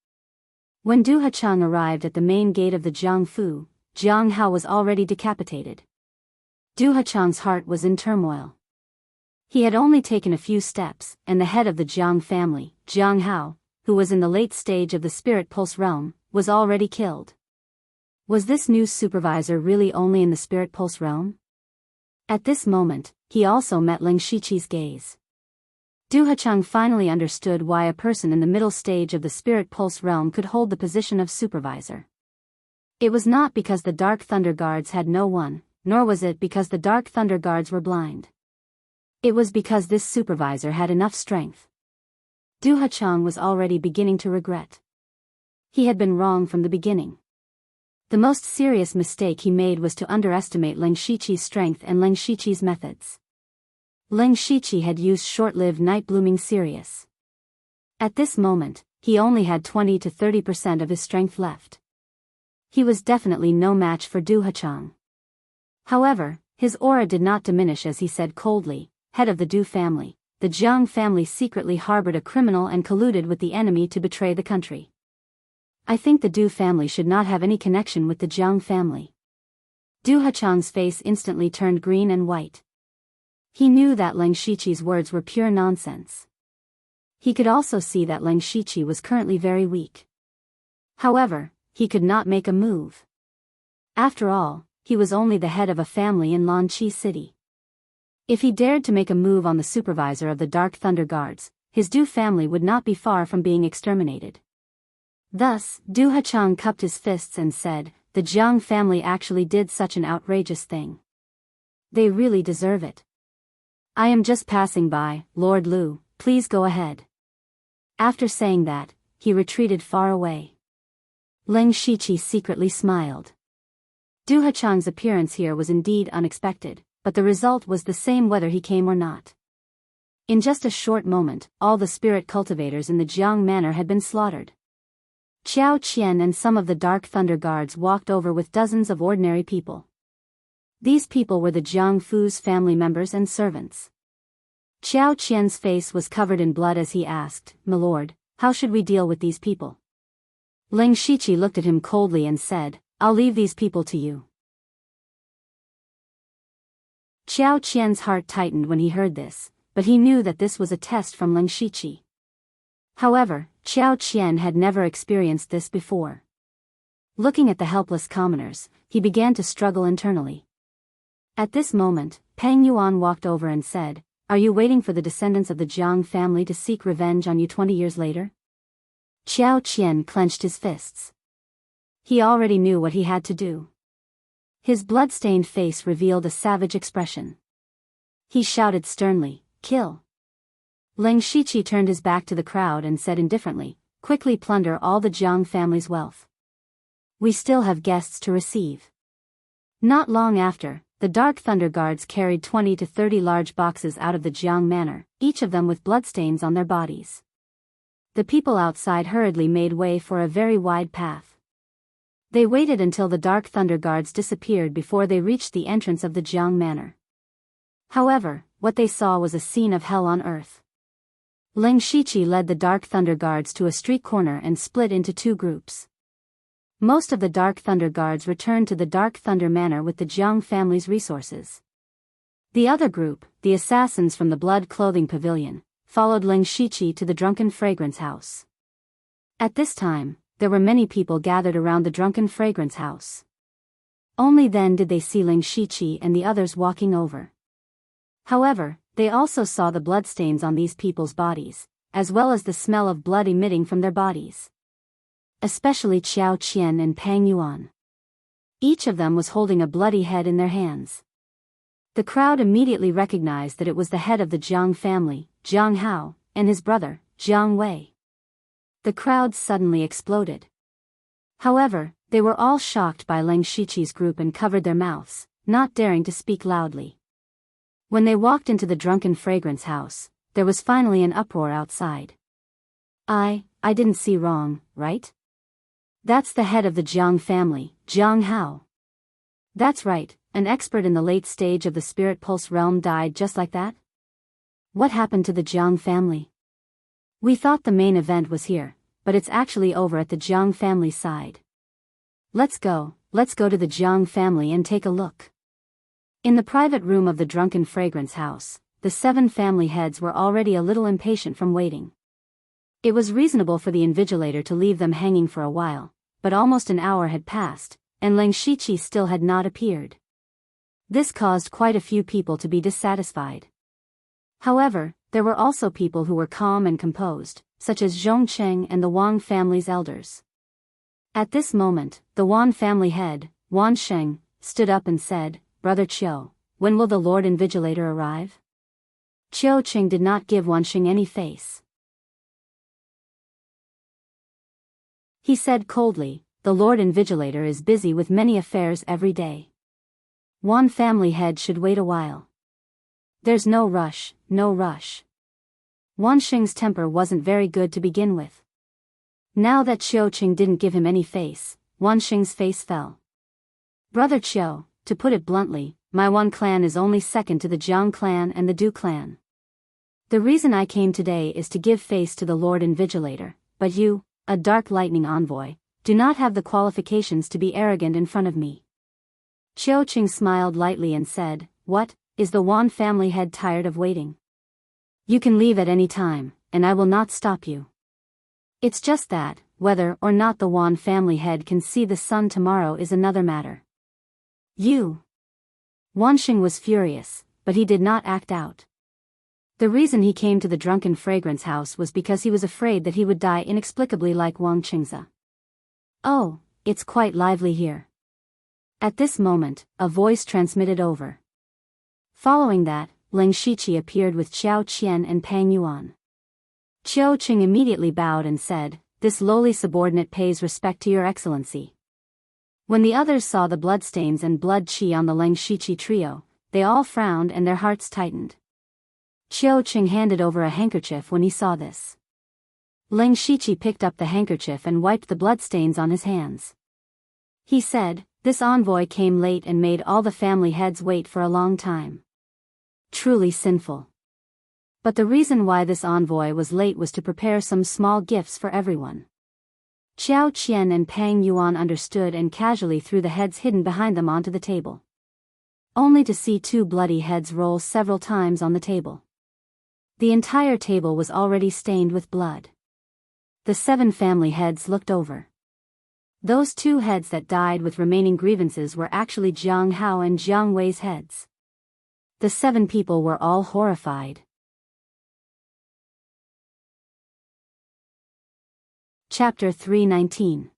When Du Hachang arrived at the main gate of the Jiangfu, Jiang Hao was already decapitated. Du Hachang's heart was in turmoil. He had only taken a few steps, and the head of the Jiang family, Jiang Hao, who was in the late stage of the Spirit Pulse realm, was already killed. Was this new supervisor really only in the Spirit Pulse realm? At this moment, he also met Leng Shiqi's gaze. Du Hachang finally understood why a person in the middle stage of the Spirit Pulse realm could hold the position of supervisor. It was not because the Dark Thunder Guards had no one, nor was it because the Dark Thunder Guards were blind. It was because this supervisor had enough strength. Du Hachang was already beginning to regret. He had been wrong from the beginning. The most serious mistake he made was to underestimate Leng Shiqi's strength and Leng Shiqi's methods. Leng Shiqi had used short-lived night blooming Sirius. At this moment, he only had 20 to 30% of his strength left. He was definitely no match for Du Hachang. However, his aura did not diminish as he said coldly, "Head of the Du family, the Jiang family secretly harbored a criminal and colluded with the enemy to betray the country. I think the Du family should not have any connection with the Jiang family." Du Hachang's face instantly turned green and white. He knew that Leng Shiqi's words were pure nonsense. He could also see that Leng Shiqi was currently very weak. However, he could not make a move. After all, he was only the head of a family in Lanqi City. If he dared to make a move on the supervisor of the Dark Thunder Guards, his Du family would not be far from being exterminated. Thus, Du Hachang cupped his fists and said, "The Jiang family actually did such an outrageous thing. They really deserve it. I am just passing by, Lord Lu, please go ahead." After saying that, he retreated far away. Leng Shiqi secretly smiled. Du Hachang's appearance here was indeed unexpected, but the result was the same whether he came or not. In just a short moment, all the spirit cultivators in the Jiang manor had been slaughtered. Qiao Qian and some of the Dark Thunder Guards walked over with dozens of ordinary people. These people were the Jiangfu's family members and servants. Qiao Qian's face was covered in blood as he asked, "My lord, how should we deal with these people?" Leng Shiqi looked at him coldly and said, "I'll leave these people to you." Qiao Qian's heart tightened when he heard this, but he knew that this was a test from Leng Shiqi. However, Qiao Qian had never experienced this before. Looking at the helpless commoners, he began to struggle internally. At this moment, Peng Yuan walked over and said, "Are you waiting for the descendants of the Jiang family to seek revenge on you 20 years later?" Qiao Qian clenched his fists. He already knew what he had to do. His blood-stained face revealed a savage expression. He shouted sternly, "Kill!" Leng Shiqi turned his back to the crowd and said indifferently, quickly plunder all the Jiang family's wealth. We still have guests to receive. Not long after, the Dark Thunder Guards carried 20 to 30 large boxes out of the Jiang manor, each of them with bloodstains on their bodies. The people outside hurriedly made way for a very wide path. They waited until the Dark Thunder Guards disappeared before they reached the entrance of the Jiang manor. However, what they saw was a scene of hell on earth. Ling Shiqi led the Dark Thunder Guards to a street corner and split into two groups. Most of the Dark Thunder Guards returned to the Dark Thunder Manor with the Jiang family's resources. The other group, the assassins from the Blood Clothing Pavilion, followed Ling Shiqi to the Drunken Fragrance House. At this time, there were many people gathered around the Drunken Fragrance House. Only then did they see Ling Shiqi and the others walking over. However, they also saw the bloodstains on these people's bodies, as well as the smell of blood emitting from their bodies. Especially Qiao Qian and Pang Yuan. Each of them was holding a bloody head in their hands. The crowd immediately recognized that it was the head of the Jiang family, Jiang Hao, and his brother, Jiang Wei. The crowd suddenly exploded. However, they were all shocked by Ling Shiqi's group and covered their mouths, not daring to speak loudly. When they walked into the Drunken Fragrance House, there was finally an uproar outside. I didn't see wrong, right? That's the head of the Jiang family, Jiang Hao. That's right, an expert in the late stage of the Spirit Pulse realm died just like that? What happened to the Jiang family? We thought the main event was here, but it's actually over at the Jiang family side. Let's go to the Jiang family and take a look. In the private room of the Drunken Fragrance House, the 7 family heads were already a little impatient from waiting. It was reasonable for the invigilator to leave them hanging for a while, but almost an hour had passed, and Ling Shiqi still had not appeared. This caused quite a few people to be dissatisfied. However, there were also people who were calm and composed, such as Zhong Cheng and the Wang family's elders. At this moment, the Wan family head, Wan Sheng, stood up and said, "Brother Qiu, when will the Lord Invigilator arrive?" Qiu Qing did not give Wan Sheng any face. He said coldly, "The Lord Invigilator is busy with many affairs every day. Wan family head should wait a while. There's no rush, no rush." Wan Sheng's temper wasn't very good to begin with. Now that Qiu Qing didn't give him any face, Wan Sheng's face fell. "Brother Qiu, to put it bluntly, my Wan clan is only second to the Jiang clan and the Du clan. The reason I came today is to give face to the Lord Invigilator, but you, a Dark Lightning envoy, do not have the qualifications to be arrogant in front of me." Qiu Qing smiled lightly and said, "What, is the Wan family head tired of waiting? You can leave at any time, and I will not stop you. It's just that, whether or not the Wan family head can see the sun tomorrow is another matter." "You!" Wan Sheng was furious, but he did not act out. The reason he came to the Drunken Fragrance House was because he was afraid that he would die inexplicably like Wang Qingze. "Oh, it's quite lively here." At this moment, a voice transmitted over. Following that, Ling Shiqi appeared with Qiao Qian and Pang Yuan. Qiu Qing immediately bowed and said, "This lowly subordinate pays respect to your excellency." When the others saw the bloodstains and blood qi on the Ling Shiqi trio, they all frowned and their hearts tightened. Qiu Qing handed over a handkerchief when he saw this. Ling Shiqi picked up the handkerchief and wiped the bloodstains on his hands. He said, "This envoy came late and made all the family heads wait for a long time. Truly sinful." But the reason why this envoy was late was to prepare some small gifts for everyone. Qiao Qian and Pang Yuan understood and casually threw the heads hidden behind them onto the table. Only to see 2 bloody heads roll several times on the table. The entire table was already stained with blood. The 7 family heads looked over. Those 2 heads that died with remaining grievances were actually Jiang Hao and Jiang Wei's heads. The 7 people were all horrified. Chapter 319.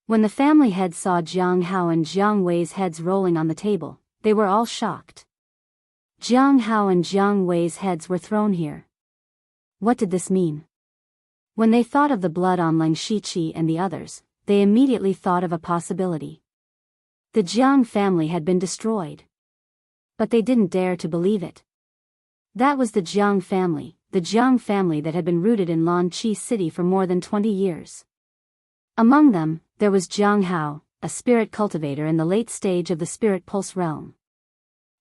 When the family heads saw Jiang Hao and Jiang Wei's heads rolling on the table, they were all shocked. Jiang Hao and Jiang Wei's heads were thrown here. What did this mean? When they thought of the blood on Leng Shiqi and the others, they immediately thought of a possibility. The Jiang family had been destroyed. But they didn't dare to believe it. That was the Jiang family that had been rooted in Lanqi City for more than 20 years. Among them, there was Jiang Hao, a spirit cultivator in the late stage of the spirit pulse realm.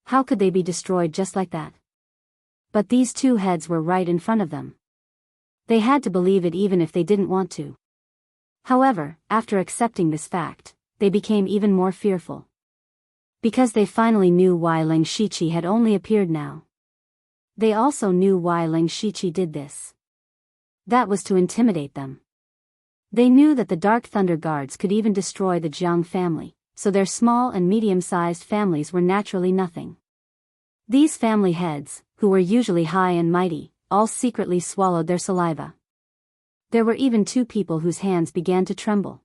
How could they be destroyed just like that? But these two heads were right in front of them. They had to believe it even if they didn't want to. However, after accepting this fact, they became even more fearful. Because they finally knew why Leng Shiqi had only appeared now. They also knew why Leng Shiqi did this. That was to intimidate them. They knew that the Dark Thunder Guards could even destroy the Jiang family, so their small and medium-sized families were naturally nothing. These family heads, who were usually high and mighty, all secretly swallowed their saliva. There were even two people whose hands began to tremble.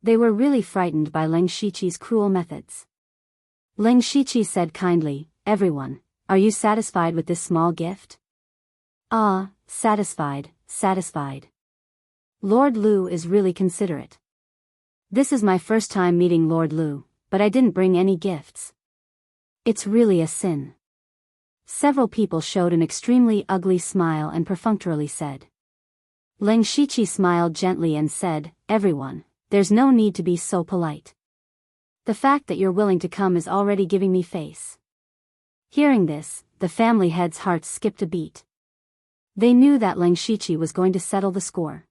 They were really frightened by Leng Shiqi's cruel methods. Leng Shiqi said kindly, "Everyone, are you satisfied with this small gift?" "Ah, satisfied, satisfied. Lord Lu is really considerate. This is my first time meeting Lord Lu, but I didn't bring any gifts. It's really a sin." Several people showed an extremely ugly smile and perfunctorily said. Leng Shiqi smiled gently and said, "Everyone, there's no need to be so polite. The fact that you're willing to come is already giving me face." Hearing this, the family heads' hearts skipped a beat. They knew that Leng Shiqi was going to settle the score.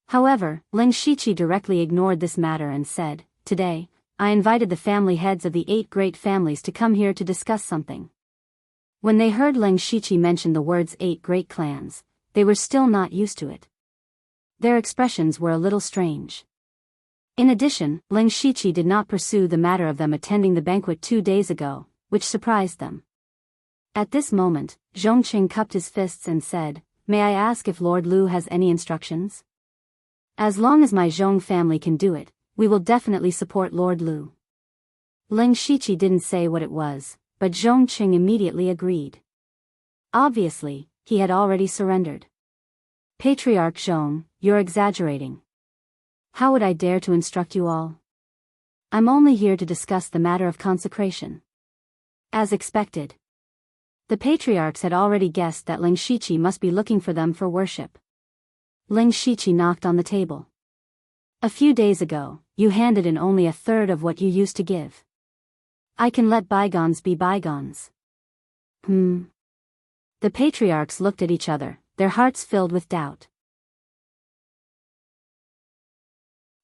However, Leng Shiqi directly ignored this matter and said, "Today, I invited the family heads of the 8 great families to come here to discuss something." When they heard Leng Shiqi mention the words 8 great clans, they were still not used to it. Their expressions were a little strange. In addition, Leng Shiqi did not pursue the matter of them attending the banquet 2 days ago, which surprised them. At this moment, Zhongqing cupped his fists and said, "May I ask if Lord Lu has any instructions? As long as my Zhong family can do it, we will definitely support Lord Lu." Leng Shiqi didn't say what it was, but Zhongqing immediately agreed. Obviously, he had already surrendered. "Patriarch Zhong, you're exaggerating. How would I dare to instruct you all? I'm only here to discuss the matter of consecration." As expected, the patriarchs had already guessed that Leng Shiqi must be looking for them for worship. Leng Shiqi knocked on the table. "A few days ago, you handed in only a third of what you used to give. I can let bygones be bygones." The patriarchs looked at each other, their hearts filled with doubt.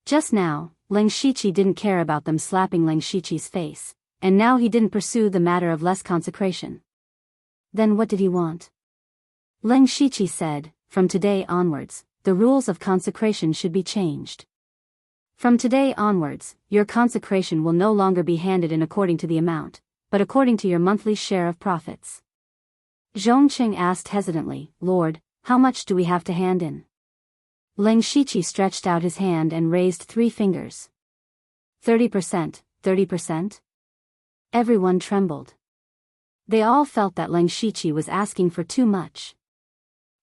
Just now, Leng Shiqi didn't care about them slapping Leng Shiqi's face, and now he didn't pursue the matter of less consecration. Then what did he want? Leng Shiqi said, "From today onwards, the rules of consecration should be changed. From today onwards, your consecration will no longer be handed in according to the amount, but according to your monthly share of profits." Zhongqing asked hesitantly, "Lord, how much do we have to hand in?" Leng Shiqi stretched out his hand and raised 3 fingers. 30%, 30%? Everyone trembled. They all felt that Leng Shiqi was asking for too much.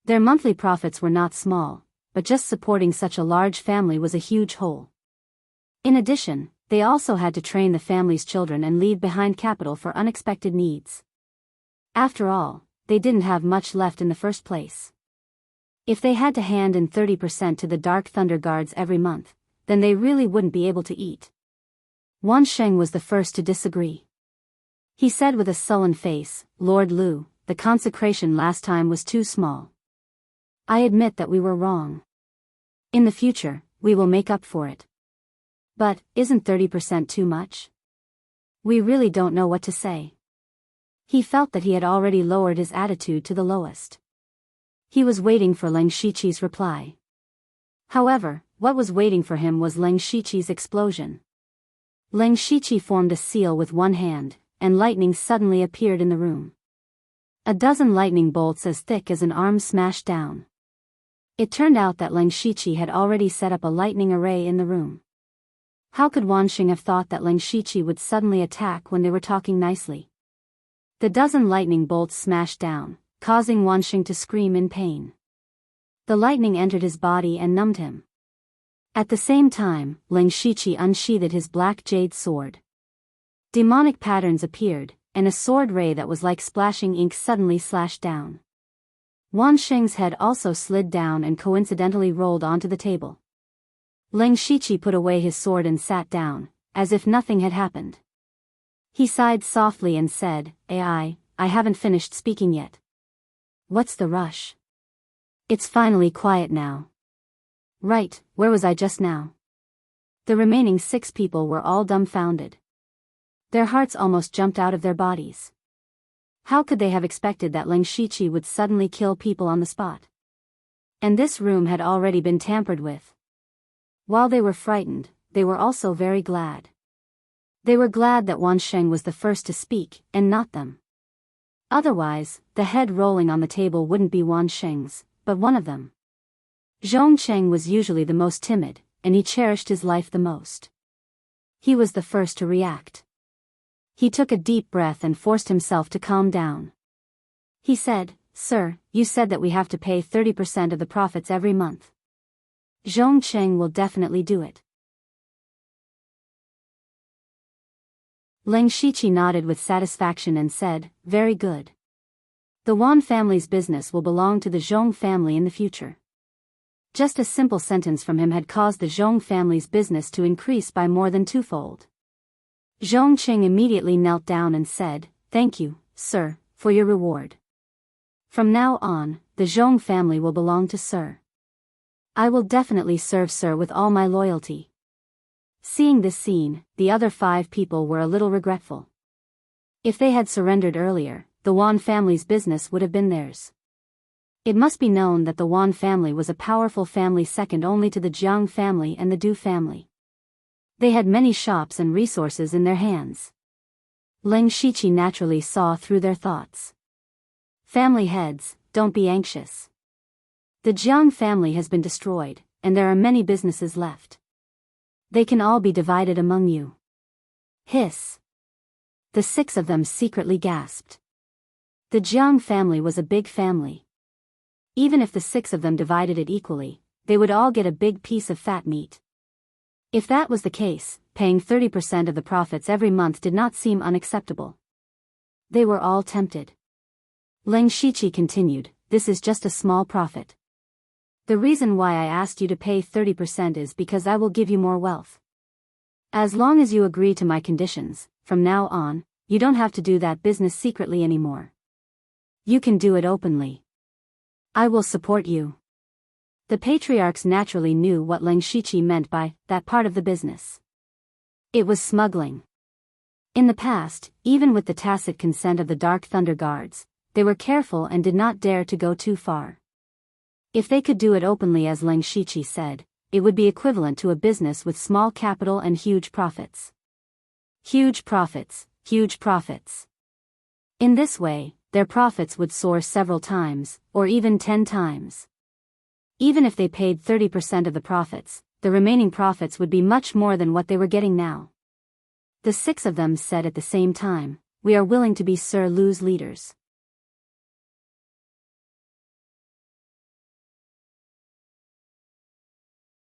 Their monthly profits were not small, but just supporting such a large family was a huge hole. In addition, they also had to train the family's children and leave behind capital for unexpected needs. After all, they didn't have much left in the first place. If they had to hand in 30% to the Dark Thunder Guards every month, then they really wouldn't be able to eat. Wan Sheng was the first to disagree. He said with a sullen face, "Lord Lu, the consecration last time was too small. I admit that we were wrong. In the future, we will make up for it. But, isn't 30% too much? We really don't know what to say." He felt that he had already lowered his attitude to the lowest. He was waiting for Leng Shiqi's reply. However, what was waiting for him was Leng Shiqi's explosion. Leng Shiqi formed a seal with one hand, and lightning suddenly appeared in the room. A dozen lightning bolts as thick as an arm smashed down. It turned out that Leng Shiqi had already set up a lightning array in the room. How could Wanxing have thought that Leng Shiqi would suddenly attack when they were talking nicely? The dozen lightning bolts smashed down, causing Wanxing to scream in pain. The lightning entered his body and numbed him. At the same time, Ling Shiqi unsheathed his black jade sword. Demonic patterns appeared, and a sword ray that was like splashing ink suddenly slashed down. Wan Sheng's head also slid down and coincidentally rolled onto the table. Ling Shiqi put away his sword and sat down, as if nothing had happened. He sighed softly and said, I haven't finished speaking yet. What's the rush? It's finally quiet now. Right, where was I just now? The remaining 6 people were all dumbfounded. Their hearts almost jumped out of their bodies. How could they have expected that Ling Shiqi would suddenly kill people on the spot? And this room had already been tampered with. While they were frightened, they were also very glad. They were glad that Wan Sheng was the first to speak, and not them. Otherwise, the head rolling on the table wouldn't be Wan Sheng's, but one of them. Zhong Cheng was usually the most timid, and he cherished his life the most. He was the first to react. He took a deep breath and forced himself to calm down. He said, Sir, you said that we have to pay 30% of the profits every month. Zhong Cheng will definitely do it. Ling Shiqi nodded with satisfaction and said, Very good. The Wan family's business will belong to the Zhong family in the future. Just a simple sentence from him had caused the Zhong family's business to increase by more than 2-fold. Zhong Qing immediately knelt down and said, Thank you, sir, for your reward. From now on, the Zhong family will belong to sir. I will definitely serve sir with all my loyalty. Seeing this scene, the other 5 people were a little regretful. If they had surrendered earlier, the Wan family's business would have been theirs. It must be known that the Wan family was a powerful family second only to the Jiang family and the Du family. They had many shops and resources in their hands. Ling Shiqi naturally saw through their thoughts. Family heads, don't be anxious. The Jiang family has been destroyed, and there are many businesses left. They can all be divided among you. Hiss. The 6 of them secretly gasped. The Jiang family was a big family. Even if the 6 of them divided it equally, they would all get a big piece of fat meat. If that was the case, paying 30% of the profits every month did not seem unacceptable. They were all tempted. Ling Shiqi continued, This is just a small profit. The reason why I asked you to pay 30% is because I will give you more wealth. As long as you agree to my conditions, from now on, you don't have to do that business secretly anymore. You can do it openly. I will support you. The patriarchs naturally knew what Ling Shiqi meant by that part of the business. It was smuggling. In the past, even with the tacit consent of the Dark Thunder Guards, they were careful and did not dare to go too far. If they could do it openly as Ling Shiqi said, it would be equivalent to a business with small capital and huge profits. Huge profits, huge profits. In this way, their profits would soar several times, or even 10 times. Even if they paid 30% of the profits, the remaining profits would be much more than what they were getting now. The 6 of them said at the same time, We are willing to be Sir Lu's leaders.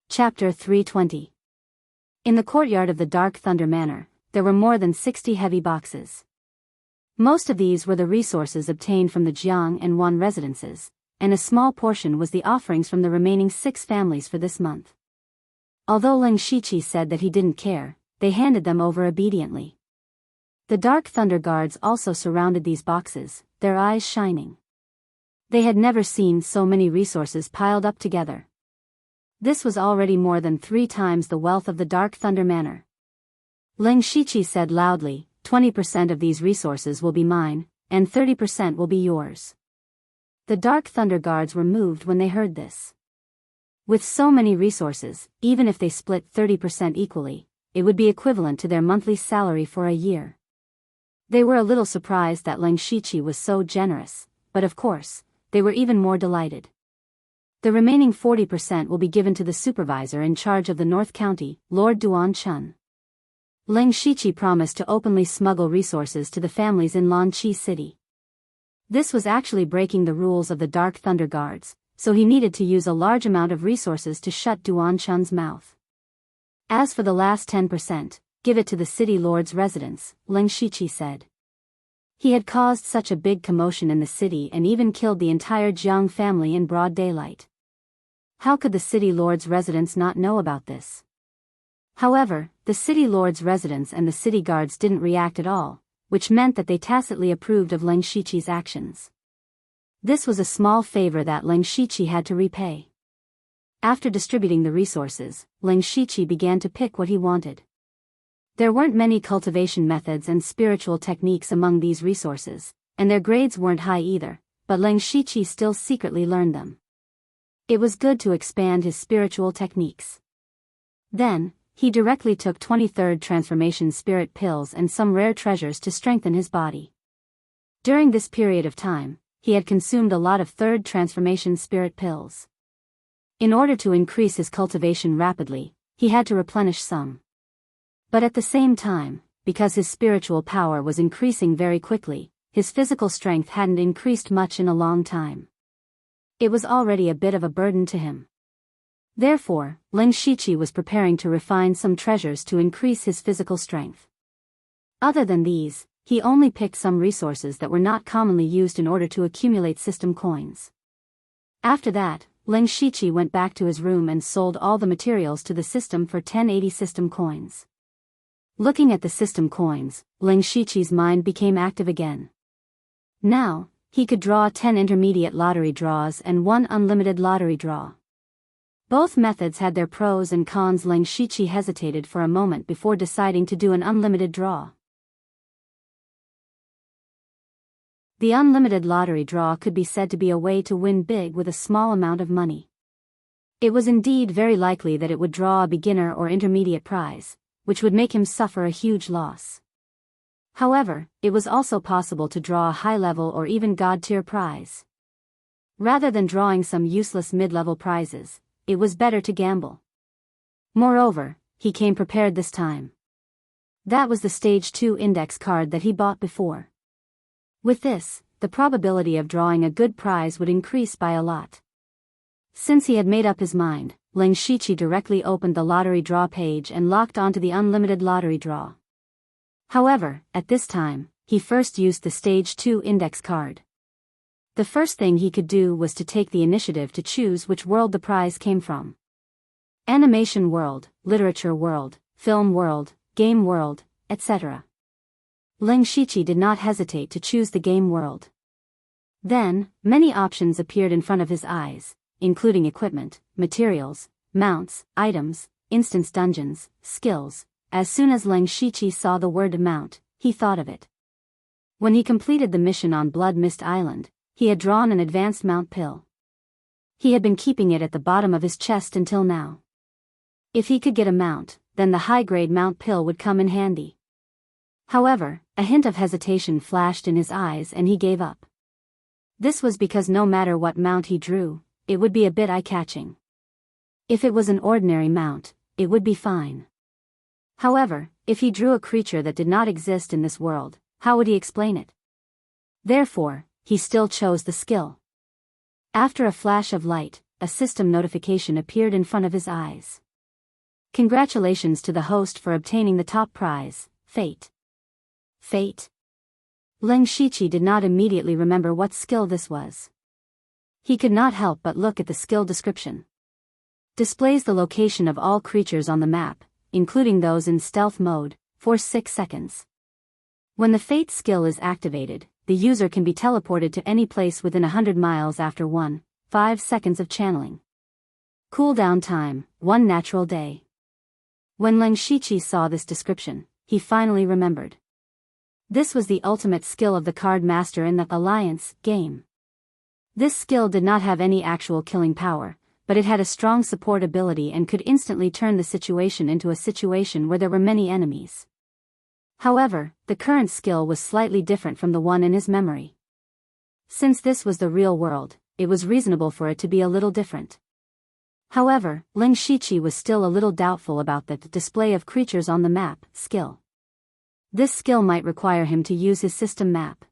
Chapter 320. In the courtyard of the Dark Thunder Manor, there were more than 60 heavy boxes. Most of these were the resources obtained from the Jiang and Wan residences, and a small portion was the offerings from the remaining 6 families for this month. Although Ling Shiqi said that he didn't care, they handed them over obediently. The Dark Thunder Guards also surrounded these boxes, their eyes shining. They had never seen so many resources piled up together. This was already more than 3 times the wealth of the Dark Thunder Manor. Ling Shiqi said loudly, 20% of these resources will be mine, and 30% will be yours. The Dark Thunder Guards were moved when they heard this. With so many resources, even if they split 30% equally, it would be equivalent to their monthly salary for a year. They were a little surprised that Ling Shiqi was so generous, but of course, they were even more delighted. The remaining 40% will be given to the supervisor in charge of the North County, Lord Duan Chun. Ling Shiqi promised to openly smuggle resources to the families in Lanqi City. This was actually breaking the rules of the Dark Thunder Guards, so he needed to use a large amount of resources to shut Duan Chun's mouth. As for the last 10%, give it to the city lord's residence, Ling Shiqi said. He had caused such a big commotion in the city and even killed the entire Jiang family in broad daylight. How could the city lord's residence not know about this? However, the city lord's residence and the city guards didn't react at all, which meant that they tacitly approved of Ling Shiqi's actions. This was a small favor that Ling Shiqi had to repay. After distributing the resources, Ling Shiqi began to pick what he wanted. There weren't many cultivation methods and spiritual techniques among these resources, and their grades weren't high either, but Ling Shiqi still secretly learned them. It was good to expand his spiritual techniques. Then, he directly took 23rd transformation spirit pills and some rare treasures to strengthen his body. During this period of time, he had consumed a lot of 3rd transformation spirit pills. In order to increase his cultivation rapidly, he had to replenish some. But at the same time, because his spiritual power was increasing very quickly, his physical strength hadn't increased much in a long time. It was already a bit of a burden to him. Therefore, Ling Shiqi was preparing to refine some treasures to increase his physical strength. Other than these, he only picked some resources that were not commonly used in order to accumulate system coins. After that, Ling Shiqi went back to his room and sold all the materials to the system for 1080 system coins. Looking at the system coins, Ling Shiqi's mind became active again. Now, he could draw 10 intermediate lottery draws and 1 unlimited lottery draw. Both methods had their pros and cons. Ling Shiqi hesitated for a moment before deciding to do an unlimited draw. The unlimited lottery draw could be said to be a way to win big with a small amount of money. It was indeed very likely that it would draw a beginner or intermediate prize, which would make him suffer a huge loss. However, it was also possible to draw a high-level or even god-tier prize. Rather than drawing some useless mid-level prizes, it was better to gamble. Moreover, he came prepared this time. That was the Stage 2 index card that he bought before. With this, the probability of drawing a good prize would increase by a lot. Since he had made up his mind, Ling Shiqi directly opened the lottery draw page and locked onto the unlimited lottery draw. However, at this time, he first used the Stage 2 index card. The first thing he could do was to take the initiative to choose which world the prize came from. Animation world, literature world, film world, game world, etc. Ling Shiqi did not hesitate to choose the game world. Then, many options appeared in front of his eyes, including equipment, materials, mounts, items, instance dungeons, skills. As soon as Ling Shiqi saw the word mount, he thought of it. When he completed the mission on Blood Mist Island, he had drawn an advanced mount pill. He had been keeping it at the bottom of his chest until now. If he could get a mount, then the high-grade mount pill would come in handy. However, a hint of hesitation flashed in his eyes and he gave up. This was because no matter what mount he drew, it would be a bit eye-catching. If it was an ordinary mount, it would be fine. However, if he drew a creature that did not exist in this world, how would he explain it? Therefore, he still chose the skill. After a flash of light, a system notification appeared in front of his eyes. Congratulations to the host for obtaining the top prize, Fate. Fate? Ling Shiqi did not immediately remember what skill this was. He could not help but look at the skill description. Displays the location of all creatures on the map, including those in stealth mode, for 6 seconds. When the Fate skill is activated, the user can be teleported to any place within 100 miles after 5 seconds of channeling. Cooldown time, 1 natural day. When Ling Shiqi saw this description, he finally remembered. This was the ultimate skill of the card master in the Alliance game. This skill did not have any actual killing power, but it had a strong support ability and could instantly turn the situation into a situation where there were many enemies. However, the current skill was slightly different from the one in his memory. Since this was the real world, it was reasonable for it to be a little different. However, Ling Shiqi was still a little doubtful about the display of creatures on the map skill. This skill might require him to use his system map.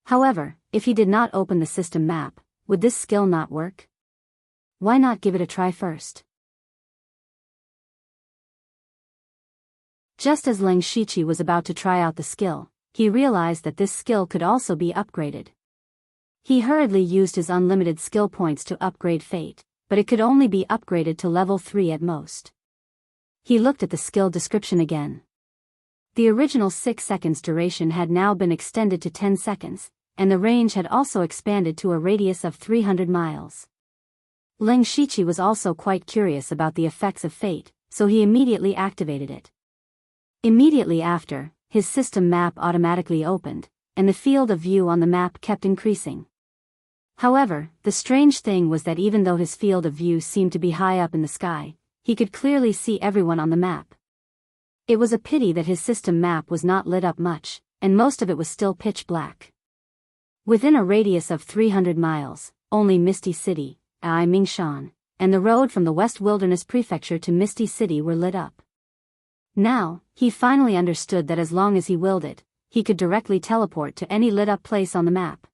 However, if he did not open the system map, would this skill not work? Why not give it a try first? Just as Leng Shiqi was about to try out the skill, he realized that this skill could also be upgraded. He hurriedly used his unlimited skill points to upgrade Fate, but it could only be upgraded to level 3 at most. He looked at the skill description again. The original 6 seconds duration had now been extended to 10 seconds, and the range had also expanded to a radius of 300 miles. Leng Shiqi was also quite curious about the effects of Fate, so he immediately activated it. Immediately after, his system map automatically opened, and the field of view on the map kept increasing. However, the strange thing was that even though his field of view seemed to be high up in the sky, he could clearly see everyone on the map. It was a pity that his system map was not lit up much, and most of it was still pitch black. Within a radius of 300 miles, only Misty City, Mingshan, and the road from the West Wilderness Prefecture to Misty City were lit up. Now, he finally understood that as long as he willed it, he could directly teleport to any lit-up place on the map.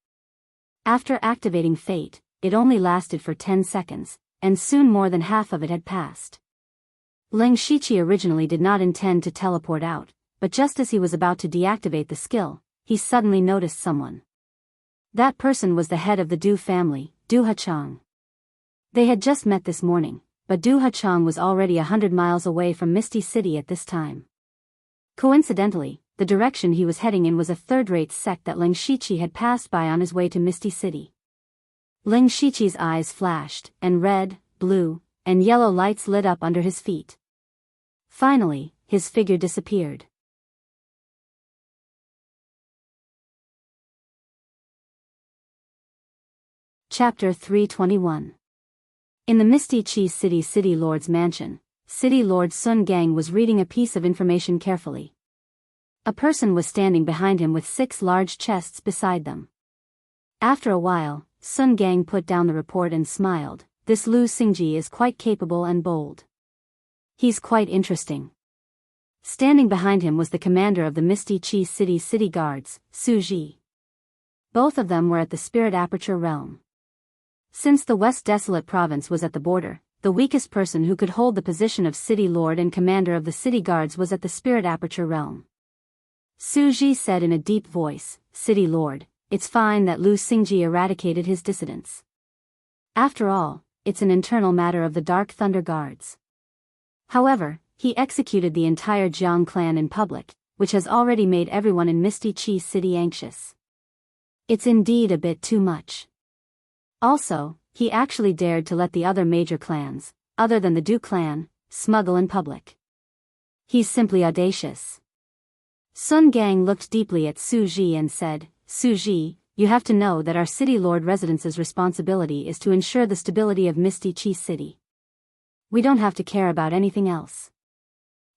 After activating Fate, it only lasted for 10 seconds, and soon more than half of it had passed. Leng Shiqi originally did not intend to teleport out, but just as he was about to deactivate the skill, he suddenly noticed someone. That person was the head of the Du family, Du Hachang. They had just met this morning, but Du Hachang was already 100 miles away from Misty City at this time. Coincidentally, the direction he was heading in was a third-rate sect that Leng Shiqi had passed by on his way to Misty City. Leng Shiqi's eyes flashed, and red, blue, and yellow lights lit up under his feet. Finally, his figure disappeared. Chapter 321. In the Misty Chi City Lord's mansion, City Lord Sun Gang was reading a piece of information carefully. A person was standing behind him with 6 large chests beside them. After a while, Sun Gang put down the report and smiled. This Lu Xingji is quite capable and bold. He's quite interesting. Standing behind him was the commander of the Misty Chi City Guards, Su Ji. Both of them were at the Spirit Aperture realm. Since the West Desolate Province was at the border, the weakest person who could hold the position of City Lord and commander of the City Guards was at the Spirit Aperture realm. Su Ji said in a deep voice, "City Lord, it's fine that Lu Xingji eradicated his dissidents. After all, it's an internal matter of the Dark Thunder Guards. However, he executed the entire Jiang clan in public, which has already made everyone in Misty Chi City anxious. It's indeed a bit too much. Also, he actually dared to let the other major clans, other than the Du clan, smuggle in public. He's simply audacious." Sun Gang looked deeply at Su Ji and said, "Su Ji, you have to know that our City Lord Residence's responsibility is to ensure the stability of Misty Chi City. We don't have to care about anything else.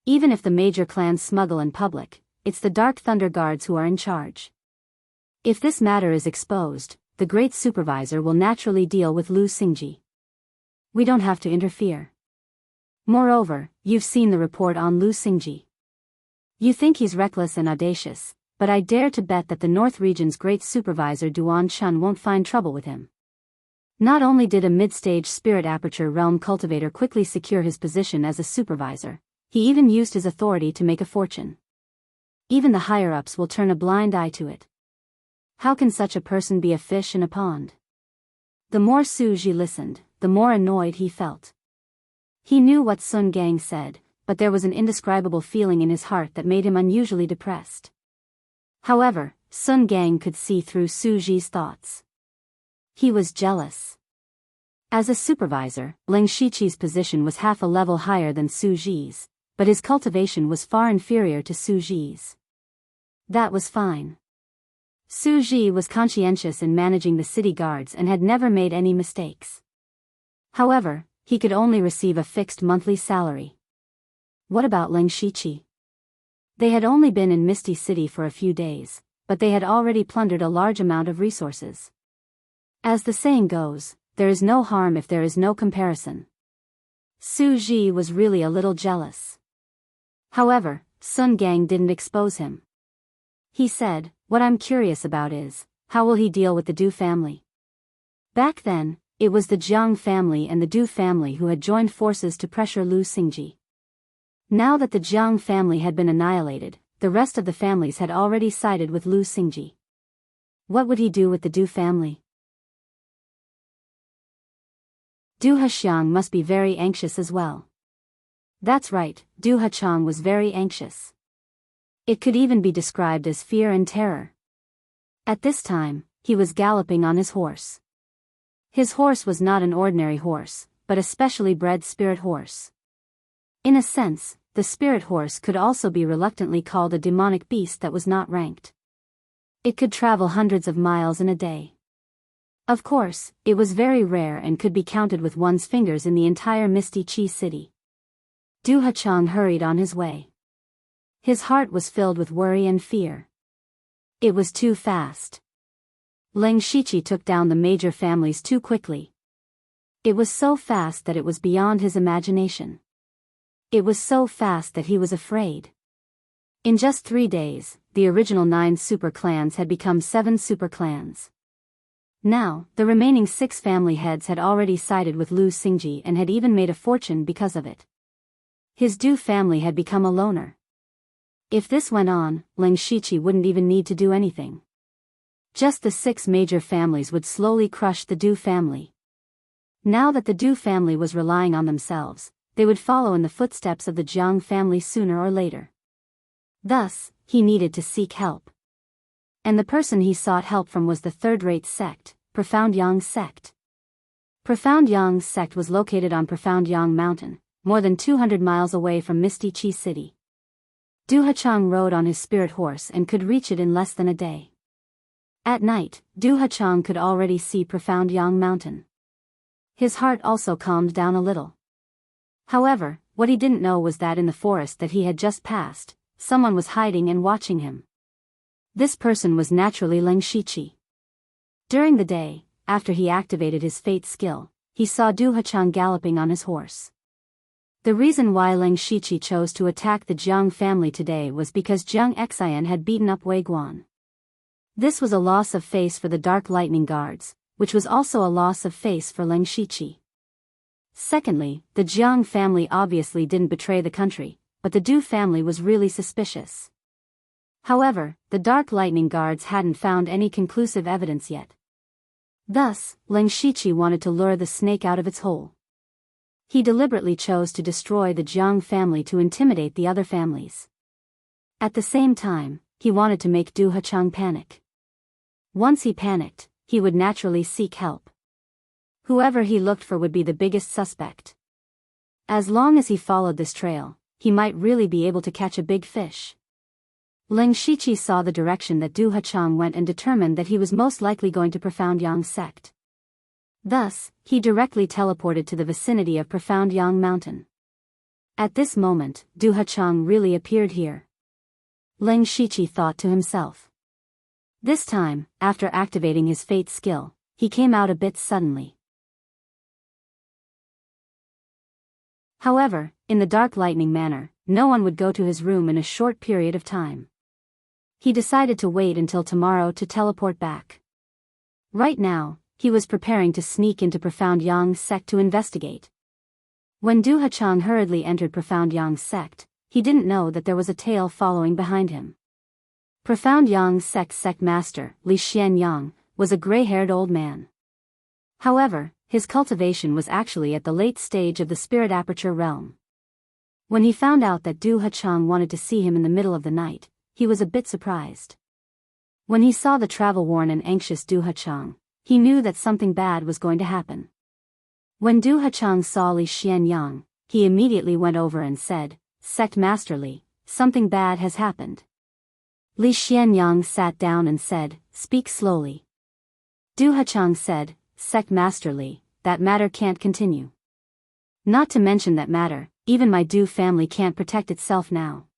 Even if the major clans smuggle in public, it's the Dark Thunder Guards who are in charge. If this matter is exposed, the Great Supervisor will naturally deal with Lu Xingji. We don't have to interfere. Moreover, you've seen the report on Lu Xingji. You think he's reckless and audacious, but I dare to bet that the North Region's Great Supervisor Duan Chun won't find trouble with him." Not only did a mid-stage Spirit Aperture realm cultivator quickly secure his position as a supervisor, he even used his authority to make a fortune. Even the higher-ups will turn a blind eye to it. How can such a person be a fish in a pond? The more Su Ji listened, the more annoyed he felt. He knew what Sun Gang said, but there was an indescribable feeling in his heart that made him unusually depressed. However, Sun Gang could see through Su Ji's thoughts. He was jealous. As a supervisor, Leng Shiqi's position was half a level higher than Su Ji's, but his cultivation was far inferior to Su Ji's. That was fine. Su Ji was conscientious in managing the city guards and had never made any mistakes. However, he could only receive a fixed monthly salary. What about Leng Shiqi? They had only been in Misty City for a few days, but they had already plundered a large amount of resources. As the saying goes, there is no harm if there is no comparison. Su Ji was really a little jealous. However, Sun Gang didn't expose him. He said, "What I'm curious about is, how will he deal with the Du family?" Back then, It was the Jiang family and the Du family who had joined forces to pressure Lu Xingji. Now that the Jiang family had been annihilated, the rest of the families had already sided with Lu Xingji. What would he do with the Du family? Du Haqiang must be very anxious as well. That's right, Du Haqiang was very anxious. It could even be described as fear and terror. At this time, he was galloping on his horse. His horse was not an ordinary horse, but a specially bred spirit horse. In a sense, the spirit horse could also be reluctantly called a demonic beast that was not ranked. It could travel hundreds of miles in a day. Of course, it was very rare and could be counted with one's fingers in the entire Misty Chi city. Du Haqiang hurried on his way. His heart was filled with worry and fear. It was too fast. Leng Shiqi took down the major families too quickly. It was so fast that it was beyond his imagination. It was so fast that he was afraid. In just 3 days, the original 9 super clans had become 7 super clans. Now, the remaining 6 family heads had already sided with Lu Xingji and had even made a fortune because of it. His Du family had become a loner. If this went on, Leng Shiqi wouldn't even need to do anything. Just the 6 major families would slowly crush the Du family. Now that the Du family was relying on themselves, they would follow in the footsteps of the Jiang family sooner or later. Thus, he needed to seek help. And the person he sought help from was the third-rate sect, Profound Yang sect. Profound Yang sect was located on Profound Yang Mountain, more than 200 miles away from Misty Chi City. Du Haqiang rode on his spirit horse and could reach it in less than a day. At night, Du Haqiang could already see Profound Yang Mountain. His heart also calmed down a little. However, what he didn't know was that in the forest that he had just passed, someone was hiding and watching him. This person was naturally Leng Shiqi. During the day, after he activated his fate skill, he saw Du Haqiang galloping on his horse. The reason why Leng Shiqi chose to attack the Jiang family today was because Jiang Xian had beaten up Wei Guan. This was a loss of face for the Dark Lightning Guards, which was also a loss of face for Leng Shiqi. Secondly, the Jiang family obviously didn't betray the country, but the Du family was really suspicious. However, the Dark Lightning Guards hadn't found any conclusive evidence yet. Thus, Leng Shiqi wanted to lure the snake out of its hole. He deliberately chose to destroy the Jiang family to intimidate the other families. At the same time, he wanted to make Du Haqiang panic. Once he panicked, he would naturally seek help. Whoever he looked for would be the biggest suspect. As long as he followed this trail, he might really be able to catch a big fish. Leng Shiqi saw the direction that Du Haqiang went and determined that he was most likely going to Profound Yang sect. Thus, he directly teleported to the vicinity of Profound Yang Mountain. At this moment, Du Haqiang really appeared here. Leng Shiqi thought to himself. This time, after activating his fate skill, he came out a bit suddenly. However, in the Dark Lightning manner, no one would go to his room in a short period of time. He decided to wait until tomorrow to teleport back. Right now, he was preparing to sneak into Profound Yang sect to investigate. When Du Haqiang hurriedly entered Profound Yang sect, he didn't know that there was a tail following behind him. Profound Yang sect master, Li Xianyang, was a gray-haired old man. However, his cultivation was actually at the late stage of the spirit aperture realm. When he found out that Du Haqiang wanted to see him in the middle of the night, he was a bit surprised. When he saw the travel-worn and anxious Du Haqiang, he knew that something bad was going to happen. When Du Haqiang saw Li Xianyang, he immediately went over and said, "Sect Master Li, something bad has happened." Li Xianyang sat down and said, "Speak slowly." Du Haqiang said, "Sect Master Li, that matter can't continue. Not to mention that matter, even my Du family can't protect itself now."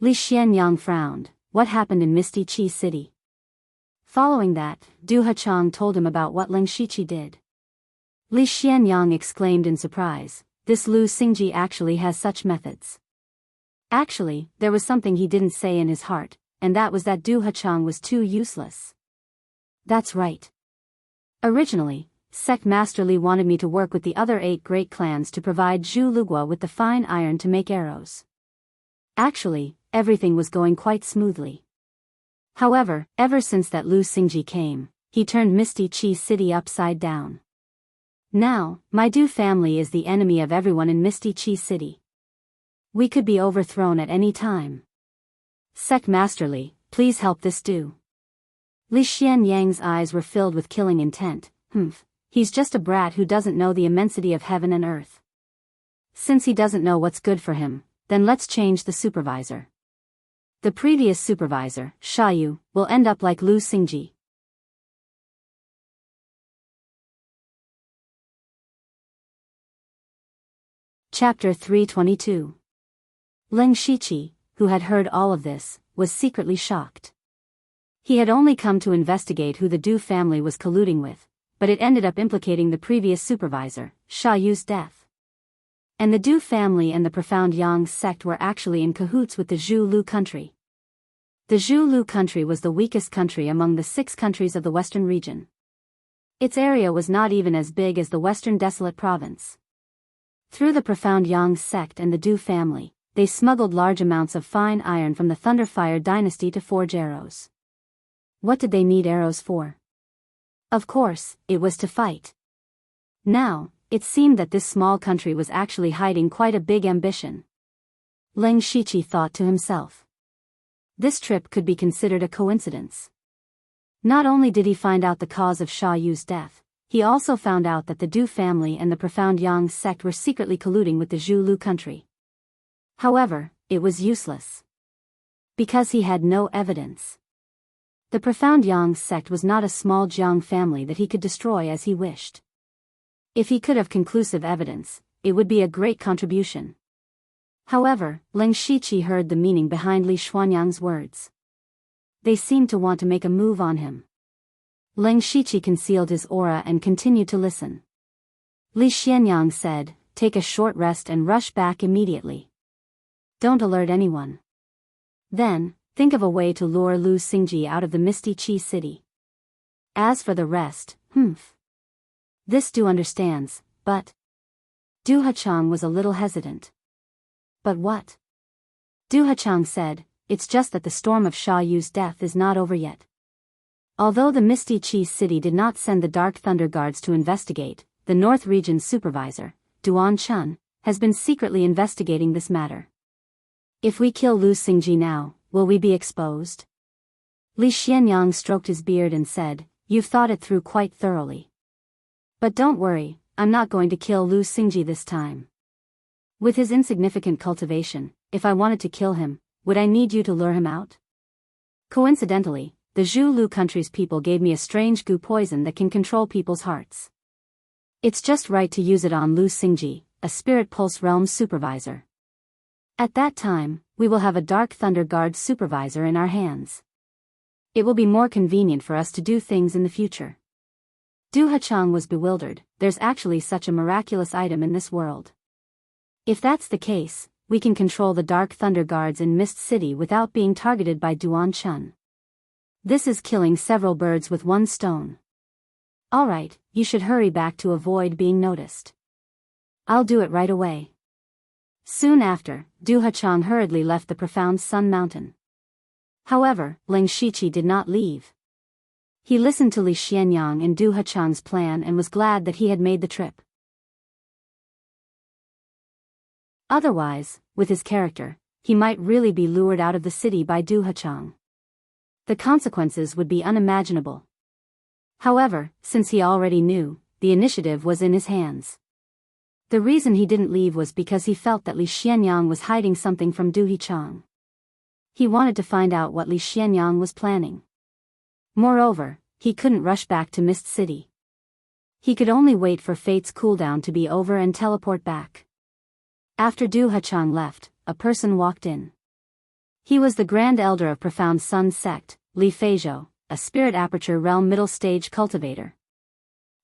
Li Xianyang frowned. What happened in Misty Chi City? Following that, Du Haqiang told him about what Leng Shiqi did. Li Xianyang exclaimed in surprise, "This Lu Xingji actually has such methods." Actually, there was something he didn't say in his heart, and that was that Du Haqiang was too useless. That's right. Originally, Sect Master Li wanted me to work with the other 8 great clans to provide Zhu Lugua with the fine iron to make arrows. Actually, everything was going quite smoothly. However, ever since that Lu Xingji came, he turned Misty Chi City upside down. Now, my Du family is the enemy of everyone in Misty Chi City. We could be overthrown at any time. Sect Master Li, please help this Du. Li Xianyang's eyes were filled with killing intent. He's just a brat who doesn't know the immensity of heaven and earth. Since he doesn't know what's good for him, then let's change the supervisor. The previous supervisor, Sha Yu, will end up like Lu Xingji. Chapter 322. Leng Shiqi, who had heard all of this, was secretly shocked. He had only come to investigate who the Du family was colluding with, but it ended up implicating the previous supervisor, Sha Yu's death. And the Du family and the Profound Yang sect were actually in cahoots with the Zhu Lu country. The Zhu Lu country was the weakest country among the 6 countries of the western region. Its area was not even as big as the western desolate province. Through the Profound Yang sect and the Du family, they smuggled large amounts of fine iron from the Thunderfire dynasty to forge arrows. What did they need arrows for? Of course, it was to fight. Now, it seemed that this small country was actually hiding quite a big ambition. Leng Shiqi thought to himself. This trip could be considered a coincidence. Not only did he find out the cause of Sha Yu's death, he also found out that the Du family and the Profound Yang sect were secretly colluding with the Zhu Lu country. However, it was useless. Because he had no evidence. The Profound Yang sect was not a small Jiang family that he could destroy as he wished. If he could have conclusive evidence, it would be a great contribution. However, Leng Shiqi heard the meaning behind Li Xuanyang's words. They seemed to want to make a move on him. Leng Shiqi concealed his aura and continued to listen. Li Xianyang said, "Take a short rest and rush back immediately. Don't alert anyone. Then, think of a way to lure Lu Xingji out of the Misty Chi City. As for the rest, this Du understands, but..." Du Hachang was a little hesitant. But what? Du Hachang said, "It's just that the storm of Sha Yu's death is not over yet." Although the Misty Chi City did not send the Dark Thunder Guards to investigate, the North Region's supervisor, Duan Chun, has been secretly investigating this matter. If we kill Lu Xingji now, will we be exposed? Li Xianyang stroked his beard and said, "You've thought it through quite thoroughly. But don't worry, I'm not going to kill Lu Xingji this time. With his insignificant cultivation, if I wanted to kill him, would I need you to lure him out? Coincidentally, the Zhu Lu country's people gave me a strange goo poison that can control people's hearts. It's just right to use it on Lu Xingji, a Spirit Pulse Realm supervisor. At that time, we will have a Dark Thunder Guard supervisor in our hands. It will be more convenient for us to do things in the future." Du Hachang was bewildered. There's actually such a miraculous item in this world. If that's the case, we can control the Dark Thunder Guards in Mist City without being targeted by Duan Chun. This is killing several birds with one stone. Alright, you should hurry back to avoid being noticed. I'll do it right away. Soon after, Du Hachang hurriedly left the Profound Sun Mountain. However, Leng Shiqi did not leave. He listened to Li Xianyang and Du Hachang's plan and was glad that he had made the trip. Otherwise, with his character, he might really be lured out of the city by Du Hachang. The consequences would be unimaginable. However, since he already knew, the initiative was in his hands. The reason he didn't leave was because he felt that Li Xianyang was hiding something from Du Hachang. He wanted to find out what Li Xianyang was planning. Moreover, he couldn't rush back to Mist City. He could only wait for Fate's cooldown to be over and teleport back. After Du Hachang left, a person walked in. He was the Grand Elder of Profound Sun Sect, Li Feizhou, a Spirit Aperture Realm middle stage cultivator.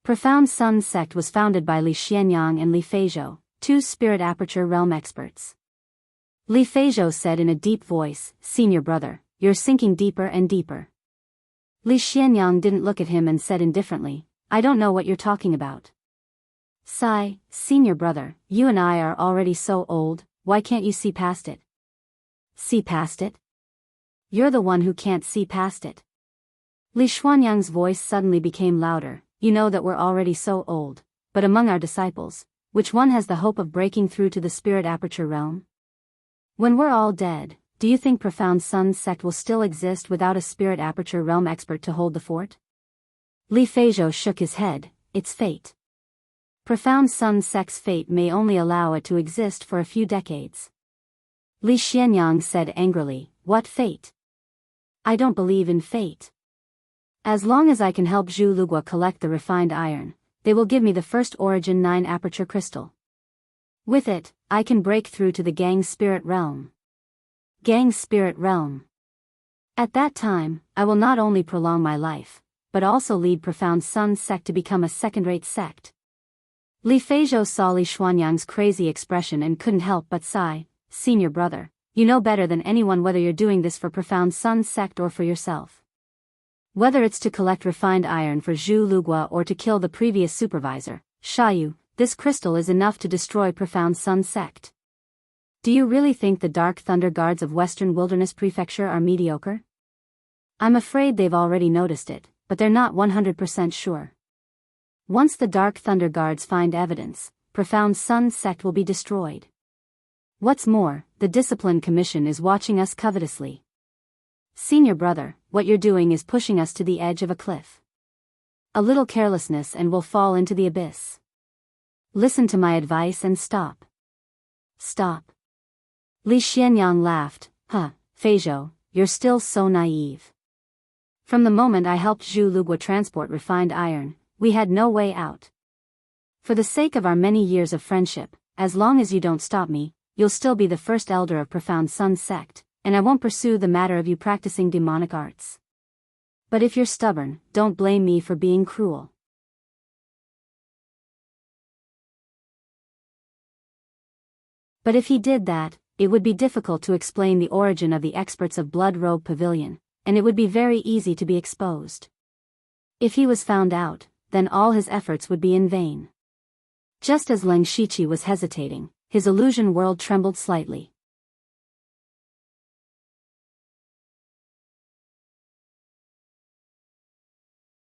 Profound Sun Sect was founded by Li Xianyang and Li Feizhou, 2 Spirit Aperture Realm experts. Li Feizhou said in a deep voice, "Senior brother, you're sinking deeper and deeper." Li Xianyang didn't look at him and said indifferently, I don't know what you're talking about. Sigh, senior brother, you and I are already so old, why can't you see past it? See past it? You're the one who can't see past it. Li Xuanyang's voice suddenly became louder. You know that we're already so old, but among our disciples, which one has the hope of breaking through to the spirit aperture realm? When we're all dead, do you think Profound Sun's sect will still exist without a spirit aperture realm expert to hold the fort? Li Feizhou shook his head. It's fate. Profound Sun's sect's fate may only allow it to exist for a few decades. Li Xianyang said angrily, what fate? I don't believe in fate. As long as I can help Zhu Lugua collect the refined iron, they will give me the first Origin 9 aperture crystal. With it, I can break through to the Gang Spirit Realm. Gang Spirit Realm. At that time, I will not only prolong my life, but also lead Profound Sun's sect to become a second-rate sect. Li Feizhou saw Li Xuanyang's crazy expression and couldn't help but sigh. Senior brother, you know better than anyone whether you're doing this for Profound Sun's sect or for yourself. Whether it's to collect refined iron for Zhu Lugua or to kill the previous supervisor, Shayu, this crystal is enough to destroy Profound Sun's sect. Do you really think the Dark Thunder Guards of Western Wilderness Prefecture are mediocre? I'm afraid they've already noticed it, but they're not 100% sure. Once the Dark Thunder Guards find evidence, Profound Sun's sect will be destroyed. What's more, the Discipline Commission is watching us covetously. Senior brother, what you're doing is pushing us to the edge of a cliff. A little carelessness and we'll fall into the abyss. Listen to my advice and stop. Stop. Li Xianyang laughed. Feizhou, you're still so naive. From the moment I helped Zhu Lugua transport refined iron, we had no way out. For the sake of our many years of friendship, as long as you don't stop me, you'll still be the first elder of Profound Sun's sect, and I won't pursue the matter of you practicing demonic arts. But if you're stubborn, don't blame me for being cruel. But if he did that, it would be difficult to explain the origin of the experts of Blood Robe Pavilion, and it would be very easy to be exposed. If he was found out, then all his efforts would be in vain. Just as Leng Shiqi was hesitating, his illusion world trembled slightly.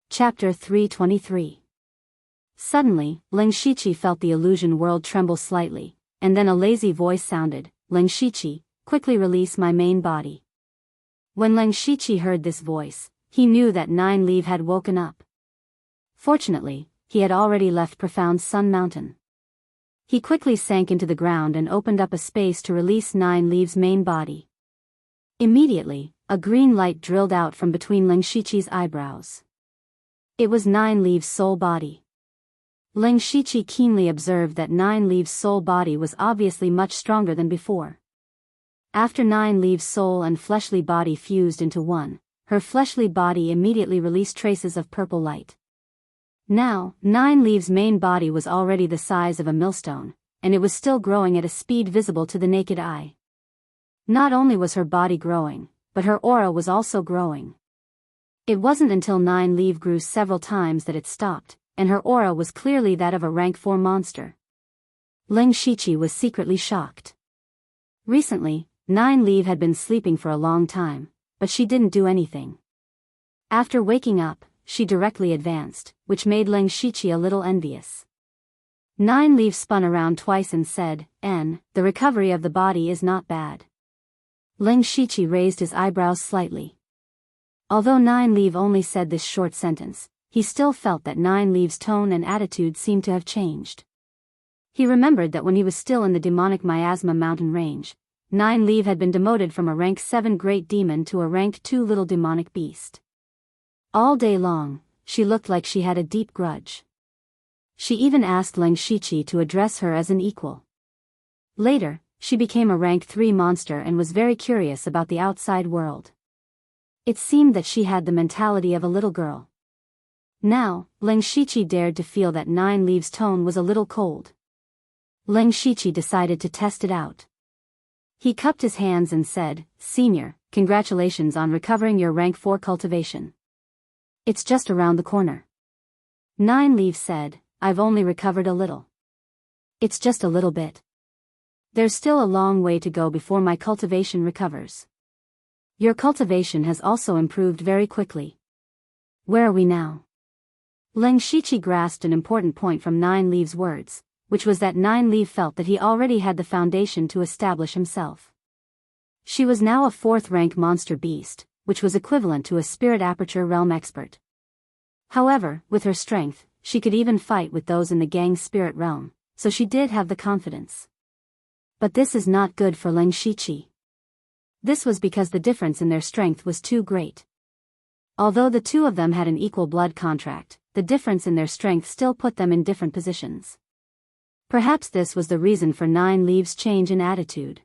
Chapter 323. Suddenly, Leng Shiqi felt the illusion world tremble slightly, and then a lazy voice sounded, Leng Shiqi, quickly release my main body. When Leng Shiqi heard this voice, he knew that Nine Leaf had woken up. Fortunately, he had already left Profound Sun Mountain. He quickly sank into the ground and opened up a space to release Nine Leaf's main body. Immediately, a green light drilled out from between Leng Shiqi's eyebrows. It was Nine Leaf's soul body. Leng Shiqi keenly observed that Nine Leaf's soul body was obviously much stronger than before. After Nine Leaf's soul and fleshly body fused into one, her fleshly body immediately released traces of purple light. Now, Nine Leaf's main body was already the size of a millstone, and it was still growing at a speed visible to the naked eye. Not only was her body growing, but her aura was also growing. It wasn't until Nine Leaf grew several times that it stopped, and her aura was clearly that of a rank 4 monster. Leng Shiqi was secretly shocked. Recently, Nine Leaf had been sleeping for a long time, but she didn't do anything. After waking up, she directly advanced, which made Leng Shiqi a little envious. Nine Leaf spun around twice and said, the recovery of the body is not bad. Leng Shiqi raised his eyebrows slightly. Although Nine Leaf only said this short sentence, he still felt that Nine Leaf's tone and attitude seemed to have changed. He remembered that when he was still in the demonic miasma mountain range, Nine Leaf had been demoted from a rank 7 great demon to a rank 2 little demonic beast. All day long, she looked like she had a deep grudge. She even asked Leng Shiqi to address her as an equal. Later, she became a rank 3 monster and was very curious about the outside world. It seemed that she had the mentality of a little girl. Now, Leng Shiqi dared to feel that Nine Leaf's tone was a little cold. Leng Shiqi decided to test it out. He cupped his hands and said, Senior, congratulations on recovering your rank 4 cultivation. It's just around the corner. Nine Leaves said, I've only recovered a little. It's just a little bit. There's still a long way to go before my cultivation recovers. Your cultivation has also improved very quickly. Where are we now? Leng Shiqi grasped an important point from Nine Leaves' words, which was that Nine Leaf felt that he already had the foundation to establish himself. She was now a 4th-rank monster beast, which was equivalent to a spirit aperture realm expert. However, with her strength, she could even fight with those in the gang's spirit realm, so she did have the confidence. But this is not good for Leng Shiqi. This was because the difference in their strength was too great. Although the two of them had an equal blood contract, the difference in their strength still put them in different positions. Perhaps this was the reason for Nine Leaves' change in attitude.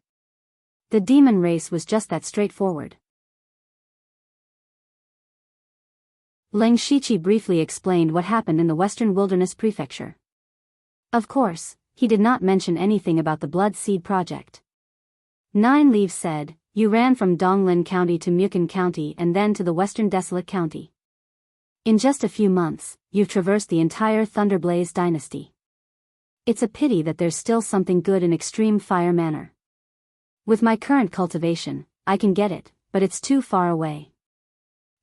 The demon race was just that straightforward. Leng Shiqi briefly explained what happened in the Western Wilderness Prefecture. Of course, he did not mention anything about the Blood Seed Project. Nine Leaves said, you ran from Donglin County to Mukon County and then to the Western Desolate County. In just a few months, you've traversed the entire Thunderblaze dynasty. It's a pity that there's still something good in Extreme Fire Manor. With my current cultivation, I can get it, but it's too far away.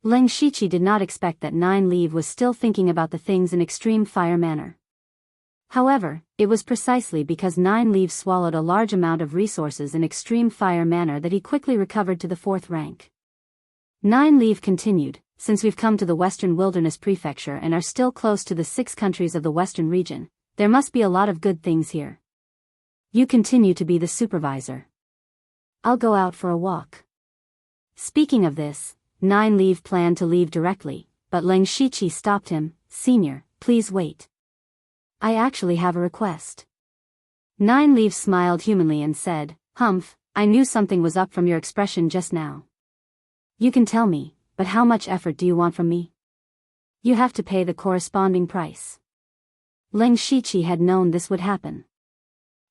Leng Shiqi did not expect that Nine Leaf was still thinking about the things in Extreme Fire Manor. However, it was precisely because Nine Leaves swallowed a large amount of resources in Extreme Fire Manor that he quickly recovered to the 4th rank. Nine Leaf continued, since we've come to the Western Wilderness Prefecture and are still close to the 6 countries of the Western region, there must be a lot of good things here. You continue to be the supervisor. I'll go out for a walk. Speaking of this, Nine Leaf planned to leave directly, but Leng Shiqi stopped him. Senior, please wait. I actually have a request. Nine Leaves smiled humanly and said, Humph, I knew something was up from your expression just now. You can tell me, but how much effort do you want from me? You have to pay the corresponding price. Leng Shiqi had known this would happen.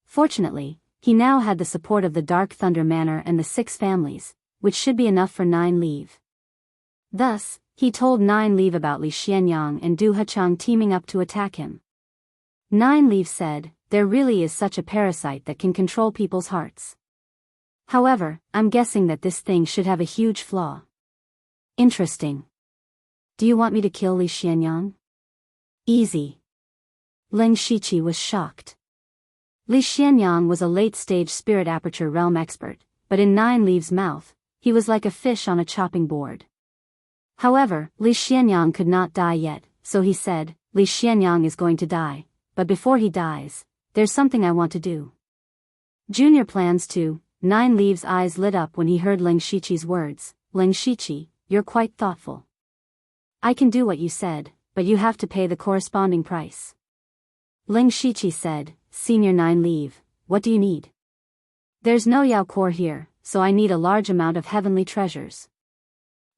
Fortunately, he now had the support of the Dark Thunder Manor and the 6 families, which should be enough for Nine Leaf. Thus, he told Nine Leaf about Li Xianyang and Du Hechang teaming up to attack him. Nine Leaf said, there really is such a parasite that can control people's hearts. However, I'm guessing that this thing should have a huge flaw. Interesting. Do you want me to kill Li Xianyang? Easy. Leng Shiqi was shocked. Li Xianyang was a late-stage spirit aperture realm expert, but in Nine Leaf's mouth, he was like a fish on a chopping board. However, Li Xianyang could not die yet, so he said, Li Xianyang is going to die, but before he dies, there's something I want to do. Junior plans to. Nine Leaf's eyes lit up when he heard Leng Shiqi's words. Leng Shiqi, you're quite thoughtful. I can do what you said, but you have to pay the corresponding price. Leng Shiqi said, Senior Nine Leaf, what do you need? There's no Yao core here, so I need a large amount of heavenly treasures.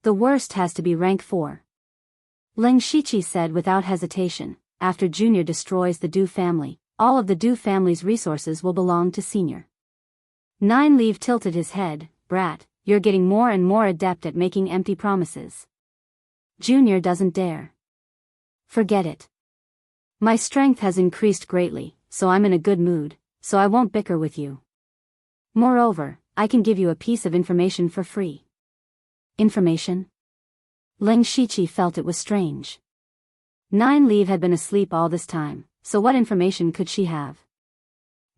The worst has to be rank 4. Leng Shiqi said without hesitation, after Junior destroys the Du family, all of the Du family's resources will belong to Senior. Nine Leaf tilted his head, Brat, you're getting more and more adept at making empty promises. Junior doesn't dare. Forget it. My strength has increased greatly, so I'm in a good mood, so I won't bicker with you. Moreover, I can give you a piece of information for free. Information? Leng Shiqi felt it was strange. Nine Leaf had been asleep all this time, so what information could she have?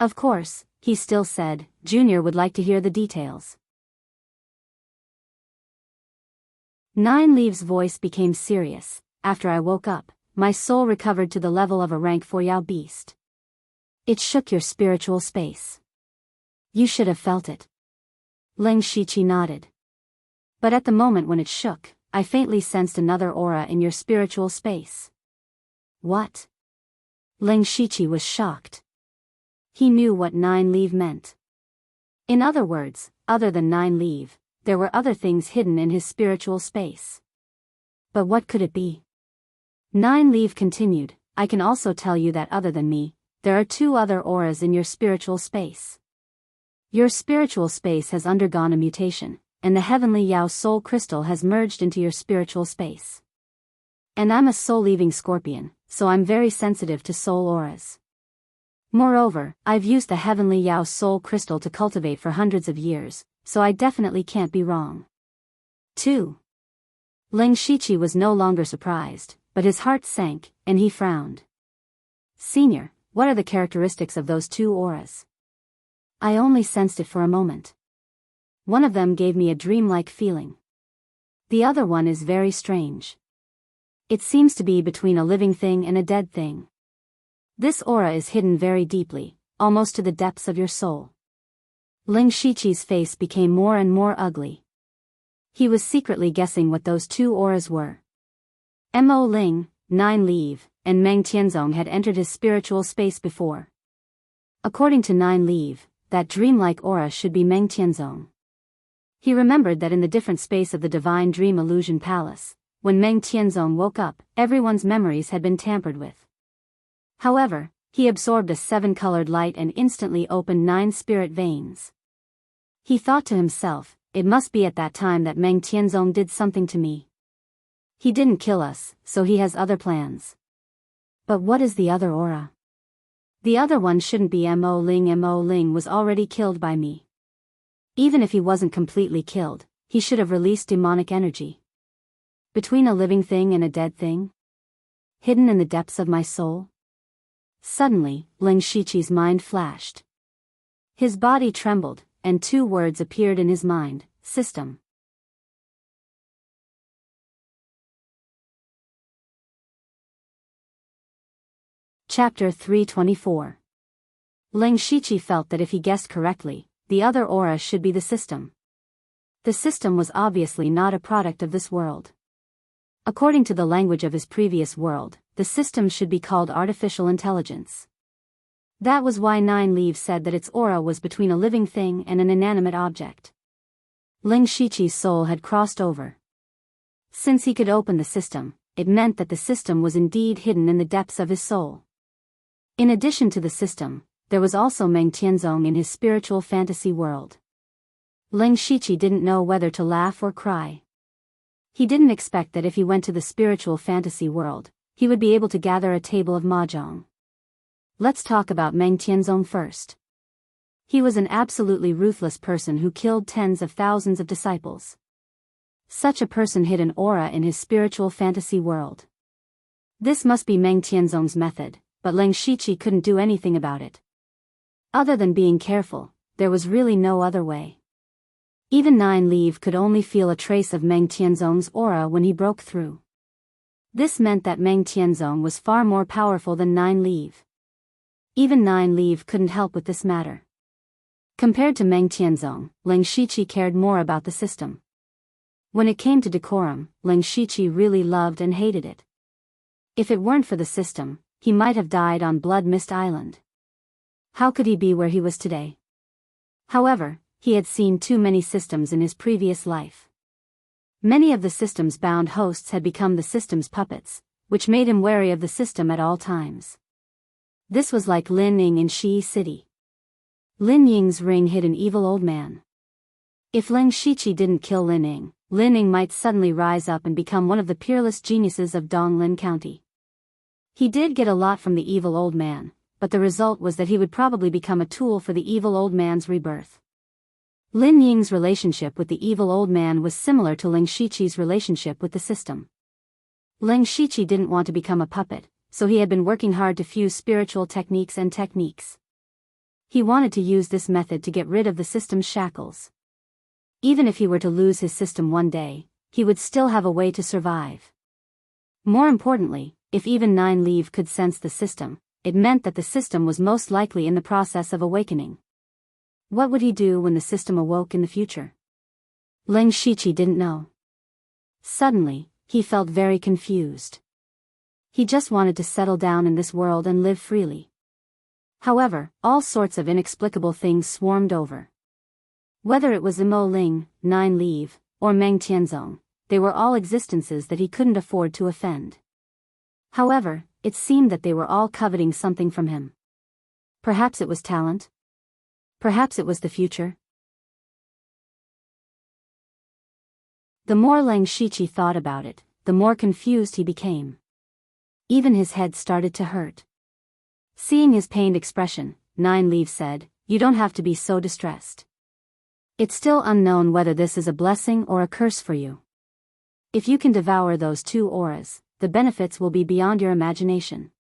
Of course, he still said, Junior would like to hear the details. Nine Leaf's voice became serious. After I woke up, my soul recovered to the level of a rank 4 Yao beast. It shook your spiritual space. You should have felt it. Leng Shiqi nodded. But at the moment when it shook, I faintly sensed another aura in your spiritual space. What? Leng Shiqi was shocked. He knew what Nine Leaf meant. In other words, other than Nine Leaf, there were other things hidden in his spiritual space. But what could it be? Nine Leaf continued, I can also tell you that other than me, there are 2 other auras in your spiritual space. Your spiritual space has undergone a mutation, and the heavenly Yao soul crystal has merged into your spiritual space. And I'm a soul-leaving scorpion, so I'm very sensitive to soul auras. Moreover, I've used the heavenly Yao soul crystal to cultivate for hundreds of years, so I definitely can't be wrong. 2. Ling Shiqi was no longer surprised, but his heart sank, and he frowned. Senior, what are the characteristics of those two auras? I only sensed it for a moment. One of them gave me a dreamlike feeling. The other one is very strange. It seems to be between a living thing and a dead thing. This aura is hidden very deeply, almost to the depths of your soul. Ling Shiqi's face became more and more ugly. He was secretly guessing what those two auras were. Mo Ling, 9 Leave, and Meng Tianzong had entered his spiritual space before. According to 9 Leave, that dreamlike aura should be Meng Tianzong. He remembered that in the different space of the Divine Dream Illusion Palace, when Meng Tianzong woke up, everyone's memories had been tampered with. However, he absorbed a 7-colored light and instantly opened 9 spirit veins. He thought to himself, it must be at that time that Meng Tianzong did something to me. He didn't kill us, so he has other plans. But what is the other aura? The other one shouldn't be Mo Ling. Mo Ling was already killed by me. Even if he wasn't completely killed, he should have released demonic energy. Between a living thing and a dead thing? Hidden in the depths of my soul? Suddenly, Ling Shiqi's mind flashed. His body trembled, and 2 words appeared in his mind: system. Chapter 324. Ling Shiqi felt that if he guessed correctly, the other aura should be the system. The system was obviously not a product of this world. According to the language of his previous world, the system should be called artificial intelligence. That was why 9 Leaves said that its aura was between a living thing and an inanimate object. Ling Shiqi's soul had crossed over. Since he could open the system, it meant that the system was indeed hidden in the depths of his soul. In addition to the system, there was also Meng Tianzong in his spiritual fantasy world. Ling Shiqi didn't know whether to laugh or cry. He didn't expect that if he went to the spiritual fantasy world, he would be able to gather a table of mahjong. Let's talk about Meng Tianzong first. He was an absolutely ruthless person who killed tens of thousands of disciples. Such a person hid an aura in his spiritual fantasy world. This must be Meng Tianzong's method, but Ling Shiqi couldn't do anything about it. Other than being careful, there was really no other way. Even 9 Leave could only feel a trace of Meng Tianzong's aura when he broke through. This meant that Meng Tianzong was far more powerful than 9 Leave. Even 9 Leave couldn't help with this matter. Compared to Meng Tianzong, Ling Shiqi cared more about the system. When it came to decorum, Ling Shiqi really loved and hated it. If it weren't for the system, he might have died on Blood Mist Island. How could he be where he was today? However, he had seen too many systems in his previous life. Many of the system's bound hosts had become the system's puppets, which made him wary of the system at all times. This was like Lin Ying in Shi City. Lin Ying's ring hid an evil old man. If Ling Shiqi didn't kill Lin Ying might suddenly rise up and become one of the peerless geniuses of Donglin County. He did get a lot from the evil old man, but the result was that he would probably become a tool for the evil old man's rebirth. Lin Ying's relationship with the evil old man was similar to Ling Shiqi's relationship with the system. Ling Shiqi didn't want to become a puppet, so he had been working hard to fuse spiritual techniques and techniques. He wanted to use this method to get rid of the system's shackles. Even if he were to lose his system one day, he would still have a way to survive. More importantly, if even 9 Leave could sense the system, it meant that the system was most likely in the process of awakening. What would he do when the system awoke in the future? Ling Shiqi didn't know. Suddenly, he felt very confused. He just wanted to settle down in this world and live freely. However, all sorts of inexplicable things swarmed over. Whether it was Mo Ling, 9 Leave, or Meng Tianzong, they were all existences that he couldn't afford to offend. However, it seemed that they were all coveting something from him. Perhaps it was talent. Perhaps it was the future. The more Ling Shiqi thought about it, the more confused he became. Even his head started to hurt. Seeing his pained expression, Nine Leaves said, "You don't have to be so distressed. It's still unknown whether this is a blessing or a curse for you. If you can devour those 2 auras, the benefits will be beyond your imagination.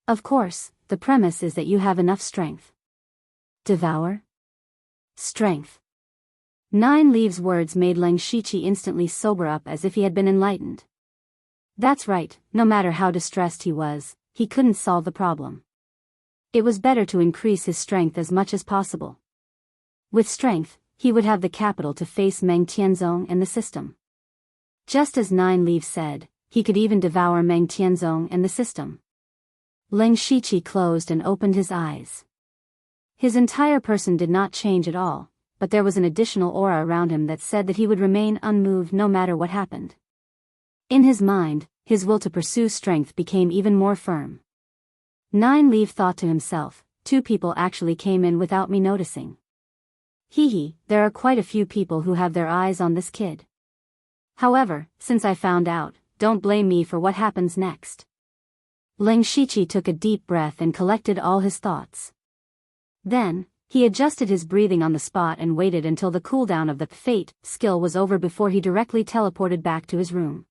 Of course, the premise is that you have enough strength." Devour? Strength. Nine Leaves' words made Leng Shiqi instantly sober up as if he had been enlightened. That's right, no matter how distressed he was, he couldn't solve the problem. It was better to increase his strength as much as possible. With strength, he would have the capital to face Meng Tianzong and the system. Just as Nine Leaves said, he could even devour Meng Tianzong and the system. Leng Shiqi closed and opened his eyes. His entire person did not change at all, but there was an additional aura around him that said that he would remain unmoved no matter what happened. In his mind, his will to pursue strength became even more firm. Nine Leaves thought to himself, 2 people actually came in without me noticing. Hee, there are quite a few people who have their eyes on this kid. However, since I found out, don't blame me for what happens next. Leng Shiqi took a deep breath and collected all his thoughts. Then, he adjusted his breathing on the spot and waited until the cooldown of the fate skill was over before he directly teleported back to his room.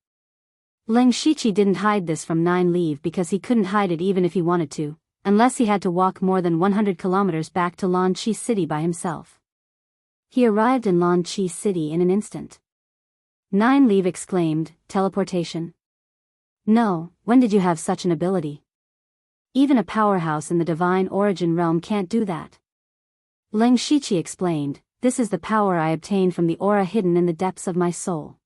Leng Shiqi didn't hide this from Nine Leaves because he couldn't hide it even if he wanted to, unless he had to walk more than 100 kilometers back to Lan Chi City by himself. He arrived in Lan Chi City in an instant. Nine Leaves exclaimed, "Teleportation? No, when did you have such an ability? Even a powerhouse in the divine origin realm can't do that." Leng Shiqi explained, "This is the power I obtained from the aura hidden in the depths of my soul.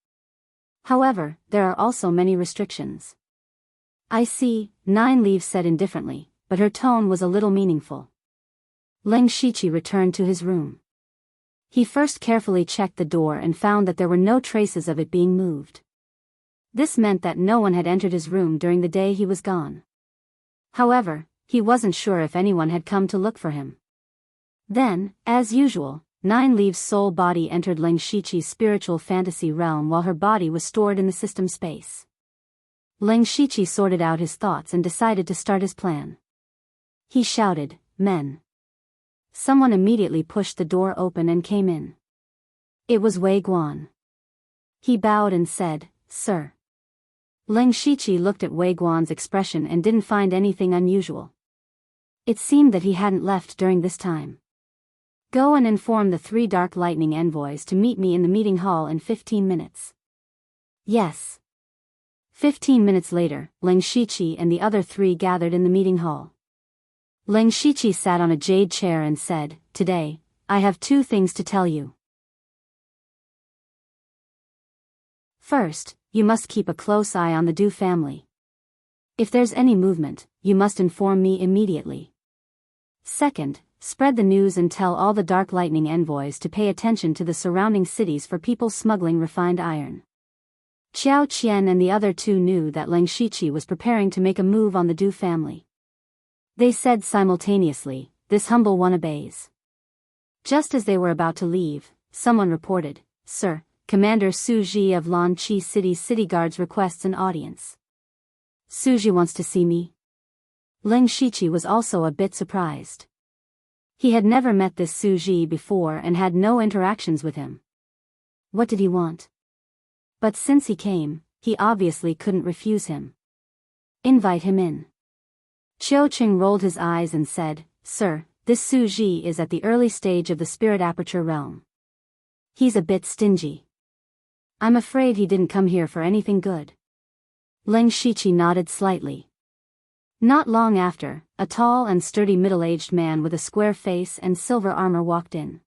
However, there are also many restrictions." "I see," Nine Leaves said indifferently, but her tone was a little meaningful. Leng Shiqi returned to his room. He first carefully checked the door and found that there were no traces of it being moved. This meant that no one had entered his room during the day he was gone. However, he wasn't sure if anyone had come to look for him. Then, as usual, Nine Leaves' soul body entered Leng Shiqi's spiritual fantasy realm while her body was stored in the system space. Leng Shiqi sorted out his thoughts and decided to start his plan. He shouted, "Men." Someone immediately pushed the door open and came in. It was Wei Guan. He bowed and said, "Sir." Leng Shiqi looked at Wei Guan's expression and didn't find anything unusual. It seemed that he hadn't left during this time. "Go and inform the 3 Dark Lightning envoys to meet me in the meeting hall in 15 minutes. "Yes." 15 minutes later, Leng Shiqi and the other 3 gathered in the meeting hall. Leng Shiqi sat on a jade chair and said, "Today, I have 2 things to tell you. First, you must keep a close eye on the Du family. If there's any movement, you must inform me immediately. Second, spread the news and tell all the Dark Lightning envoys to pay attention to the surrounding cities for people smuggling refined iron." Qiao Qian and the other 2 knew that Leng Shiqi was preparing to make a move on the Du family. They said simultaneously, "This humble one obeys." Just as they were about to leave, someone reported, "Sir, Commander Su Ji of Lan Chi City's city guards requests an audience." "Su Ji wants to see me?" Leng Shiqi was also a bit surprised. He had never met this Su Ji before and had no interactions with him. What did he want? But since he came, he obviously couldn't refuse him. "Invite him in." Qiu Qing rolled his eyes and said, "Sir, this Su Ji is at the early stage of the spirit aperture realm. He's a bit stingy. I'm afraid he didn't come here for anything good." Leng Shiqi nodded slightly. Not long after, a tall and sturdy middle-aged man with a square face and silver armor walked in.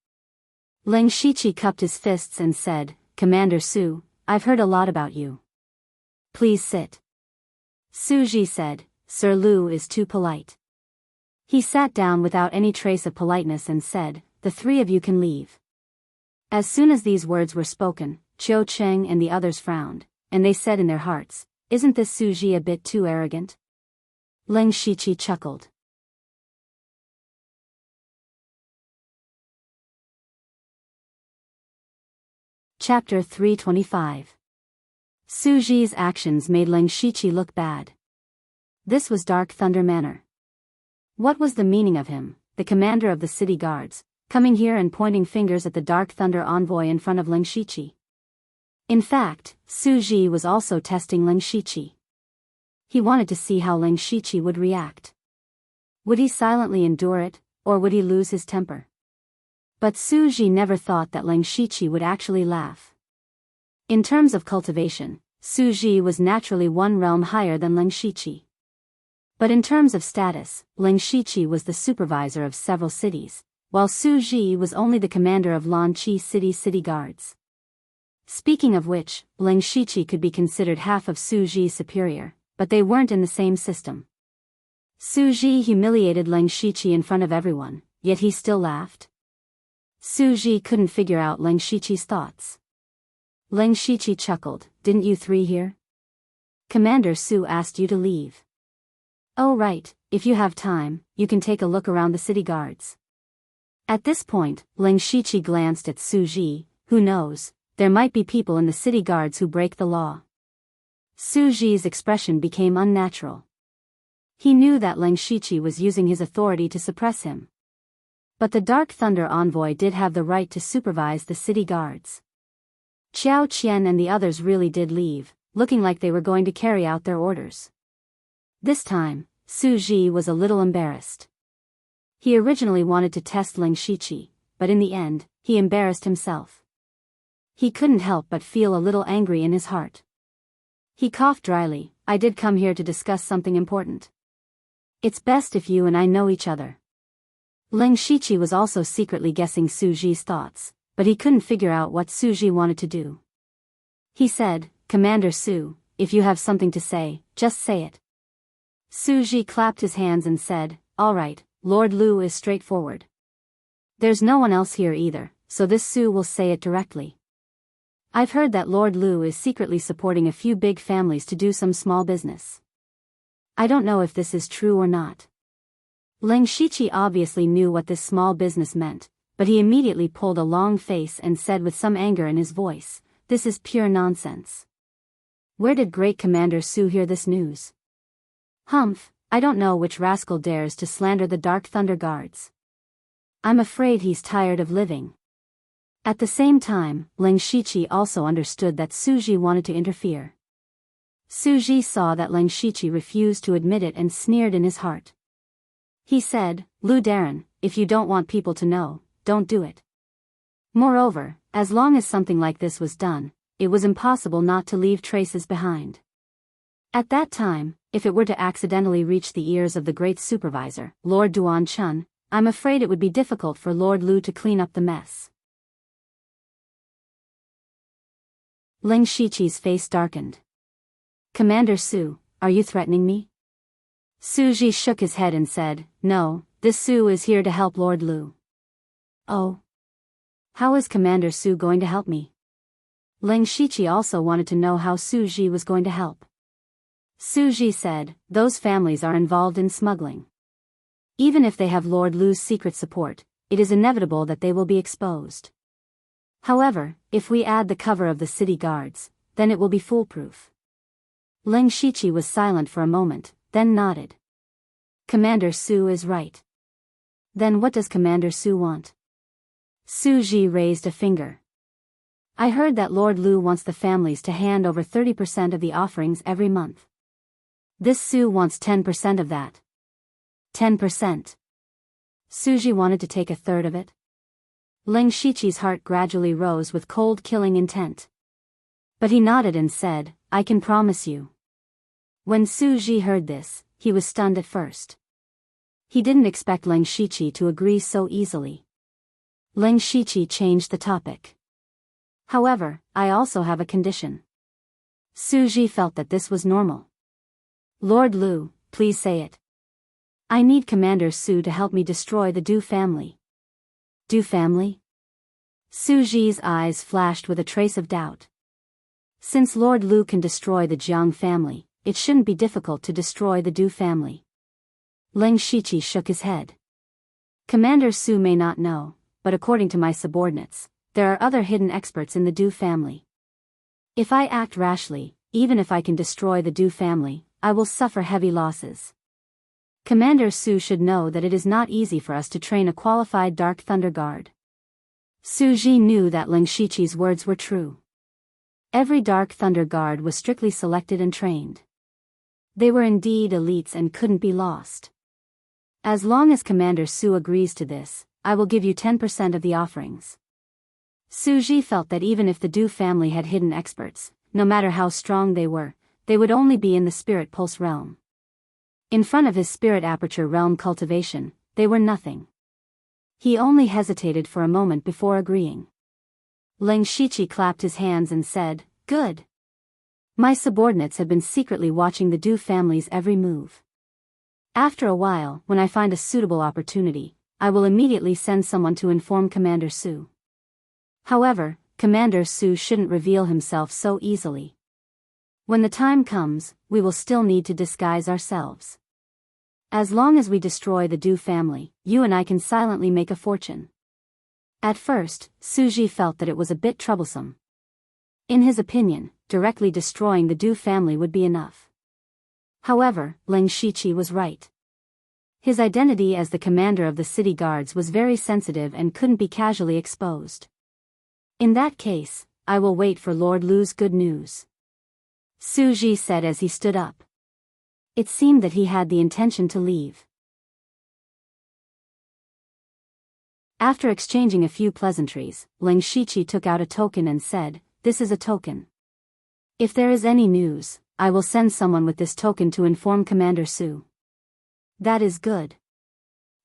Leng Shiqi cupped his fists and said, "Commander Su, I've heard a lot about you. Please sit." Su Ji said, "Sir Lu is too polite." He sat down without any trace of politeness and said, "The 3 of you can leave." As soon as these words were spoken, Qiu Cheng and the others frowned, and they said in their hearts, "Isn't this Su Ji a bit too arrogant?" Leng Shiqi chuckled. Chapter 325. Su Ji's actions made Ling Shiqi look bad. This was Dark Thunder Manor. What was the meaning of him, the commander of the city guards, coming here and pointing fingers at the Dark Thunder envoy in front of Ling Shiqi? In fact, Su Ji was also testing Ling Shiqi. He wanted to see how Ling Shiqi would react. Would he silently endure it, or would he lose his temper? But Su Ji never thought that Ling Shiqi would actually laugh. In terms of cultivation, Su Ji was naturally one realm higher than Ling Shiqi. But in terms of status, Ling Shiqi was the supervisor of several cities, while Su Ji was only the commander of Lan Qi city guards. Speaking of which, Ling Shiqi could be considered half of Su Ji's superior, but they weren't in the same system. Su Ji humiliated Ling Shiqi in front of everyone, yet he still laughed. Su Ji couldn't figure out Ling Shiqi's thoughts. Ling Shiqi chuckled, "Didn't you three hear? Commander Su asked you to leave." "Oh right, if you have time, you can take a look around the city guards." At this point, Ling Shiqi glanced at Su Ji. Who knows, there might be people in the city guards who break the law. Su Ji's expression became unnatural. He knew that Ling Shiqi was using his authority to suppress him. But the Dark Thunder envoy did have the right to supervise the city guards. Qiao Qian and the others really did leave, looking like they were going to carry out their orders. This time, Su Ji was a little embarrassed. He originally wanted to test Ling Shiqi, but in the end, he embarrassed himself. He couldn't help but feel a little angry in his heart. He coughed dryly. "I did come here to discuss something important. It's best if you and I know each other." Ling Shiqi was also secretly guessing Su Ji's thoughts, but he couldn't figure out what Su Ji wanted to do. He said, "Commander Su, if you have something to say, just say it." Su Ji clapped his hands and said, "All right, Lord Lu is straightforward. There's no one else here either, so this Su will say it directly. I've heard that Lord Lu is secretly supporting a few big families to do some small business. I don't know if this is true or not." Ling Shiqi obviously knew what this small business meant, but he immediately pulled a long face and said with some anger in his voice, "This is pure nonsense. Where did Great Commander Su hear this news? Humph, I don't know which rascal dares to slander the Dark Thunder Guards. I'm afraid he's tired of living." At the same time, Ling Shiqi also understood that Su Ji wanted to interfere. Su Ji saw that Ling Shiqi refused to admit it and sneered in his heart. He said, "Lu Darren, if you don't want people to know, don't do it." Moreover, as long as something like this was done, it was impossible not to leave traces behind. At that time, if it were to accidentally reach the ears of the great supervisor, Lord Duan Chun, I'm afraid it would be difficult for Lord Lu to clean up the mess. Ling Shiqi's face darkened. "Commander Su, are you threatening me?" Su Ji shook his head and said, "No, this Su is here to help Lord Lu." "Oh? How is Commander Su going to help me?" Ling Shiqi also wanted to know how Su Ji was going to help. Su Ji said, "Those families are involved in smuggling. Even if they have Lord Lu's secret support, it is inevitable that they will be exposed. However, if we add the cover of the city guards, then it will be foolproof." Ling Shiqi was silent for a moment, then nodded. "Commander Su is right. Then what does Commander Su want?" Su Ji raised a finger. "I heard that Lord Lu wants the families to hand over 30% of the offerings every month. This Su wants 10% of that." 10%. Su Ji wanted to take a third of it. Ling Shiqi's heart gradually rose with cold killing intent. But he nodded and said, "I can promise you." When Su Ji heard this, he was stunned at first. He didn't expect Ling Shiqi to agree so easily. Ling Shiqi changed the topic. "However, I also have a condition." Su Ji felt that this was normal. "Lord Lu, please say it." "I need Commander Su to help me destroy the Du family." "Du family?" Su Ji's eyes flashed with a trace of doubt. Since Lord Lu can destroy the Jiang family, it shouldn't be difficult to destroy the Du family. Ling Shiqi shook his head. "Commander Su may not know, but according to my subordinates, there are other hidden experts in the Du family. If I act rashly, even if I can destroy the Du family, I will suffer heavy losses. Commander Su should know that it is not easy for us to train a qualified Dark Thunder Guard. Su Ji knew that Ling Shiqi's words were true. Every Dark Thunder Guard was strictly selected and trained. They were indeed elites and couldn't be lost. As long as Commander Su agrees to this, I will give you 10% of the offerings. Su Ji felt that even if the Du family had hidden experts, no matter how strong they would only be in the Spirit Pulse realm. In front of his Spirit Aperture realm cultivation, they were nothing. He only hesitated for a moment before agreeing. Ling Shiqi clapped his hands and said, "Good. My subordinates have been secretly watching the Du family's every move. After a while, when I find a suitable opportunity, I will immediately send someone to inform Commander Su. However, Commander Su shouldn't reveal himself so easily. When the time comes, we will still need to disguise ourselves. As long as we destroy the Du family, you and I can silently make a fortune." At first, Su Ji felt that it was a bit troublesome. In his opinion, directly destroying the Du family would be enough. However, Ling Shiqi was right. His identity as the commander of the city guards was very sensitive and couldn't be casually exposed. "In that case, I will wait for Lord Lu's good news," Su Ji said as he stood up. It seemed that he had the intention to leave. After exchanging a few pleasantries, Ling Shiqi took out a token and said, "This is a token. If there is any news, I will send someone with this token to inform Commander Su." "That is good.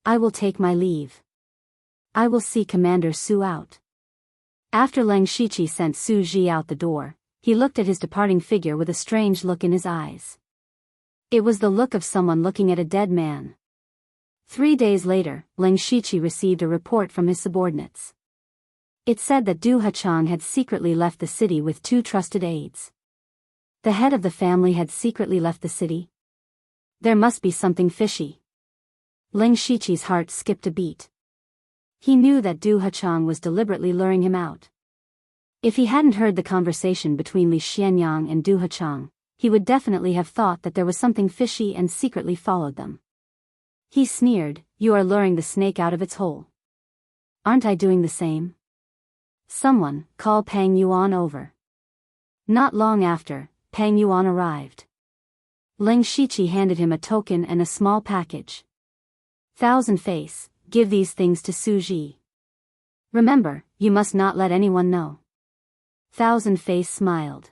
I will take my leave. I will see Commander Su out." After Ling Shiqi sent Su Ji out the door, he looked at his departing figure with a strange look in his eyes. It was the look of someone looking at a dead man. 3 days later, Ling Shiqi received a report from his subordinates. It said that Du Hachang had secretly left the city with 2 trusted aides. The head of the family had secretly left the city. There must be something fishy. Ling Shiqi's heart skipped a beat. He knew that Du Hachang was deliberately luring him out. If he hadn't heard the conversation between Li Xianyang and Du Hachang, he would definitely have thought that there was something fishy and secretly followed them. He sneered, "You are luring the snake out of its hole. Aren't I doing the same? Someone, call Pang Yuan over." Not long after, Pang Yuan arrived. Ling Shiqi handed him a token and a small package. "Thousand Face, give these things to Su Ji. Remember, you must not let anyone know." Thousand Face smiled.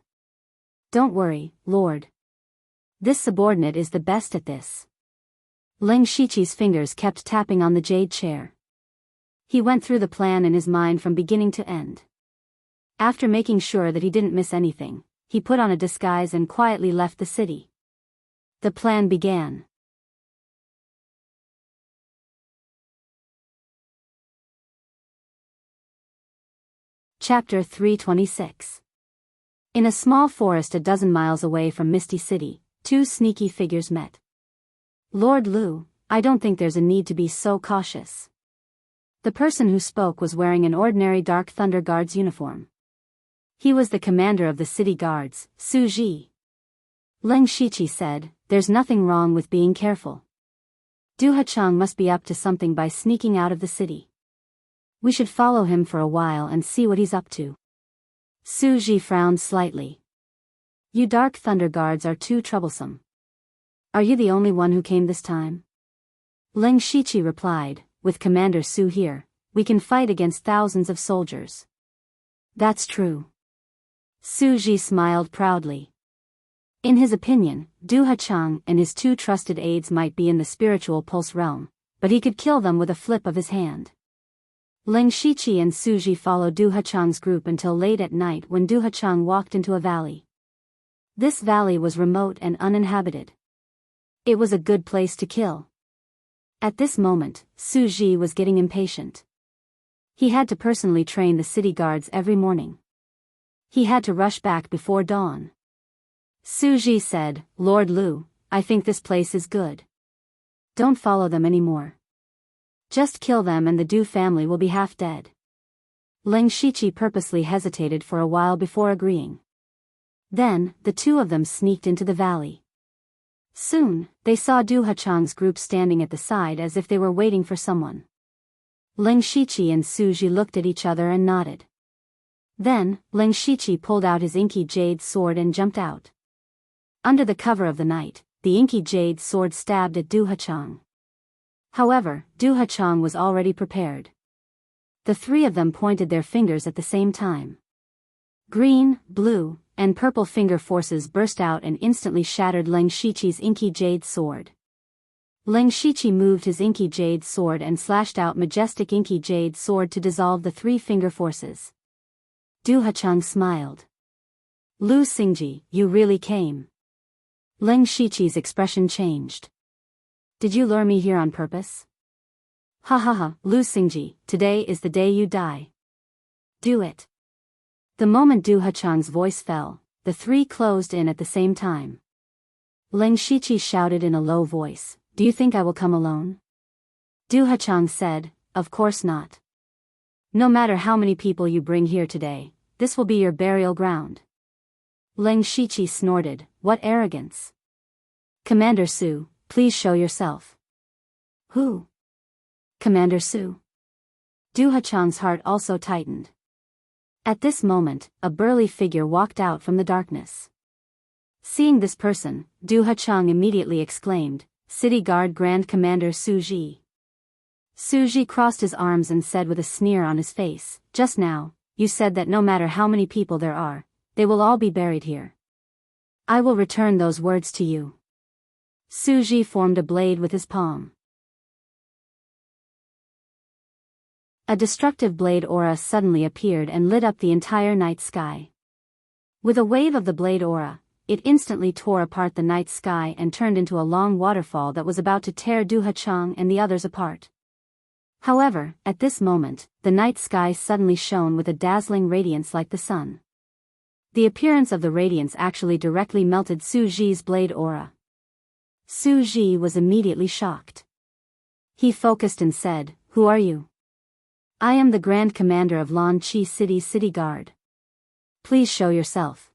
"Don't worry, Lord. This subordinate is the best at this." Ling Shiqi's fingers kept tapping on the jade chair. He went through the plan in his mind from beginning to end. After making sure that he didn't miss anything, he put on a disguise and quietly left the city. The plan began. Chapter 326. In a small forest a dozen miles away from Misty City, 2 sneaky figures met. "Lord Lu, I don't think there's a need to be so cautious." The person who spoke was wearing an ordinary Dark Thunder Guard's uniform. He was the commander of the city guards, Su Ji. Ling Shiqi said, "There's nothing wrong with being careful. Du Hachang must be up to something by sneaking out of the city. We should follow him for a while and see what he's up to." Su Ji frowned slightly. "You Dark Thunder Guards are too troublesome. Are you the only one who came this time?" Ling Shiqi replied, "With Commander Su here, we can fight against thousands of soldiers." "That's true." Su Ji smiled proudly. In his opinion, Du Hachang and his 2 trusted aides might be in the spiritual pulse realm, but he could kill them with a flip of his hand. Ling Shiqi and Su Ji followed Du Hachang's group until late at night when Du Hachang walked into a valley. This valley was remote and uninhabited. It was a good place to kill. At this moment, Su Ji was getting impatient. He had to personally train the city guards every morning. He had to rush back before dawn. Su Ji said, "Lord Lu, I think this place is good. Don't follow them anymore. Just kill them and the Du family will be half dead." Ling Shiqi purposely hesitated for a while before agreeing. Then, the two of them sneaked into the valley. Soon, they saw Du Hachang's group standing at the side as if they were waiting for someone. Ling Shiqi and Su Ji looked at each other and nodded. Then, Ling Shiqi pulled out his inky jade sword and jumped out. Under the cover of the night, the inky jade sword stabbed at Du Hachang. However, Du Hachang was already prepared. The three of them pointed their fingers at the same time. Green, blue, and purple finger forces burst out and instantly shattered Ling Shiqi's inky jade sword. Ling Shiqi moved his inky jade sword and slashed out majestic inky jade sword to dissolve the three finger forces. Du Hachang smiled. Lu Xingji, you really came. Ling Shiqi's expression changed. Did you lure me here on purpose? Ha ha ha, Lu Xingji, today is the day you die. Do it. The moment Du Hachang's voice fell, the three closed in at the same time. Ling Shiqi shouted in a low voice, do you think I will come alone? Du Hachang said, of course not. No matter how many people you bring here today, this will be your burial ground. Ling Shiqi snorted, what arrogance. Commander Su, please show yourself. Who? Commander Su. Du Hachang's heart also tightened. At this moment, a burly figure walked out from the darkness. Seeing this person, Du Hachang immediately exclaimed, City Guard Grand Commander Su Ji. Su Ji crossed his arms and said with a sneer on his face, just now, you said that no matter how many people there are, they will all be buried here. I will return those words to you. Su Ji formed a blade with his palm. A destructive blade aura suddenly appeared and lit up the entire night sky. With a wave of the blade aura, it instantly tore apart the night sky and turned into a long waterfall that was about to tear Du Hachang and the others apart. However, at this moment, the night sky suddenly shone with a dazzling radiance like the sun. The appearance of the radiance actually directly melted Su Ji's blade aura. Su Ji was immediately shocked. He focused and said, who are you? I am the Grand Commander of Lan Chi City Guard. Please show yourself.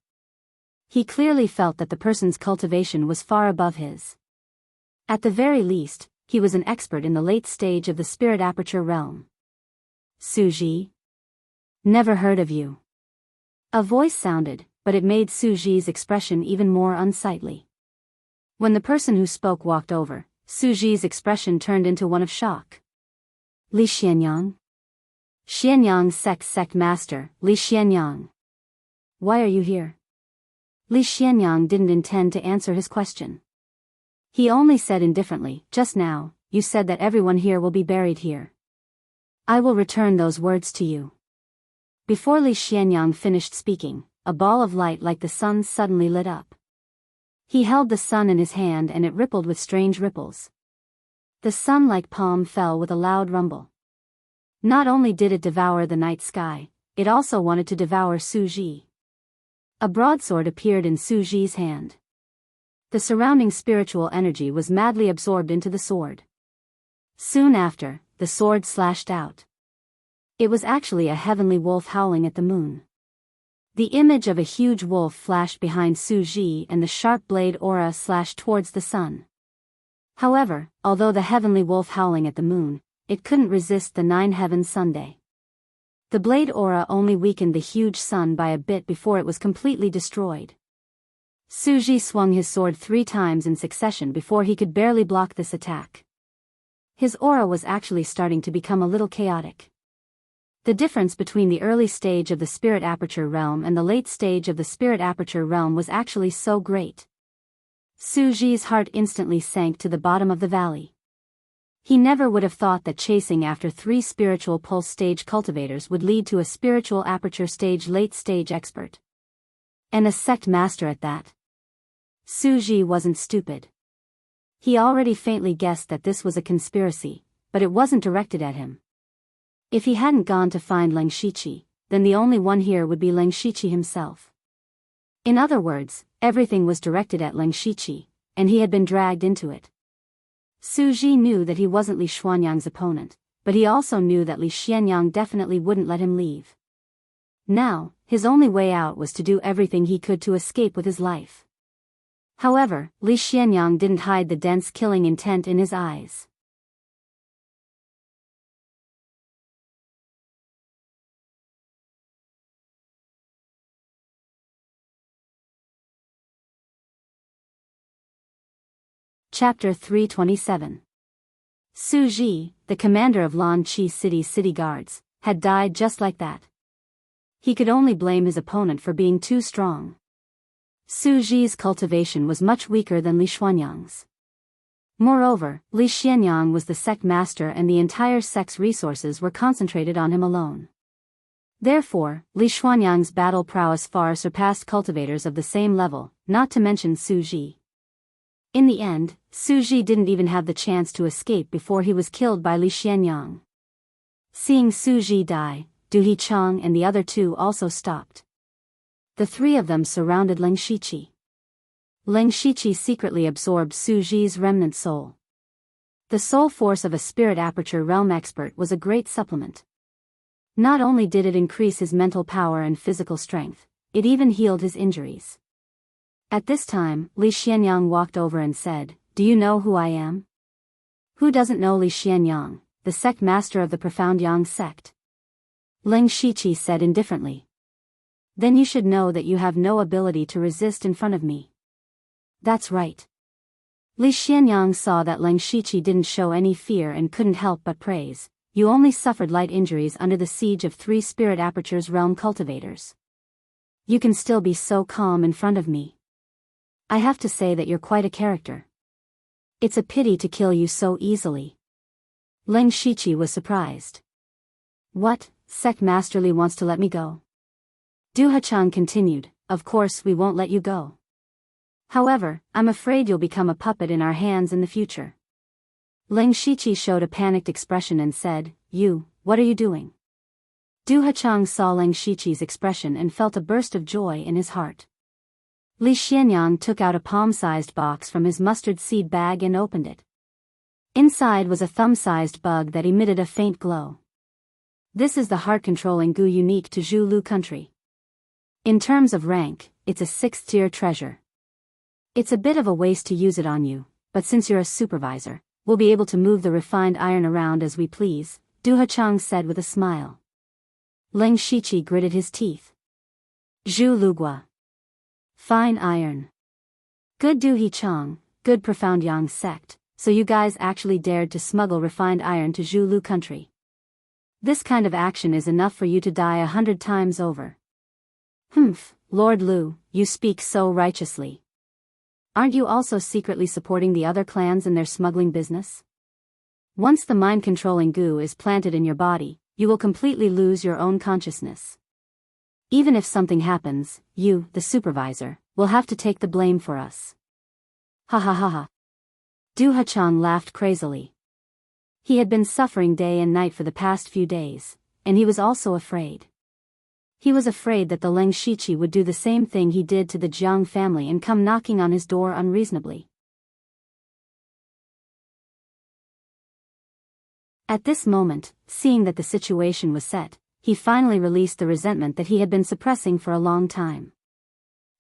He clearly felt that the person's cultivation was far above his. At the very least, he was an expert in the late stage of the spirit aperture realm. Su Ji? Never heard of you. A voice sounded, but it made Su Ji's expression even more unsightly. When the person who spoke walked over, Su Ji's expression turned into one of shock. Li Xianyang? Xianyang sect master, Li Xianyang. Why are you here? Li Xianyang didn't intend to answer his question. He only said indifferently, just now, you said that everyone here will be buried here. I will return those words to you. Before Li Xianyang finished speaking, a ball of light like the sun suddenly lit up. He held the sun in his hand and it rippled with strange ripples. The sun-like palm fell with a loud rumble. Not only did it devour the night sky, it also wanted to devour Su Ji. A broadsword appeared in Su Ji's hand. The surrounding spiritual energy was madly absorbed into the sword. Soon after, the sword slashed out. It was actually a heavenly wolf howling at the moon. The image of a huge wolf flashed behind Su Ji and the sharp blade aura slashed towards the sun. However, although the heavenly wolf howling at the moon, it couldn't resist the 9 heavens Sunday. The blade aura only weakened the huge sun by a bit before it was completely destroyed. Su Ji swung his sword 3 times in succession before he could barely block this attack. His aura was actually starting to become a little chaotic. The difference between the early stage of the spirit aperture realm and the late stage of the spirit aperture realm was actually so great. Su Ji's heart instantly sank to the bottom of the valley. He never would have thought that chasing after 3 spiritual pulse stage cultivators would lead to a spiritual aperture stage late stage expert. And a sect master at that. Su Ji wasn't stupid. He already faintly guessed that this was a conspiracy, but it wasn't directed at him. If he hadn't gone to find Ling Shiqi, then the only one here would be Ling Shiqi himself. In other words, everything was directed at Ling Shiqi, and he had been dragged into it. Su Ji knew that he wasn't Li Xuanyang's opponent, but he also knew that Li Xianyang definitely wouldn't let him leave. Now, his only way out was to do everything he could to escape with his life. However, Li Xianyang didn't hide the dense killing intent in his eyes. Chapter 327. Su Ji, the commander of Lan Chi City's city guards, had died just like that. He could only blame his opponent for being too strong. Su Ji's cultivation was much weaker than Li Xuanyang's. Moreover, Li Xianyang was the sect master and the entire sect's resources were concentrated on him alone. Therefore, Li Xuanyang's battle prowess far surpassed cultivators of the same level, not to mention Su Ji. In the end, Su Ji didn't even have the chance to escape before he was killed by Li Xianyang. Seeing Su Ji die, Du Hichang and the other two also stopped. The three of them surrounded Leng Shiqi. Leng Shiqi secretly absorbed Su Ji's remnant soul. The soul force of a spirit aperture realm expert was a great supplement. Not only did it increase his mental power and physical strength, it even healed his injuries. At this time, Li Xianyang walked over and said, "Do you know who I am?" Who doesn't know Li Xianyang, the sect master of the Profound Yang sect? Leng Shiqi said indifferently. Then you should know that you have no ability to resist in front of me. That's right. Li Xianyang saw that Leng Shiqi didn't show any fear and couldn't help but praise. You only suffered light injuries under the siege of 3 Spirit Aperture's realm cultivators. You can still be so calm in front of me. I have to say that you're quite a character. It's a pity to kill you so easily. Leng Shiqi was surprised. What, Sect Master Li wants to let me go? Du Hachang continued, of course we won't let you go. However, I'm afraid you'll become a puppet in our hands in the future. Leng Shiqi showed a panicked expression and said, what are you doing? Du Hachang saw Leng Shiqi's expression and felt a burst of joy in his heart. Li Xianyang took out a palm-sized box from his mustard seed bag and opened it. Inside was a thumb-sized bug that emitted a faint glow. This is the heart-controlling goo unique to Zhulu country. In terms of rank, it's a 6th-tier treasure. It's a bit of a waste to use it on you, but since you're a supervisor, we'll be able to move the refined iron around as we please, Du Hachang said with a smile. Leng Shiqi gritted his teeth. Zhu Lugua. Fine iron. Good Du Hichang, good Profound Yang sect, so you guys actually dared to smuggle refined iron to Zhulu country. This kind of action is enough for you to die 100 times over. Humph, Lord Lu, you speak so righteously. Aren't you also secretly supporting the other clans in their smuggling business? Once the mind-controlling goo is planted in your body, you will completely lose your own consciousness. Even if something happens, you, the supervisor, will have to take the blame for us. Ha ha ha ha. Du Hachang laughed crazily. He had been suffering day and night for the past few days, and he was also afraid. He was afraid that the Leng Shiqi would do the same thing he did to the Jiang family and come knocking on his door unreasonably. At this moment, seeing that the situation was set, he finally released the resentment that he had been suppressing for a long time.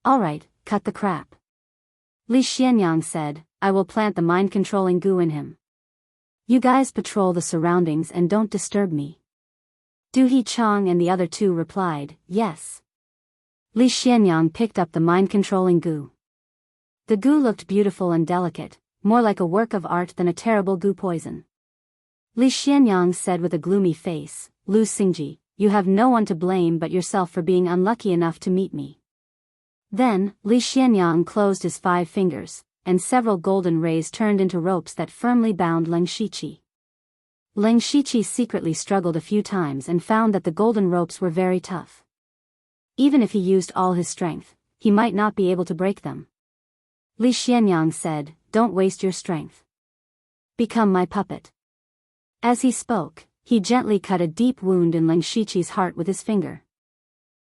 Alright, cut the crap. Li Xianyang said, I will plant the mind-controlling goo in him. You guys patrol the surroundings and don't disturb me. Du Hichang and the other two replied, yes. Li Xianyang picked up the mind-controlling goo. The goo looked beautiful and delicate, more like a work of art than a terrible goo poison. Li Xianyang said with a gloomy face, Lu Xingji, you have no one to blame but yourself for being unlucky enough to meet me. Then, Li Xianyang closed his 5 fingers, and several golden rays turned into ropes that firmly bound Leng Shiqi. Leng Shiqi secretly struggled a few times and found that the golden ropes were very tough. Even if he used all his strength, he might not be able to break them. Li Xianyang said, don't waste your strength. Become my puppet. As he spoke, he gently cut a deep wound in Leng Shiqi's heart with his finger.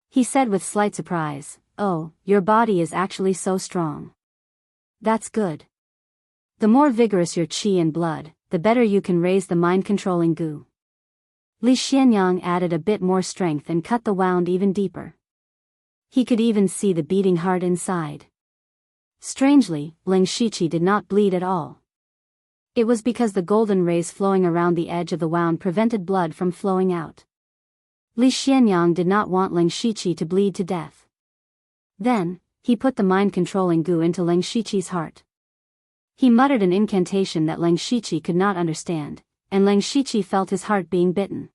He said with slight surprise, oh, your body is actually so strong. That's good. The more vigorous your qi and blood, the better you can raise the mind-controlling goo. Li Xianyang added a bit more strength and cut the wound even deeper. He could even see the beating heart inside. Strangely, Ling Shiqi did not bleed at all. It was because the golden rays flowing around the edge of the wound prevented blood from flowing out. Li Xianyang did not want Ling Shiqi to bleed to death. Then, he put the mind-controlling goo into Ling Shiqi's heart. He muttered an incantation that Ling Shiqi could not understand, and Ling Shiqi felt his heart being bitten.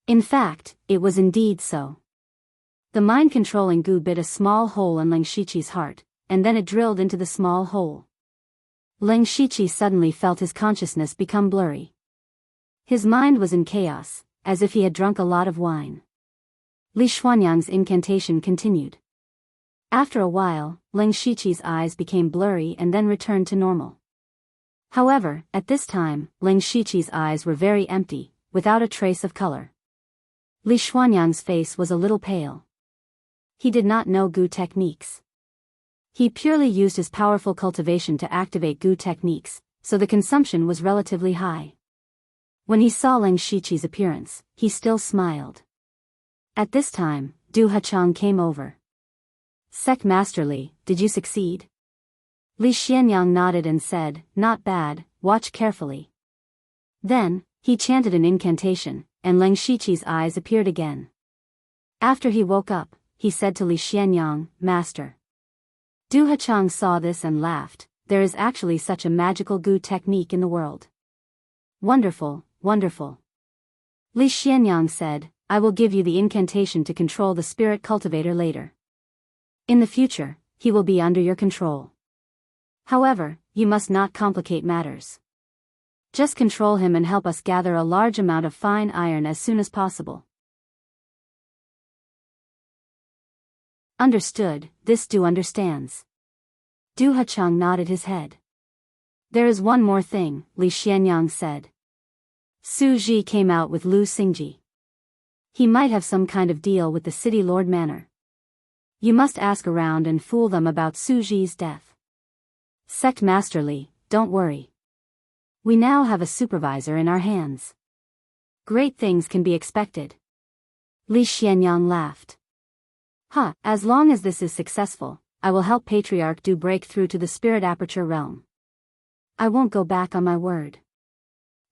In fact, it was indeed so. The mind-controlling goo bit a small hole in Ling Shiqi's heart, and then it drilled into the small hole. Ling Shiqi suddenly felt his consciousness become blurry. His mind was in chaos, as if he had drunk a lot of wine. Li Xuanyang's incantation continued. After a while, Ling Shiqi's eyes became blurry and then returned to normal. However, at this time, Ling Shiqi's eyes were very empty, without a trace of color. Li Xuanyang's face was a little pale. He did not know goo techniques. He purely used his powerful cultivation to activate goo techniques, so the consumption was relatively high. When he saw Ling Shiqi's appearance, he still smiled. At this time, Du Hachang came over. Sect Master Li, did you succeed? Li Xianyang nodded and said, not bad, watch carefully. Then, he chanted an incantation, and Ling Shiqi's eyes appeared again. After he woke up, he said to Li Xianyang, Master. Du Hachang saw this and laughed. There is actually such a magical goo technique in the world. Wonderful, wonderful. Li Xianyang said, I will give you the incantation to control the spirit cultivator later. In the future, he will be under your control. However, you must not complicate matters. Just control him and help us gather a large amount of fine iron as soon as possible. Understood, this Du understands. Du Hachang nodded his head. There is one more thing, Li Xianyang said. Su Ji came out with Lu Xingji. He might have some kind of deal with the city lord manor. You must ask around and fool them about Su Ji's death. Sect Master Li, don't worry. We now have a supervisor in our hands. Great things can be expected. Li Xianyang laughed. As long as this is successful, I will help Patriarch Du break through to the Spirit Aperture realm. I won't go back on my word.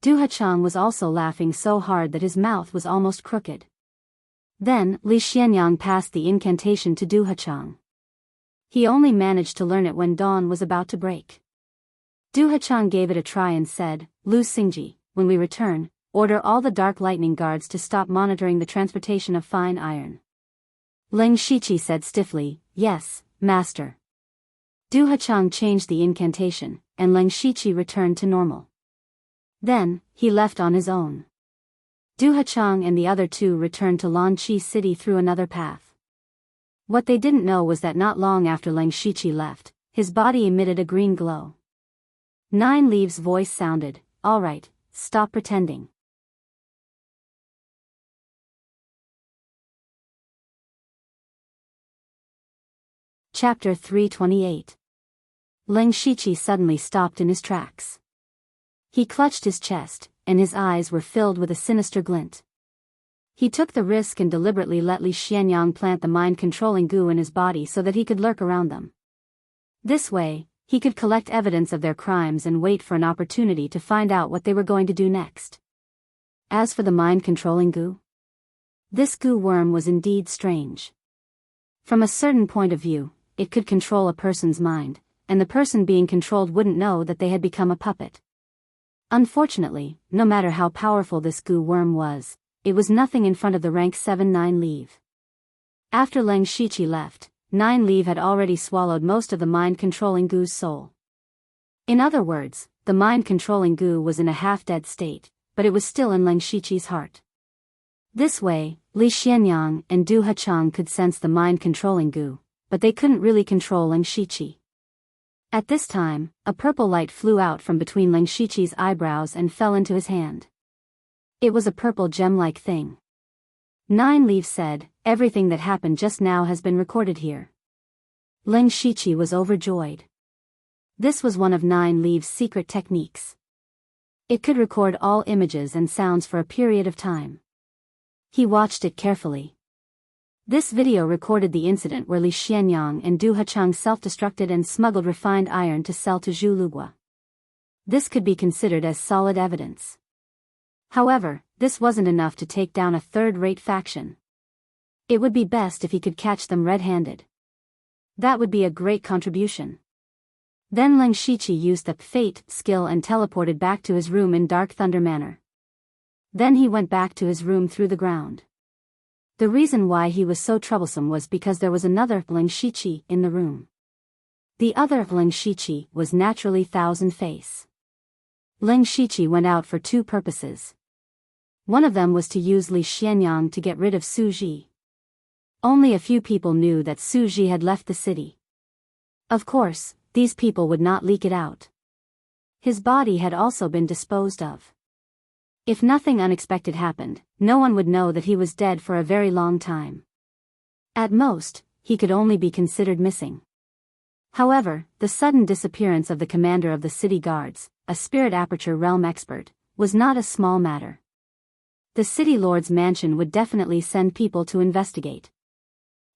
Du Hachang was also laughing so hard that his mouth was almost crooked. Then, Li Xianyang passed the incantation to Du Hachang. He only managed to learn it when dawn was about to break. Du Hachang gave it a try and said, Lu Xingji, when we return, order all the Dark Lightning Guards to stop monitoring the transportation of fine iron. Ling Shiqi said stiffly, yes, master. Du Hachang changed the incantation, and Ling Shiqi returned to normal. Then, he left on his own. Du Hachang and the other two returned to Lanqi City through another path. What they didn't know was that not long after Ling Shiqi left, his body emitted a green glow. Nine Leaves' voice sounded, all right, stop pretending. Chapter 328. Ling Shiqi suddenly stopped in his tracks. He clutched his chest, and his eyes were filled with a sinister glint. He took the risk and deliberately let Li Xianyang plant the mind-controlling goo in his body so that he could lurk around them. This way, he could collect evidence of their crimes and wait for an opportunity to find out what they were going to do next. As for the mind-controlling goo, this goo worm was indeed strange. From a certain point of view, it could control a person's mind, and the person being controlled wouldn't know that they had become a puppet. Unfortunately, no matter how powerful this goo worm was, it was nothing in front of the rank 7 Nine Leaf. After Ling Shiqi left, Nine Leaf had already swallowed most of the mind-controlling goo's soul. In other words, the mind-controlling goo was in a half-dead state, but it was still in Ling Shiqi's heart. This way, Li Xianyang and Du Hachang could sense the mind-controlling goo, but they couldn't really control Ling Shiqi. At this time, a purple light flew out from between Ling Shiqi's eyebrows and fell into his hand. It was a purple gem-like thing. Nine Leaves said, everything that happened just now has been recorded here. Ling Shiqi was overjoyed. This was one of Nine Leaves' secret techniques. It could record all images and sounds for a period of time. He watched it carefully. This video recorded the incident where Li Xianyang and Du Hechang self-destructed and smuggled refined iron to sell to Zhu Lugua. This could be considered as solid evidence. However, this wasn't enough to take down a third-rate faction. It would be best if he could catch them red-handed. That would be a great contribution. Then Leng Shiqi used the fate skill and teleported back to his room in Dark Thunder manner. Then he went back to his room through the ground. The reason why he was so troublesome was because there was another Leng Shiqi in the room. The other Leng Shiqi was naturally Thousand Face. Leng Shiqi went out for two purposes. One of them was to use Li Xianyang to get rid of Su Ji. Only a few people knew that Su Ji had left the city. Of course, these people would not leak it out. His body had also been disposed of. If nothing unexpected happened, no one would know that he was dead for a very long time. At most, he could only be considered missing. However, the sudden disappearance of the commander of the city guards, a spirit aperture realm expert, was not a small matter. The city lord's mansion would definitely send people to investigate.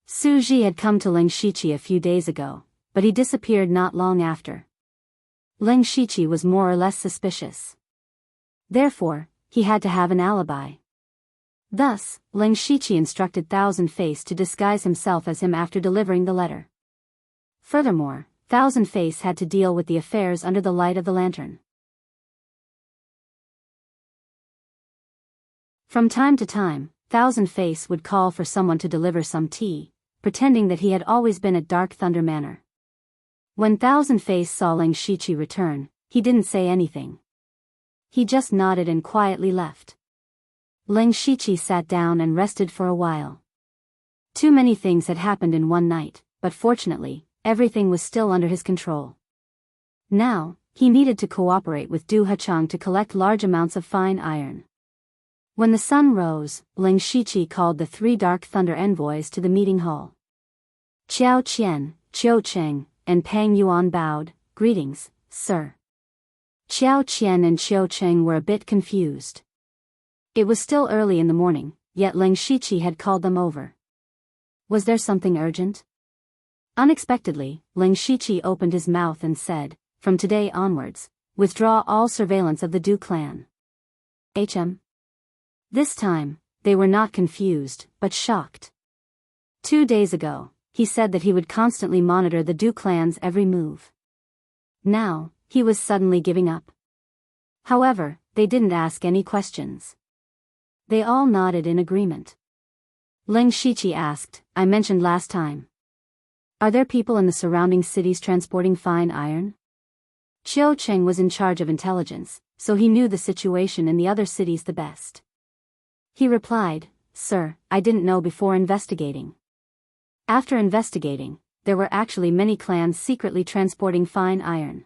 Su Ji had come to Leng Shiqi a few days ago, but he disappeared not long after. Leng Shiqi was more or less suspicious. Therefore, he had to have an alibi. Thus, Leng Shiqi instructed Thousand Face to disguise himself as him after delivering the letter. Furthermore, Thousand Face had to deal with the affairs under the light of the lantern. From time to time, Thousand Face would call for someone to deliver some tea, pretending that he had always been at Dark Thunder Manor. When Thousand Face saw Leng Shiqi return, he didn't say anything. He just nodded and quietly left. Leng Shiqi sat down and rested for a while. Too many things had happened in one night, but fortunately, everything was still under his control. Now, he needed to cooperate with Du Hechang to collect large amounts of fine iron. When the sun rose, Leng Shiqi called the 3 Dark Thunder envoys to the meeting hall. Qiao Qian, Qiu Cheng, and Pang Yuan bowed. "Greetings, sir." Qiao Qian and Qiu Cheng were a bit confused. It was still early in the morning, yet Leng Shiqi had called them over. Was there something urgent? Unexpectedly, Leng Shiqi opened his mouth and said, "From today onwards, withdraw all surveillance of the Du clan." This time, they were not confused, but shocked. 2 days ago, he said that he would constantly monitor the Du clan's every move. Now, he was suddenly giving up. However, they didn't ask any questions. They all nodded in agreement. Leng Shiqi asked, "I mentioned last time. Are there people in the surrounding cities transporting fine iron?" Qiu Cheng was in charge of intelligence, so he knew the situation in the other cities the best. He replied, "Sir, I didn't know before investigating." After investigating, there were actually many clans secretly transporting fine iron.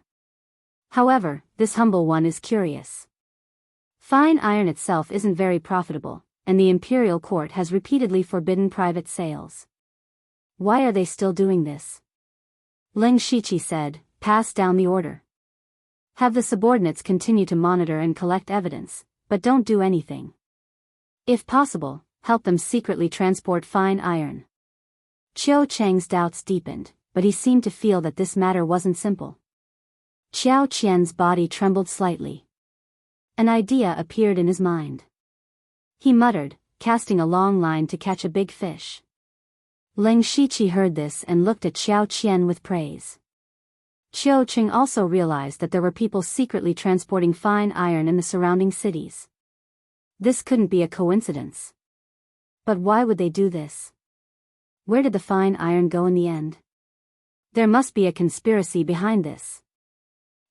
However, this humble one is curious. Fine iron itself isn't very profitable, and the imperial court has repeatedly forbidden private sales. Why are they still doing this? Leng Shiqi said, "Pass down the order. Have the subordinates continue to monitor and collect evidence, but don't do anything. If possible, help them secretly transport fine iron." Qiu Cheng's doubts deepened, but he seemed to feel that this matter wasn't simple. Qiao Qian's body trembled slightly. An idea appeared in his mind. He muttered, casting a long line to catch a big fish. Leng Shiqi heard this and looked at Qiao Qian with praise. Qiu Cheng also realized that there were people secretly transporting fine iron in the surrounding cities. This couldn't be a coincidence. But why would they do this? Where did the fine iron go in the end? There must be a conspiracy behind this.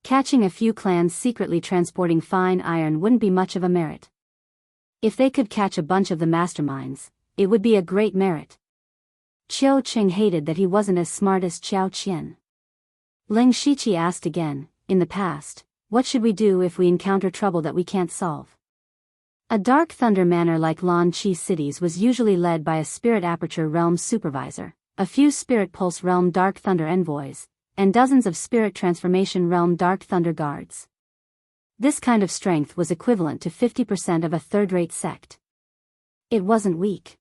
Catching a few clans secretly transporting fine iron wouldn't be much of a merit. If they could catch a bunch of the masterminds, it would be a great merit. Qiu Cheng hated that he wasn't as smart as Qiao Qian. Leng Shiqi asked again, "In the past, what should we do if we encounter trouble that we can't solve?" A Dark Thunder manor like Lan Chi cities was usually led by a Spirit Aperture Realm supervisor, a few Spirit Pulse Realm Dark Thunder envoys, and dozens of Spirit Transformation Realm Dark Thunder guards. This kind of strength was equivalent to 50% of a third-rate sect. It wasn't weak.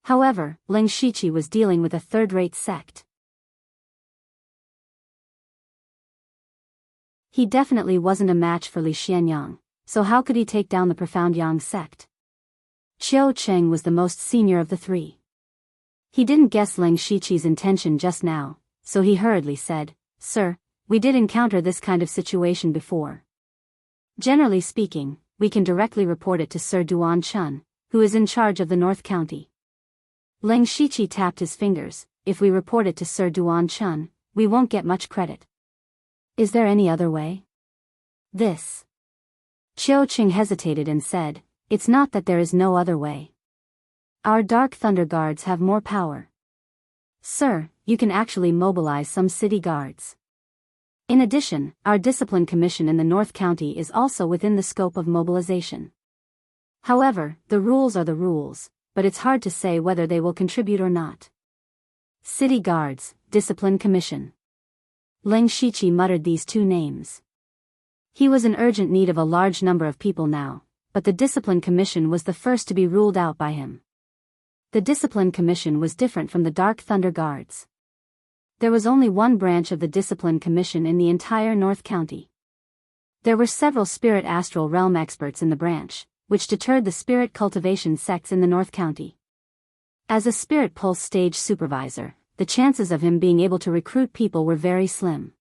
However, Ling Shiqi was dealing with a third-rate sect. He definitely wasn't a match for Li Xianyang, so how could he take down the profound Yang sect? Qiu Cheng was the most senior of the three. He didn't guess Ling Shiqi's intention just now, so he hurriedly said, "Sir, we did encounter this kind of situation before. Generally speaking, we can directly report it to Sir Duan Chun, who is in charge of the North County." Ling Shiqi tapped his fingers. "If we report it to Sir Duan Chun, we won't get much credit. Is there any other way?" This. Qiu Qing hesitated and said, "It's not that there is no other way. Our Dark Thunder Guards have more power. Sir, you can actually mobilize some city guards. In addition, our Discipline Commission in the North County is also within the scope of mobilization. However, the rules are the rules, but it's hard to say whether they will contribute or not." City Guards, Discipline Commission. Ling Shiqi muttered these two names. He was in urgent need of a large number of people now, but the Discipline Commission was the first to be ruled out by him. The Discipline Commission was different from the Dark Thunder Guards. There was only one branch of the Discipline Commission in the entire North County. There were several spirit astral realm experts in the branch, which deterred the spirit cultivation sects in the North County. As a spirit pulse stage supervisor, the chances of him being able to recruit people were very slim.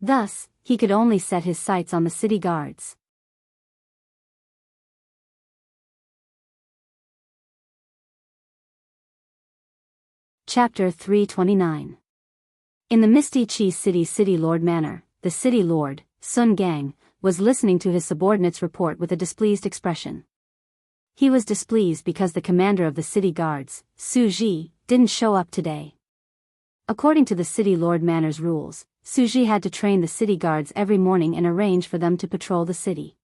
Thus, he could only set his sights on the city guards. Chapter 329. In the Misty Chi City Lord Manor, the City Lord, Sun Gang, was listening to his subordinate's report with a displeased expression. He was displeased because the commander of the city guards, Su Ji, didn't show up today. According to the City Lord Manor's rules, Su Ji had to train the city guards every morning and arrange for them to patrol the city.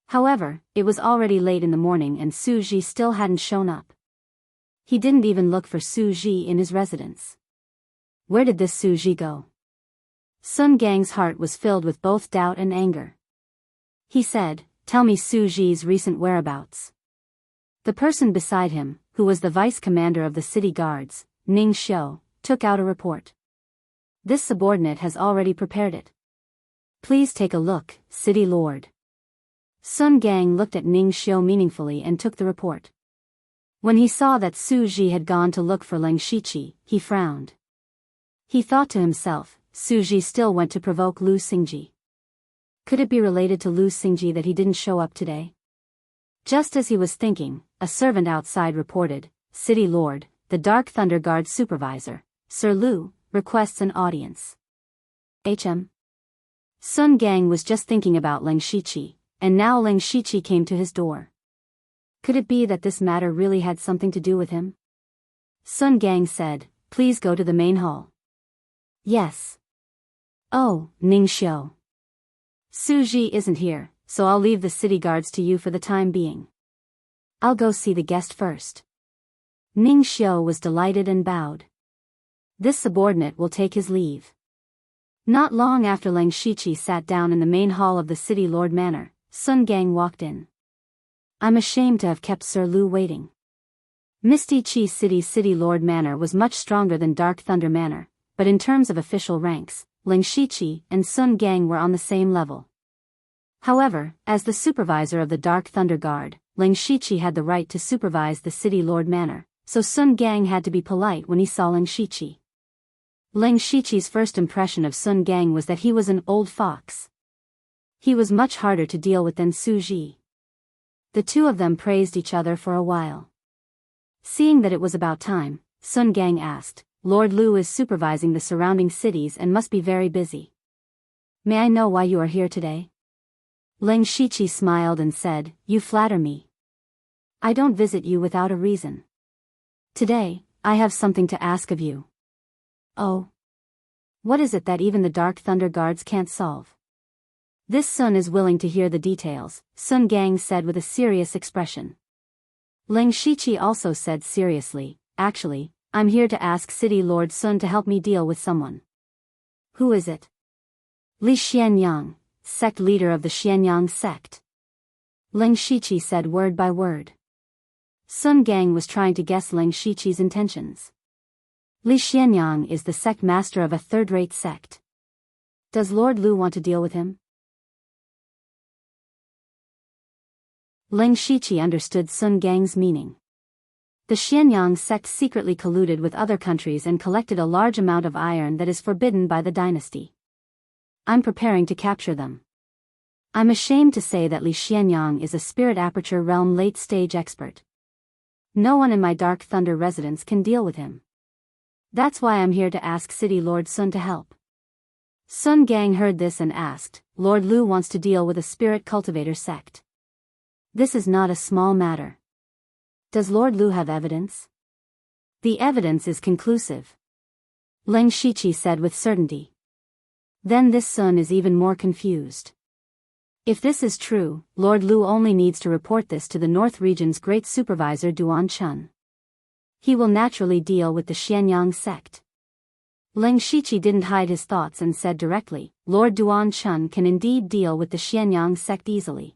However, it was already late in the morning and Su Ji still hadn't shown up. He didn't even look for Su Ji in his residence. Where did this Su Ji go? Sun Gang's heart was filled with both doubt and anger. He said, "Tell me Su Ji's recent whereabouts." The person beside him, who was the vice commander of the city guards, Ning Xiu, took out a report. "This subordinate has already prepared it. Please take a look, City Lord." Sun Gang looked at Ning Xiu meaningfully and took the report. When he saw that Su Ji had gone to look for Ling Shiqi, he frowned. He thought to himself, Su Ji still went to provoke Lu Xingji. Could it be related to Lu Xingji that he didn't show up today? Just as he was thinking, a servant outside reported, "City Lord, the Dark Thunder Guard supervisor, Sir Lu, requests an audience." Sun Gang was just thinking about Ling Shiqi, and now Ling Shiqi came to his door. Could it be that this matter really had something to do with him? Sun Gang said, "Please go to the main hall." "Yes." "Oh, Ning Xiu. Su Ji isn't here, so I'll leave the city guards to you for the time being. I'll go see the guest first." Ning Xiu was delighted and bowed. This subordinate will take his leave. Not long after Ling Shiqi sat down in the main hall of the City Lord Manor, Sun Gang walked in. "I'm ashamed to have kept Sir Lu waiting." Misty Chi City Lord Manor was much stronger than Dark Thunder Manor, but in terms of official ranks, Ling Shiqi and Sun Gang were on the same level. However, as the supervisor of the Dark Thunder Guard, Ling Shiqi had the right to supervise the City Lord Manor, so Sun Gang had to be polite when he saw Ling Shiqi. Ling Shiqi's first impression of Sun Gang was that he was an old fox. He was much harder to deal with than Su Ji. The two of them praised each other for a while. Seeing that it was about time, Sun Gang asked, "Lord Lu is supervising the surrounding cities and must be very busy. May I know why you are here today?" Ling Shiqi smiled and said, "You flatter me. I don't visit you without a reason. Today, I have something to ask of you." "Oh? What is it that even the Dark Thunder Guards can't solve?" "This Sun is willing to hear the details," Sun Gang said with a serious expression. Ling Shiqi also said seriously, "Actually, I'm here to ask City Lord Sun to help me deal with someone." "Who is it?" "Li Xianyang, sect leader of the Xianyang sect." Ling Shiqi said word by word. Sun Gang was trying to guess Ling Shiqi's intentions. Li Xianyang is the sect master of a third-rate sect. Does Lord Lu want to deal with him? Ling Shiqi understood Sun Gang's meaning. The Xianyang sect secretly colluded with other countries and collected a large amount of iron that is forbidden by the dynasty. I'm preparing to capture them. I'm ashamed to say that Li Xianyang is a spirit aperture realm late-stage expert. No one in my Dark Thunder residence can deal with him. That's why I'm here to ask City Lord Sun to help. Sun Gang heard this and asked, Lord Lu wants to deal with a spirit cultivator sect. This is not a small matter. Does Lord Lu have evidence? The evidence is conclusive. Ling Shiqi said with certainty. Then this Sun is even more confused. If this is true, Lord Lu only needs to report this to the North Region's Great Supervisor Duan Chun. He will naturally deal with the Xianyang sect. Ling Shiqi didn't hide his thoughts and said directly, Lord Duan Chun can indeed deal with the Xianyang sect easily.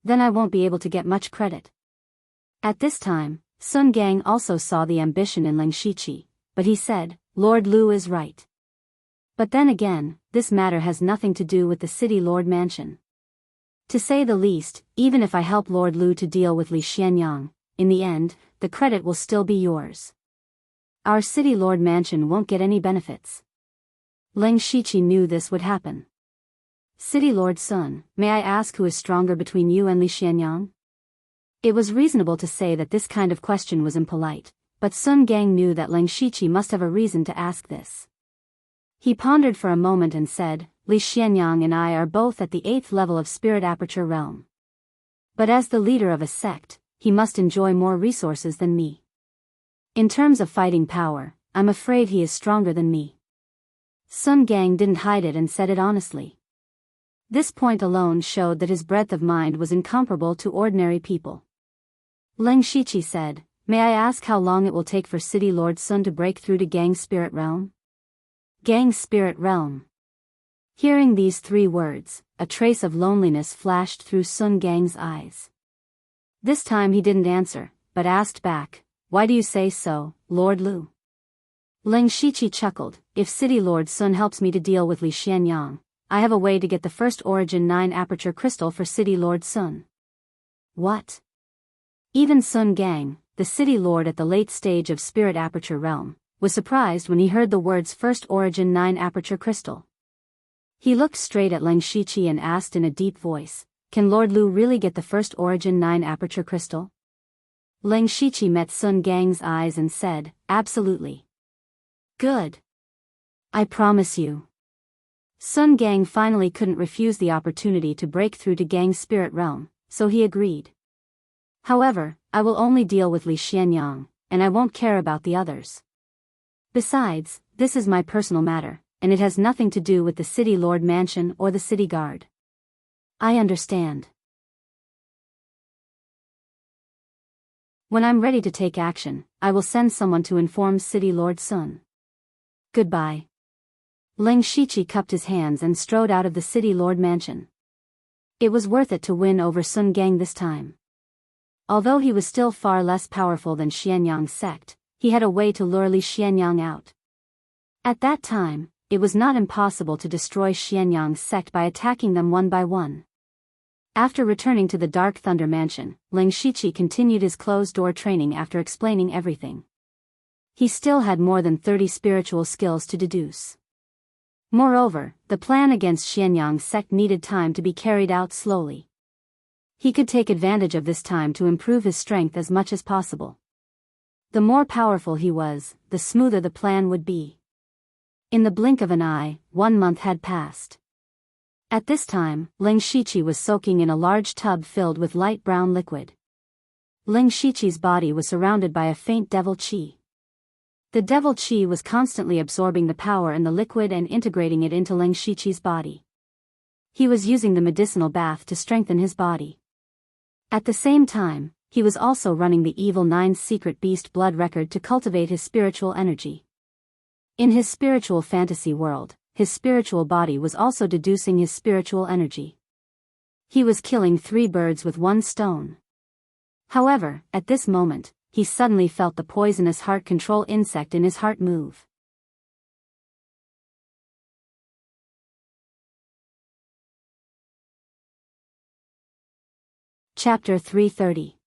Then I won't be able to get much credit. At this time, Sun Gang also saw the ambition in Ling Shiqi, but he said, Lord Lu is right. But then again, this matter has nothing to do with the City Lord Mansion. To say the least, even if I help Lord Lu to deal with Li Xianyang, in the end, the credit will still be yours. Our City Lord Mansion won't get any benefits. Ling Shiqi knew this would happen. City Lord Sun, may I ask who is stronger between you and Li Xianyang? It was reasonable to say that this kind of question was impolite, but Sun Gang knew that Ling Shiqi must have a reason to ask this. He pondered for a moment and said, Li Xianyang and I are both at the 8th level of Spirit Aperture Realm. But as the leader of a sect, he must enjoy more resources than me. In terms of fighting power, I'm afraid he is stronger than me. Sun Gang didn't hide it and said it honestly. This point alone showed that his breadth of mind was incomparable to ordinary people. Ling Shiqi said, May I ask how long it will take for City Lord Sun to break through to Gang Spirit Realm? Gang Spirit Realm. Hearing these 3 words, a trace of loneliness flashed through Sun Gang's eyes. This time he didn't answer, but asked back, Why do you say so, Lord Lu? Ling Shiqi chuckled, If City Lord Sun helps me to deal with Li Xianyang, I have a way to get the first Origin 9 Aperture Crystal for City Lord Sun. What? Even Sun Gang, the City Lord at the late stage of Spirit Aperture Realm, was surprised when he heard the words First Origin 9 Aperture Crystal. He looked straight at Ling Shiqi and asked in a deep voice, Can Lord Lu really get the First Origin 9 Aperture Crystal? Ling Shiqi met Sun Gang's eyes and said, Absolutely. Good. I promise you. Sun Gang finally couldn't refuse the opportunity to break through to Gang Spirit Realm, so he agreed. However, I will only deal with Li Xianyang, and I won't care about the others. Besides, this is my personal matter, and it has nothing to do with the City Lord Mansion or the City Guard. I understand. When I'm ready to take action, I will send someone to inform City Lord Sun. Goodbye. Ling Shiqi cupped his hands and strode out of the City Lord Mansion. It was worth it to win over Sun Gang this time. Although he was still far less powerful than Xianyang's sect, he had a way to lure Li Xianyang out. At that time, it was not impossible to destroy Xianyang's sect by attacking them one by one. After returning to the Dark Thunder Mansion, Ling Shiqi continued his closed-door training after explaining everything. He still had more than 30 spiritual skills to deduce. Moreover, the plan against Xianyang's sect needed time to be carried out slowly. He could take advantage of this time to improve his strength as much as possible. The more powerful he was, the smoother the plan would be. In the blink of an eye, 1 month had passed. At this time, Ling Shiqi was soaking in a large tub filled with light brown liquid. Ling Shiqi's body was surrounded by a faint devil qi. The devil qi was constantly absorbing the power in the liquid and integrating it into Ling Shiqi's body. He was using the medicinal bath to strengthen his body. At the same time, he was also running the Evil 9's secret beast blood record to cultivate his spiritual energy. In his spiritual fantasy world, his spiritual body was also deducing his spiritual energy. He was killing 3 birds with 1 stone. However, at this moment, he suddenly felt the poisonous heart control insect in his heart move. Chapter 330.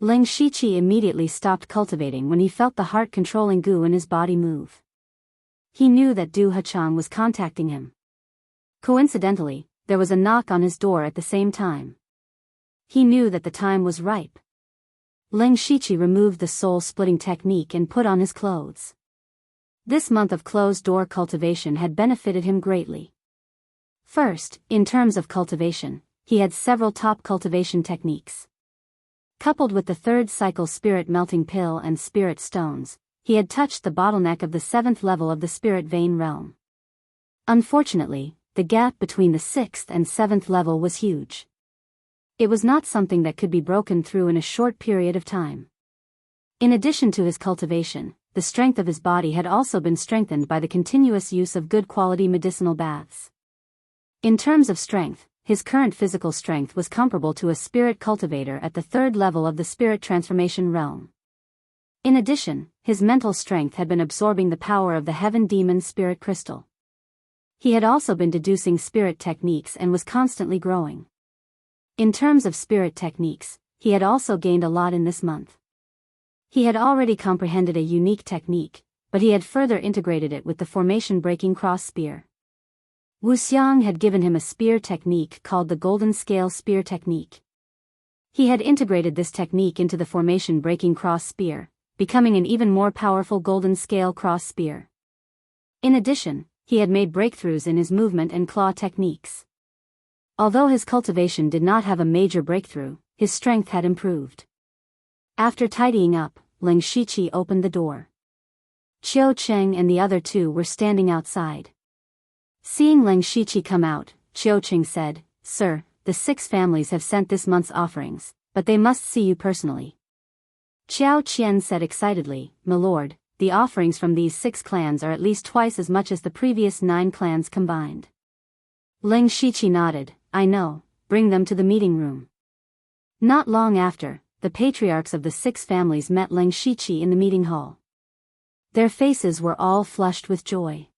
Ling Shiqi immediately stopped cultivating when he felt the heart-controlling goo in his body move. He knew that Du Hachang was contacting him. Coincidentally, there was a knock on his door at the same time. He knew that the time was ripe. Ling Shiqi removed the soul-splitting technique and put on his clothes. This month of closed-door cultivation had benefited him greatly. First, in terms of cultivation, he had several top cultivation techniques. Coupled with the third cycle spirit melting pill and spirit stones, he had touched the bottleneck of the 7th level of the spirit vein realm. Unfortunately, the gap between the 6th and 7th level was huge. It was not something that could be broken through in a short period of time. In addition to his cultivation, the strength of his body had also been strengthened by the continuous use of good quality medicinal baths. In terms of strength, his current physical strength was comparable to a spirit cultivator at the 3rd level of the spirit transformation realm. In addition, his mental strength had been absorbing the power of the heaven demon spirit crystal. He had also been deducing spirit techniques and was constantly growing. In terms of spirit techniques, he had also gained a lot in this month. He had already comprehended a unique technique, but he had further integrated it with the formation-breaking cross spear. Wu Xiang had given him a spear technique called the Golden Scale Spear Technique. He had integrated this technique into the formation-breaking cross spear, becoming an even more powerful Golden Scale cross spear. In addition, he had made breakthroughs in his movement and claw techniques. Although his cultivation did not have a major breakthrough, his strength had improved. After tidying up, Ling Shiqi opened the door. Qiu Cheng and the other two were standing outside. Seeing Ling Shiqi come out, Qiu Cheng said, "Sir, the 6 families have sent this month's offerings, but they must see you personally." Qiao Qian said excitedly, "My lord, the offerings from these 6 clans are at least twice as much as the previous 9 clans combined." Ling Shiqi nodded, "I know, bring them to the meeting room." Not long after, the patriarchs of the 6 families met Ling Shiqi in the meeting hall. Their faces were all flushed with joy.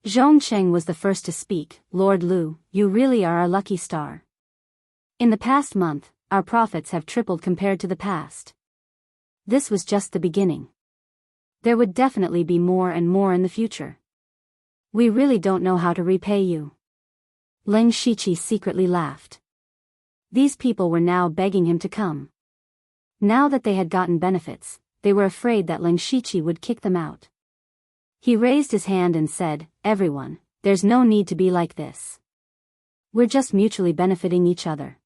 Zhongcheng was the first to speak. "Lord Lu, you really are our lucky star. In the past month, our profits have tripled compared to the past. This was just the beginning. There would definitely be more and more in the future. We really don't know how to repay you." Ling Shiqi secretly laughed. These people were now begging him to come. Now that they had gotten benefits, they were afraid that Ling Shiqi would kick them out. He raised his hand and said, "Everyone, there's no need to be like this. We're just mutually benefiting each other.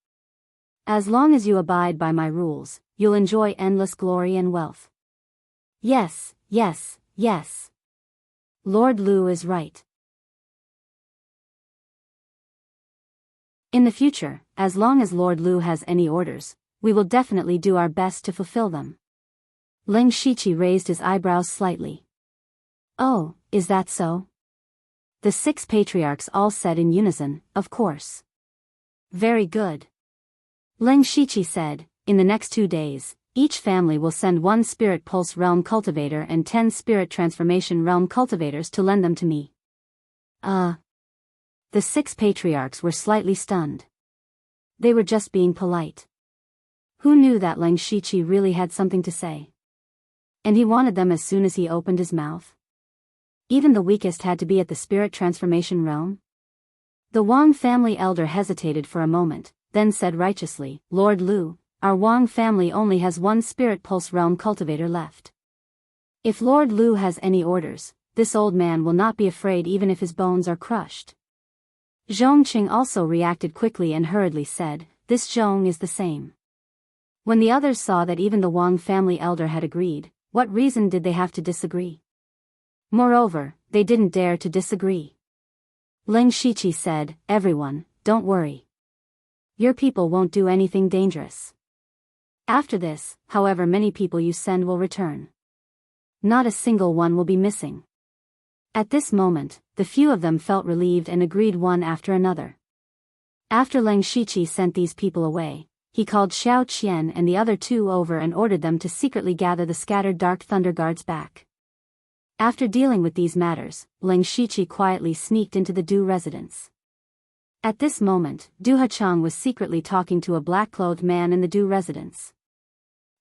As long as you abide by my rules, you'll enjoy endless glory and wealth." Yes, yes, yes. Lord Lu is right. In the future, as long as Lord Lu has any orders, we will definitely do our best to fulfill them. Ling Shiqi raised his eyebrows slightly. "Oh, is that so?" The 6 patriarchs all said in unison, "Of course." "Very good." Ling Shiqi said, "In the next 2 days, each family will send 1 Spirit Pulse Realm Cultivator and 10 Spirit Transformation Realm Cultivators to lend them to me." The 6 patriarchs were slightly stunned. They were just being polite. Who knew that Ling Shiqi really had something to say? And he wanted them as soon as he opened his mouth? Even the weakest had to be at the spirit transformation realm? The Wang family elder hesitated for a moment, then said righteously, "Lord Lu, our Wang family only has 1 Spirit Pulse Realm Cultivator left. If Lord Lu has any orders, this old man will not be afraid even if his bones are crushed." Zhongqing also reacted quickly and hurriedly said, "This Zhong is the same." When the others saw that even the Wang family elder had agreed, what reason did they have to disagree? Moreover, they didn't dare to disagree. Ling Shiqi said, "Everyone, don't worry. Your people won't do anything dangerous. After this, however many people you send will return. Not a single one will be missing." At this moment, the few of them felt relieved and agreed one after another. After Ling Shiqi sent these people away, he called Xiao Qian and the other two over and ordered them to secretly gather the scattered Dark Thunder Guards back. After dealing with these matters, Ling Shiqi quietly sneaked into the Du residence. At this moment, Du Hachang was secretly talking to a black-clothed man in the Du residence.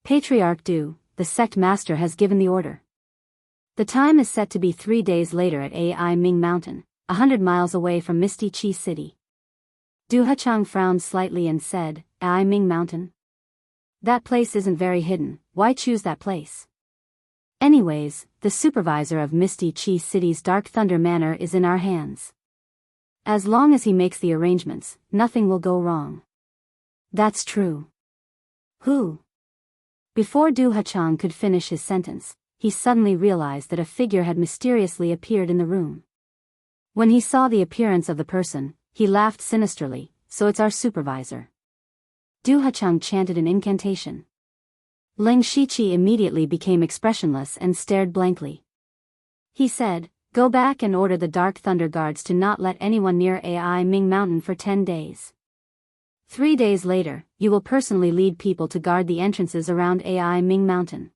Patriarch Du, the sect master has given the order. The time is set to be 3 days later at Ai Ming Mountain, 100 miles away from Misty Chi City. Du Hachang frowned slightly and said, Ai Ming Mountain? That place isn't very hidden, why choose that place? Anyways, the supervisor of Misty Chi City's Dark Thunder Manor is in our hands. As long as he makes the arrangements, nothing will go wrong. That's true. Who? Before Du Hachang could finish his sentence, he suddenly realized that a figure had mysteriously appeared in the room. When he saw the appearance of the person, he laughed sinisterly, so it's our supervisor. Du Hachang chanted an incantation. Ling Shiqi immediately became expressionless and stared blankly. He said, Go back and order the Dark Thunder Guards to not let anyone near Ai Ming Mountain for 10 days. 3 days later, you will personally lead people to guard the entrances around Ai Ming Mountain.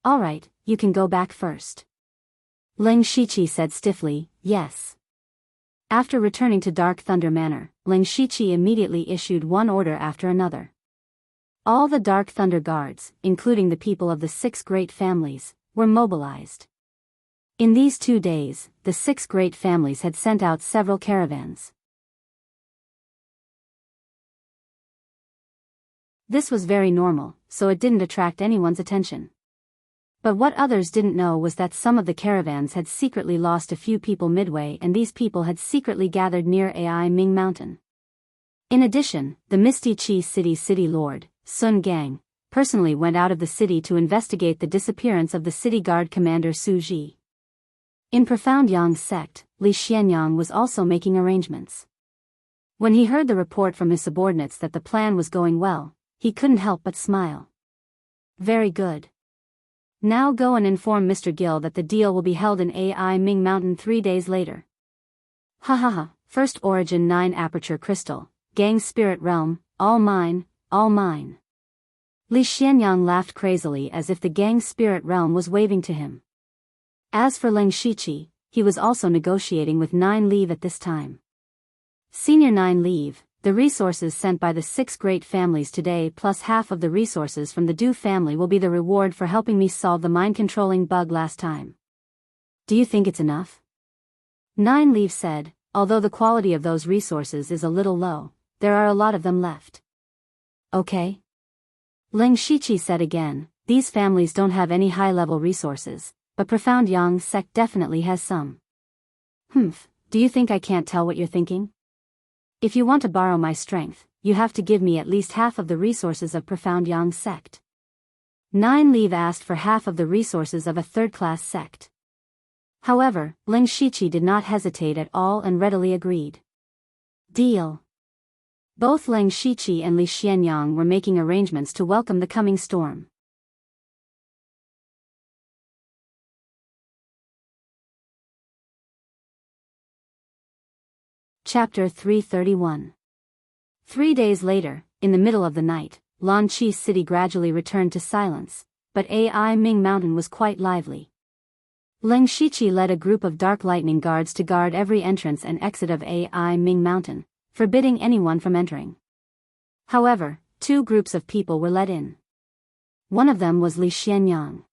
Alright, you can go back first. Ling Shiqi said stiffly, yes. After returning to Dark Thunder Manor, Ling Shiqi immediately issued one order after another. All the Dark Thunder Guards, including the people of the 6 great families, were mobilized. In these 2 days, the 6 great families had sent out several caravans. This was very normal, so it didn't attract anyone's attention. But what others didn't know was that some of the caravans had secretly lost a few people midway and these people had secretly gathered near Ai Ming Mountain. In addition, the Misty Chi City Lord, Sun Gang, personally went out of the city to investigate the disappearance of the city guard commander Su Ji. In Profound Yang sect, Li Xianyang was also making arrangements. When he heard the report from his subordinates that the plan was going well, he couldn't help but smile. Very good. Now go and inform Mr. Gill that the deal will be held in Ai Ming Mountain 3 days later. Ha ha ha, First Origin 9 Aperture Crystal, Gang Spirit Realm, all mine, all mine. Li Xianyang laughed crazily as if the Gang Spirit Realm was waving to him. As for Ling Shiqi, he was also negotiating with 9 Leave at this time. Senior 9 Leave, the resources sent by the 6 great families today plus half of the resources from the Du family will be the reward for helping me solve the mind-controlling bug last time. Do you think it's enough? 9 Leave said, although the quality of those resources is a little low, there are a lot of them left. Okay. Ling Shiqi said again, these families don't have any high-level resources, but Profound Yang sect definitely has some. Do you think I can't tell what you're thinking? If you want to borrow my strength, you have to give me at least half of the resources of Profound Yang sect. 9 Leave asked for half of the resources of a third-class sect. However, Ling Shiqi did not hesitate at all and readily agreed. Deal. Both Ling Shiqi and Li Xianyang were making arrangements to welcome the coming storm. Chapter 331. 3 days later, in the middle of the night, Lan Chi City gradually returned to silence, but Ai Ming Mountain was quite lively. Ling Shiqi led a group of Dark Lightning Guards to guard every entrance and exit of Ai Ming Mountain, forbidding anyone from entering. However, 2 groups of people were let in. One of them was Li Xianyang.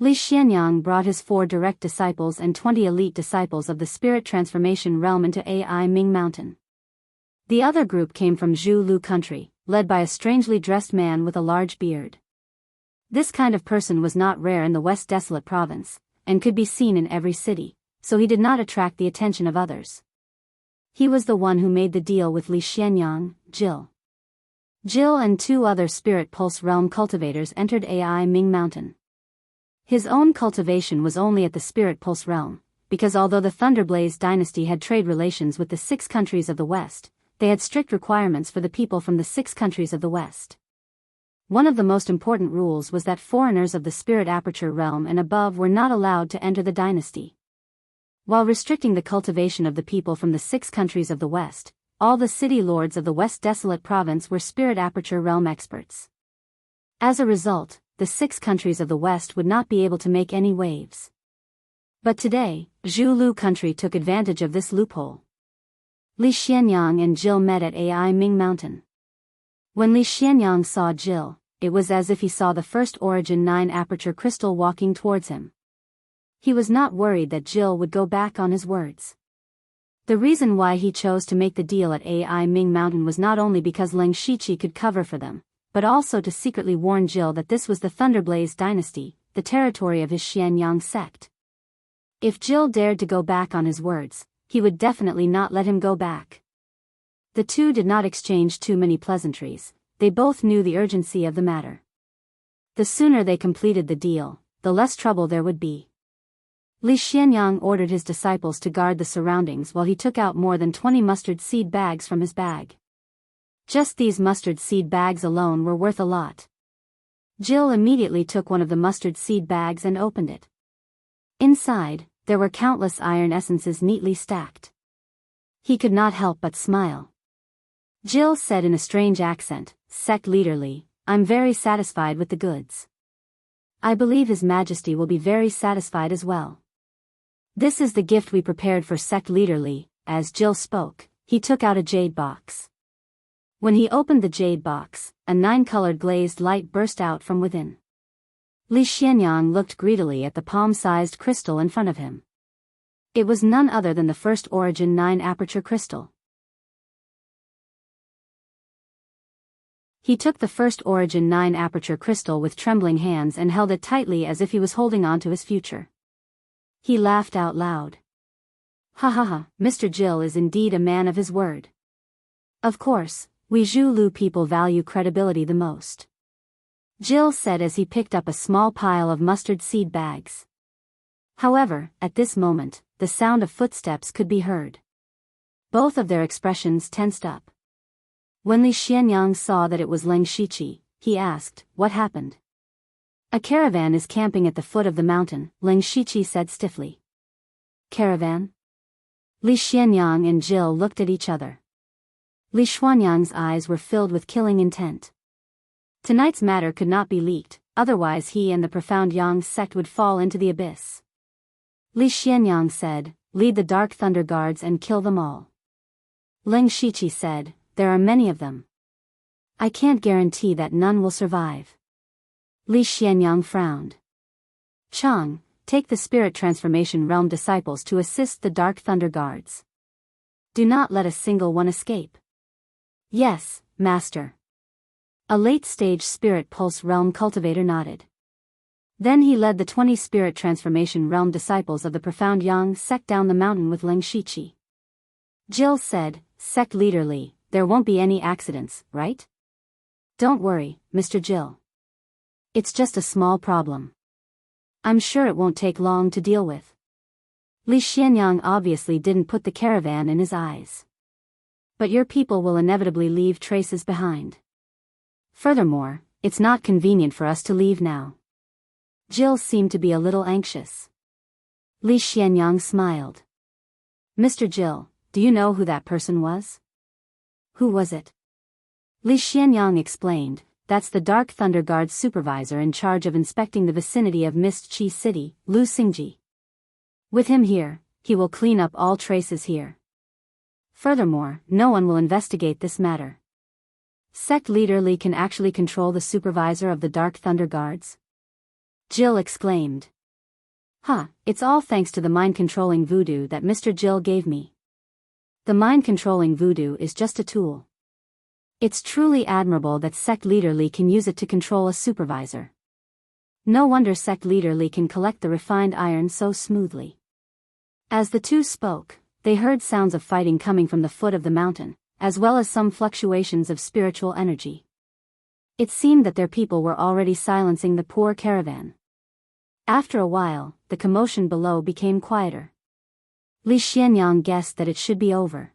Li Xianyang brought his 4 direct disciples and 20 elite disciples of the Spirit Transformation Realm into Ai Ming Mountain. The other group came from Zhu Lu country, led by a strangely dressed man with a large beard. This kind of person was not rare in the West Desolate Province, and could be seen in every city, so he did not attract the attention of others. He was the one who made the deal with Li Xianyang, Jill. Jill and 2 other Spirit Pulse Realm cultivators entered Ai Ming Mountain. His own cultivation was only at the Spirit Pulse Realm, because although the Thunderblaze dynasty had trade relations with the 6 countries of the West, they had strict requirements for the people from the 6 countries of the West. One of the most important rules was that foreigners of the Spirit Aperture Realm and above were not allowed to enter the dynasty. While restricting the cultivation of the people from the 6 countries of the West, all the city lords of the West Desolate Province were Spirit Aperture Realm experts. As a result, the 6 countries of the West would not be able to make any waves. But today, Zhulu country took advantage of this loophole. Li Xianyang and Jill met at Ai Ming Mountain. When Li Xianyang saw Jill, it was as if he saw the first Origin 9 Aperture crystal walking towards him. He was not worried that Jill would go back on his words. The reason why he chose to make the deal at Ai Ming Mountain was not only because Leng Shiqi could cover for them, but also to secretly warn Jill that this was the Thunderblaze dynasty, the territory of his Xianyang sect. If Jill dared to go back on his words, he would definitely not let him go back. The two did not exchange too many pleasantries, they both knew the urgency of the matter. The sooner they completed the deal, the less trouble there would be. Li Xianyang ordered his disciples to guard the surroundings while he took out more than 20 mustard seed bags from his bag. Just these mustard seed bags alone were worth a lot. Jill immediately took one of the mustard seed bags and opened it. Inside, there were countless iron essences neatly stacked. He could not help but smile. Jill said in a strange accent, "Sect Leader Li, I'm very satisfied with the goods. I believe His Majesty will be very satisfied as well. This is the gift we prepared for Sect Leader Li." As Jill spoke, he took out a jade box. When he opened the jade box, a 9-colored glazed light burst out from within. Li Xianyang looked greedily at the palm-sized crystal in front of him. It was none other than the first Origin 9 Aperture crystal. He took the first Origin 9 Aperture crystal with trembling hands and held it tightly as if he was holding on to his future. He laughed out loud. "Ha ha ha, Mr. Jill is indeed a man of his word. Of course, we Zhulu people value credibility the most," Jill said as he picked up a small pile of mustard seed bags. However, at this moment, the sound of footsteps could be heard. Both of their expressions tensed up. When Li Xianyang saw that it was Leng Shiqi, he asked, "What happened?" "A caravan is camping at the foot of the mountain," Leng Shiqi said stiffly. "Caravan?" Li Xianyang and Jill looked at each other. Li Xuanyang's eyes were filled with killing intent. Tonight's matter could not be leaked, otherwise he and the profound Yang sect would fall into the abyss. Li Xianyang said, "Lead the Dark Thunder Guards and kill them all." Leng Shiqi said, "There are many of them. I can't guarantee that none will survive." Li Xianyang frowned. "Chang, take the Spirit Transformation Realm disciples to assist the Dark Thunder Guards. Do not let a single one escape." "Yes, Master." A late-stage Spirit Pulse Realm cultivator nodded. Then he led the 20 Spirit Transformation Realm disciples of the Profound Yang sect down the mountain with Leng Shiqi. Jill said, "Sect Leader Li, there won't be any accidents, right?" "Don't worry, Mr. Jill. It's just a small problem. I'm sure it won't take long to deal with." Li Xianyang obviously didn't put the caravan in his eyes. "But your people will inevitably leave traces behind. Furthermore, it's not convenient for us to leave now." Jill seemed to be a little anxious. Li Xianyang smiled. "Mr. Jill, do you know who that person was?" "Who was it?" Li Xianyang explained, "That's the Dark Thunder Guard supervisor in charge of inspecting the vicinity of Mist Chi City, Lu Xingji. With him here, he will clean up all traces here. Furthermore, no one will investigate this matter." "Sect Leader Li can actually control the supervisor of the Dark Thunder Guards?" Jill exclaimed. It's all thanks to the mind-controlling voodoo that Mr. Jill gave me." "The mind-controlling voodoo is just a tool. It's truly admirable that Sect Leader Li can use it to control a supervisor. No wonder Sect Leader Li can collect the refined iron so smoothly." As the two spoke, they heard sounds of fighting coming from the foot of the mountain, as well as some fluctuations of spiritual energy. It seemed that their people were already silencing the poor caravan. After a while, the commotion below became quieter. Li Xianyang guessed that it should be over.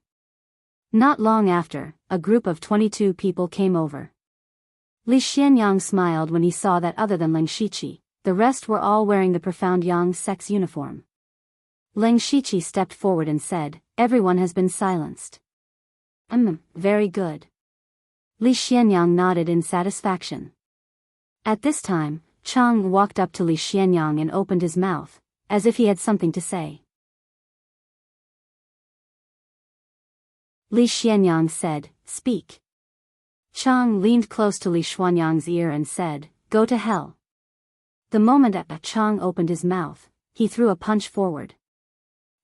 Not long after, a group of 22 people came over. Li Xianyang smiled when he saw that other than Leng Shiqi, the rest were all wearing the Profound Yang sect's uniform. Leng Shiqi stepped forward and said, "Everyone has been silenced. Very good. Li Xianyang nodded in satisfaction. At this time, Chang walked up to Li Xianyang and opened his mouth, as if he had something to say. Li Xianyang said, "Speak." Chang leaned close to Li Xuanyang's ear and said, "Go to hell." The moment Chang opened his mouth, he threw a punch forward.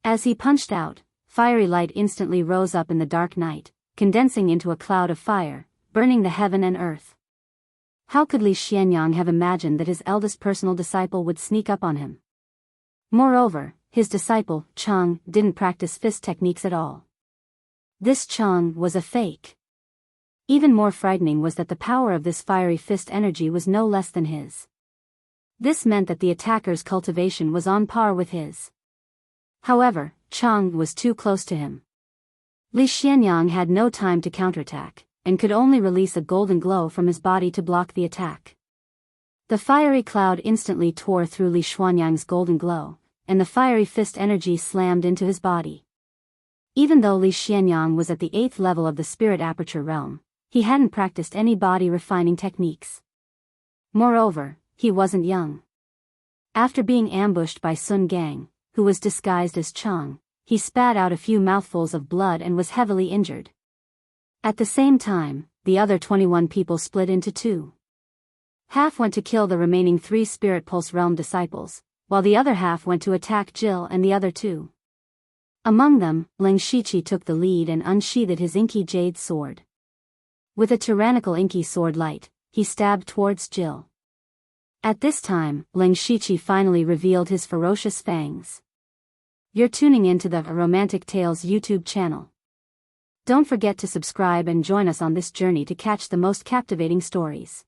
As he punched out, fiery light instantly rose up in the dark night, condensing into a cloud of fire, burning the heaven and earth. How could Li Xianyang have imagined that his eldest personal disciple would sneak up on him? Moreover, his disciple, Chang, didn't practice fist techniques at all. This Chang was a fake. Even more frightening was that the power of this fiery fist energy was no less than his. This meant that the attacker's cultivation was on par with his. However, Chang was too close to him. Li Xianyang had no time to counterattack, and could only release a golden glow from his body to block the attack. The fiery cloud instantly tore through Li Xianyang's golden glow, and the fiery fist energy slammed into his body. Even though Li Xianyang was at the 8th level of the spirit aperture realm, he hadn't practiced any body refining techniques. Moreover, he wasn't young. After being ambushed by Sun Gang, who was disguised as Chang, he spat out a few mouthfuls of blood and was heavily injured. At the same time, the other 21 people split into two. Half went to kill the remaining 3 Spirit Pulse Realm disciples, while the other half went to attack Jill and the other 2. Among them, Leng Shiqi took the lead and unsheathed his inky jade sword. With a tyrannical inky sword light, he stabbed towards Jill. At this time, Leng Shiqi finally revealed his ferocious fangs. You're tuning into the Romantic Tales YouTube channel. Don't forget to subscribe and join us on this journey to catch the most captivating stories.